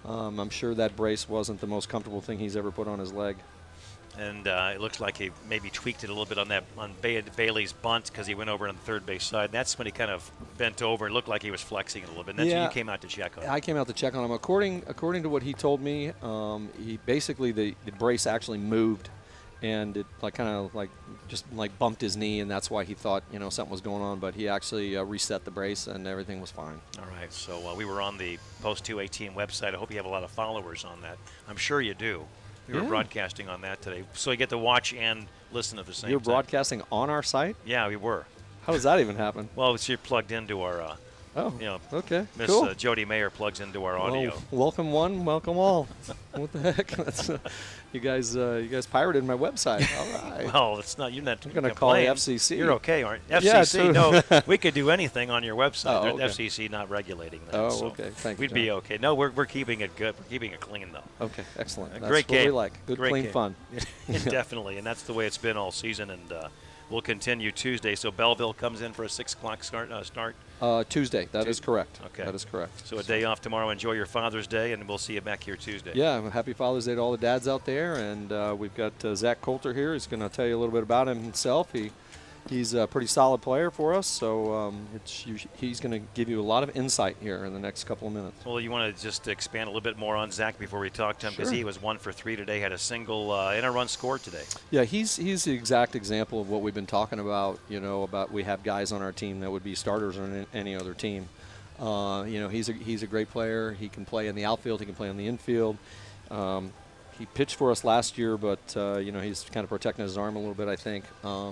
Speaker 18: I'm sure that brace wasn't the most comfortable thing he's ever put on his leg.
Speaker 3: And it looks like he maybe tweaked it a little bit on Bailey's bunt because he went over on the third base side. That's when he kind of bent over and looked like he was flexing it a little bit. And that's when you came out to check on him.
Speaker 18: I came out to check on him. According to what he told me, he basically the brace actually moved, and it just bumped his knee, and that's why he thought something was going on. But he actually reset the brace, and everything was fine.
Speaker 3: All right. So we were on the Post 218 website. I hope you have a lot of followers on that. I'm sure you do. We were broadcasting on that today, so you get to watch and listen at the same time.
Speaker 18: You're broadcasting on our site?
Speaker 3: Yeah, we were.
Speaker 18: How does that even happen?
Speaker 3: Well, you're plugged into our.
Speaker 18: Okay.
Speaker 3: Miss
Speaker 18: cool.
Speaker 3: Jody Mayer plugs into our audio.
Speaker 18: Well, welcome one, welcome all. What the heck? That's, you guys pirated my website. All right.
Speaker 3: Well, it's not. You're not.
Speaker 18: I'm going to call the FCC.
Speaker 3: You're okay, aren't you?
Speaker 18: Yeah,
Speaker 3: FCC? No, we could do anything on your website.
Speaker 18: Oh, okay.
Speaker 3: FCC not regulating that.
Speaker 18: Oh,
Speaker 3: so
Speaker 18: okay. Thank you.
Speaker 3: We'd be okay. No, we're keeping it good. We're keeping it clean though.
Speaker 18: Okay, excellent. That's
Speaker 3: great
Speaker 18: what
Speaker 3: game.
Speaker 18: we like. Good,
Speaker 3: great
Speaker 18: clean
Speaker 3: game.
Speaker 18: fun.
Speaker 3: Definitely, and that's the way it's been all season. And we'll continue Tuesday. So Belleville comes in for a 6 o'clock start.
Speaker 18: Tuesday. That is correct.
Speaker 3: Okay.
Speaker 18: That is correct.
Speaker 3: So a day off tomorrow. Enjoy your Father's Day, and we'll see you back here Tuesday.
Speaker 18: Yeah, happy Father's Day to all the dads out there. And we've got Zach Coulter here. He's going to tell you a little bit about himself. He's a pretty solid player for us, so he's going to give you a lot of insight here in the next couple of minutes.
Speaker 3: Well, you want to just expand a little bit more on Zach before we talk to him, because
Speaker 18: Sure.
Speaker 3: he was 1 for 3 today, had a single and a run scored today.
Speaker 18: Yeah, he's the exact example of what we've been talking about. About we have guys on our team that would be starters on any other team. He's a great player. He can play in the outfield. He can play on the infield. He pitched for us last year, but he's kind of protecting his arm a little bit, I think,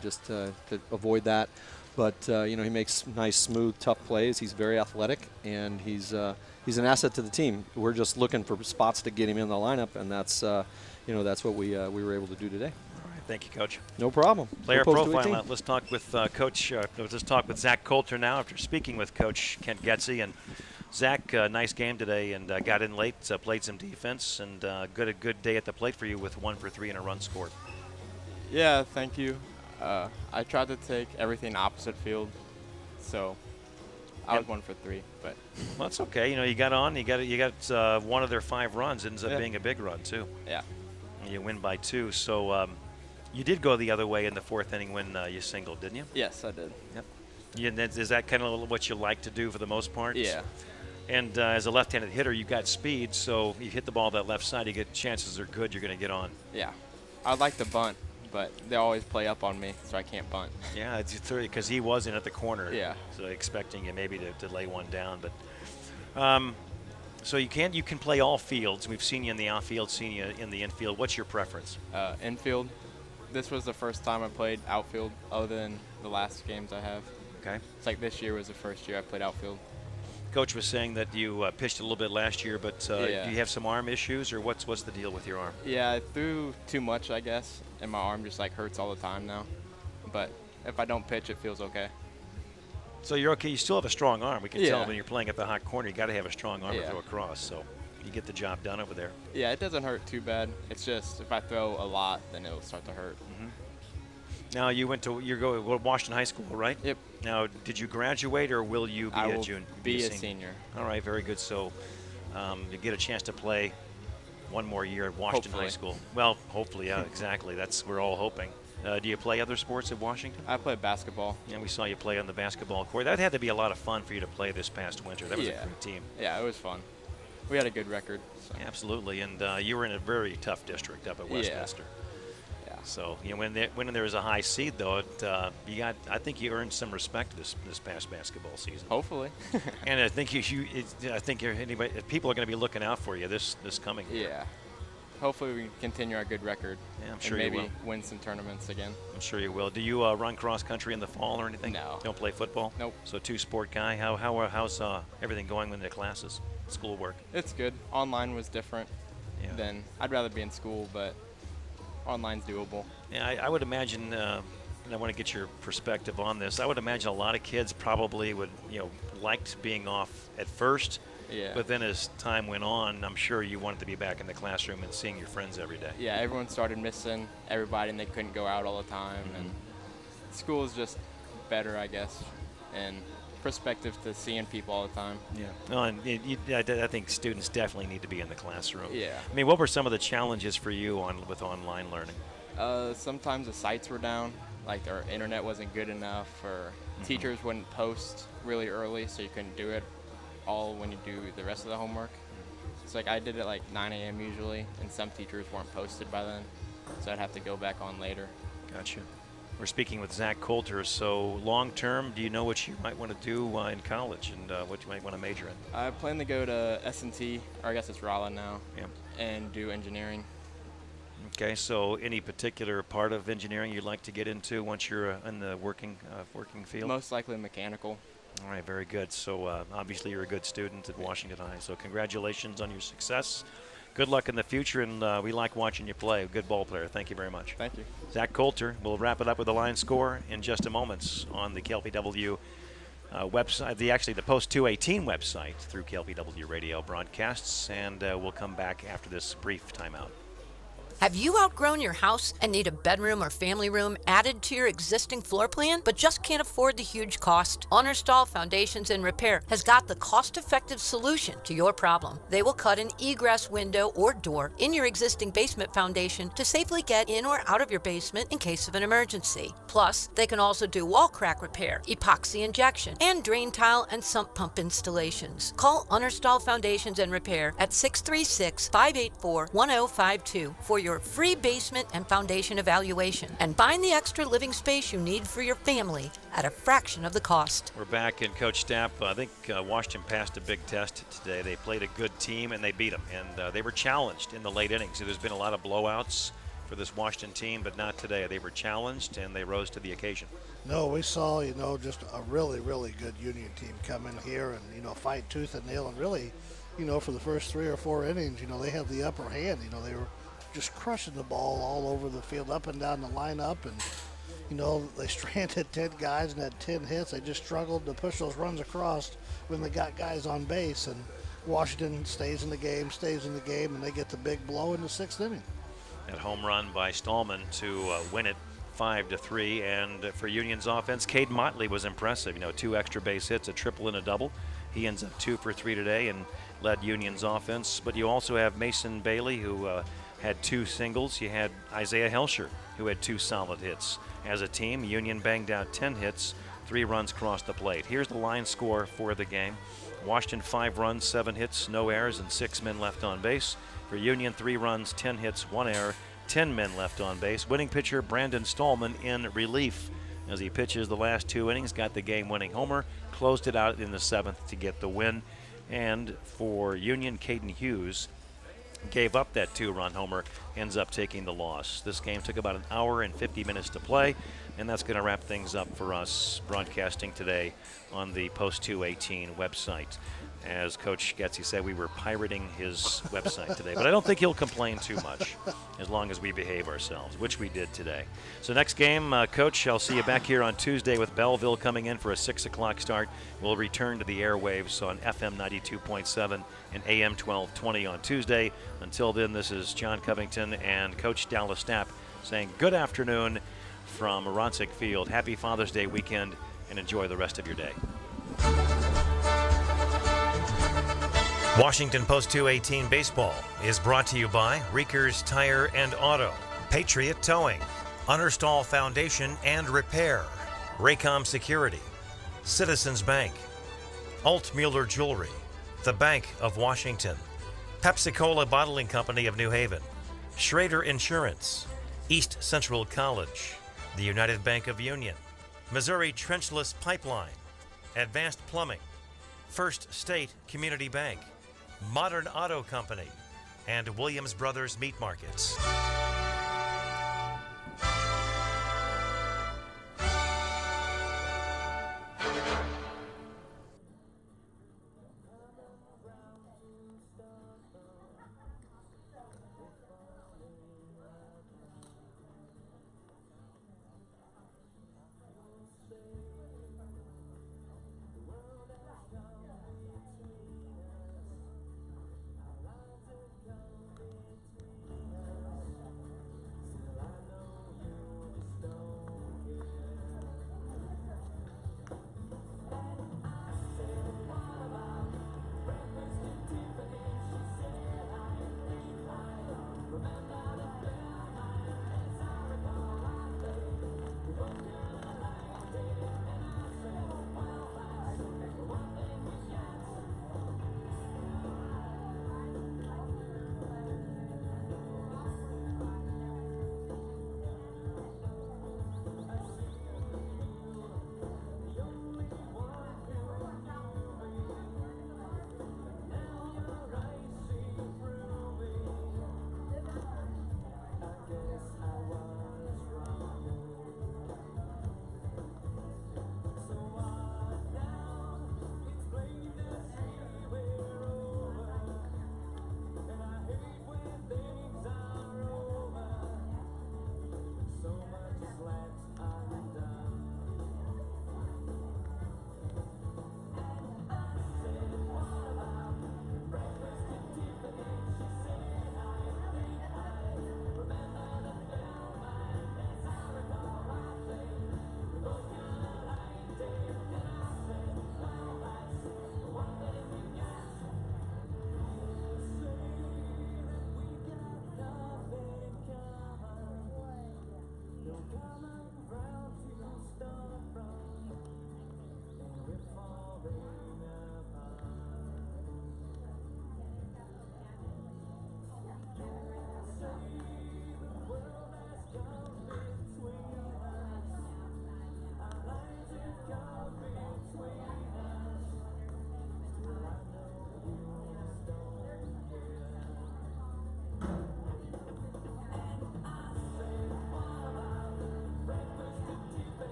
Speaker 18: just to avoid that. But he makes nice, smooth, tough plays. He's very athletic, and he's an asset to the team. We're just looking for spots to get him in the lineup, and that's what we were able to do today.
Speaker 3: All right, thank you, Coach.
Speaker 18: No problem.
Speaker 3: Player
Speaker 18: We'll post
Speaker 3: profile.
Speaker 18: 18.
Speaker 3: Let's talk with Coach. Let's talk with Zach Coulter now. After speaking with Coach Kent Getzey, and Zach, nice game today, and got in late, played some defense, and a good day at the plate for you with 1 for 3 and a run scored.
Speaker 19: Yeah, thank you. I tried to take everything opposite field, so I was 1 for 3. But
Speaker 3: well, that's okay. You got on. You got one of their 5 runs ends up being a big run too.
Speaker 19: Yeah.
Speaker 3: And you win by 2. So you did go the other way in the 4th inning when you singled, didn't you?
Speaker 19: Yes, I did.
Speaker 3: Yep. Is that kind of what you like to do for the most part?
Speaker 19: Yeah.
Speaker 3: And as a left-handed hitter, you got speed, so you hit the ball that left side, you get chances are good you're going to get on.
Speaker 19: Yeah. I'd like to bunt, but they always play up on me, so I can't bunt.
Speaker 3: Yeah, it's because he was in at the corner.
Speaker 19: Yeah.
Speaker 3: So expecting you maybe to lay one down, but so you can play all fields. We've seen you in the outfield, seen you in the infield. What's your preference?
Speaker 19: Infield. This was the first time I played outfield, other than the last games I have.
Speaker 3: Okay.
Speaker 19: It's like this year was the first year I played outfield.
Speaker 3: Coach was saying that you pitched a little bit last year, but do you have some arm issues, or what's the deal with your arm?
Speaker 19: Yeah, I threw too much, I guess, and my arm just hurts all the time now. But if I don't pitch, it feels okay.
Speaker 3: So you're okay. You still have a strong arm. We can
Speaker 19: Yeah.
Speaker 3: tell when you're playing at the hot corner, you got to have a strong arm to
Speaker 19: Yeah.
Speaker 3: throw across. So you get the job done over there.
Speaker 19: Yeah, it doesn't hurt too bad. It's just if I throw a lot, then it'll start to hurt.
Speaker 3: Mm-hmm. Now you're going to Washington High School, right?
Speaker 19: Yep.
Speaker 3: Now, did you graduate, or will you be
Speaker 19: I
Speaker 3: a
Speaker 19: will
Speaker 3: junior?
Speaker 19: be a senior.
Speaker 3: All right, very good. So you get a chance to play one more year at Washington High School. Well, hopefully, yeah, exactly. We're all hoping. Do you play other sports at Washington?
Speaker 19: I play basketball.
Speaker 3: Yeah, we saw you play on the basketball court. That had to be a lot of fun for you to play this past winter. That was a great team.
Speaker 19: Yeah, it was fun. We had a good record. So.
Speaker 3: Absolutely, and you were in a very tough district up at Westminster.
Speaker 19: Yeah.
Speaker 3: So when there was a high seed, though, I think you earned some respect this past basketball season.
Speaker 19: Hopefully.
Speaker 3: And I think people are going to be looking out for you this coming year.
Speaker 19: Yeah. Hopefully we can continue our good record.
Speaker 3: Yeah, I'm sure
Speaker 19: and maybe
Speaker 3: you will.
Speaker 19: win some tournaments again.
Speaker 3: I'm sure you will. Do you run cross country in the fall or anything?
Speaker 19: No.
Speaker 3: Don't play football?
Speaker 19: Nope.
Speaker 3: So 2-sport guy. How's everything going with the classes? schoolwork?
Speaker 19: It's good. Online was different than I'd rather be in school, but online's doable.
Speaker 3: Yeah, I would imagine, and I want to get your perspective on this. I would imagine a lot of kids probably would, liked being off at first.
Speaker 19: Yeah.
Speaker 3: But then as time went on, I'm sure you wanted to be back in the classroom and seeing your friends every day.
Speaker 19: Yeah, everyone started missing everybody, and they couldn't go out all the time. And school is just better, I guess, and perspective to seeing people all the time.
Speaker 3: Yeah. No, and I think students definitely need to be in the classroom.
Speaker 19: Yeah.
Speaker 3: I mean, what were some of the challenges for you with online learning?
Speaker 19: Sometimes the sites were down, like our internet wasn't good enough, or teachers wouldn't post really early, so you couldn't do it all when you do the rest of the homework. So like I did it like 9 a.m. usually, and some teachers weren't posted by then, so I'd have to go back on later.
Speaker 3: Gotcha. We're speaking with Zach Coulter. So long term, do you know what you might want to do in college and what you might want to major in?
Speaker 19: I plan to go to S&T, or I guess it's Rolla now,
Speaker 3: yeah,
Speaker 19: and do engineering.
Speaker 3: Okay, so any particular part of engineering you'd like to get into once you're in the working field?
Speaker 19: Most likely mechanical.
Speaker 3: All right, very good. So obviously you're a good student at Washington High, so congratulations on your success. Good luck in the future, and we like watching you play. A good ball player. Thank you very much.
Speaker 19: Thank you.
Speaker 3: Zach Coulter. We'll wrap it up with the line score in just a moment on the KLPW website, the Post 218 website through KLPW radio broadcasts, and we'll come back after this brief timeout.
Speaker 7: Have you outgrown your house and need a bedroom or family room added to your existing floor plan, but just can't afford the huge cost? Honorstall Foundations and Repair has got the cost-effective solution to your problem. They will cut an egress window or door in your existing basement foundation to safely get in or out of your basement in case of an emergency. Plus, they can also do wall crack repair, epoxy injection, and drain tile and sump pump installations. Call Honorstall Foundations and Repair at 636-584-1052 for your free basement and foundation evaluation, and find the extra living space you need for your family at a fraction of the cost.
Speaker 3: We're back, and Coach Stapp, I think Washington passed a big test today. They played a good team, and they beat them, and they were challenged in the late innings. So there's been a lot of blowouts for this Washington team, but not today. They were challenged, and they rose to the occasion.
Speaker 4: No, we saw, just a really, really good Union team come in here and, fight tooth and nail, and really, for the first 3 or 4 innings, they had the upper hand. They were just crushing the ball all over the field, up and down the lineup, and they stranded 10 guys and had 10 hits. They just struggled to push those runs across when they got guys on base, and Washington stays in the game, and they get the big blow in the 6th inning.
Speaker 3: That home run by Stallman to win it 5-3, and for Union's offense, Cade Motley was impressive. 2 extra base hits, a triple and a double. He ends up 2 for 3 today and led Union's offense. But you also have Mason Bailey, who had 2 singles. You had Isaiah Helsher, who had 2 solid hits. As a team, Union banged out 10 hits, 3 runs crossed the plate. Here's the line score for the game. Washington 5 runs, 7 hits, no errors, and 6 men left on base. For Union, 3 runs, 10 hits, 1 error, 10 men left on base. Winning pitcher Brandon Stallman in relief as he pitches the last 2 innings, got the game-winning homer, closed it out in the 7th to get the win. And for Union, Caden Hughes gave up that 2-run homer, ends up taking the loss. This game took about an hour and 50 minutes to play, and that's going to wrap things up for us broadcasting today on the Post 218 website. As Coach Getzy said, we were pirating his website today, but I don't think he'll complain too much as long as we behave ourselves, which we did today. So next game, Coach, I'll see you back here on Tuesday with Belleville coming in for a 6 o'clock start. We'll return to the airwaves on FM 92.7 and AM 1220 on Tuesday. Until then, this is John Covington and Coach Dallas Stapp saying good afternoon from Ronsik Field. Happy Father's Day weekend, and enjoy the rest of your day. Washington Post 218 Baseball is brought to you by Reekers Tire and Auto, Patriot Towing, Honorstall Foundation and Repair, Raycom Security, Citizens Bank, Altmueller Jewelry, the Bank of Washington, Pepsi-Cola Bottling Company of New Haven, Schrader Insurance, East Central College, the United Bank of Union, Missouri Trenchless Pipeline, Advanced Plumbing, First State Community Bank, Modern Auto Company, and Williams Brothers Meat Markets.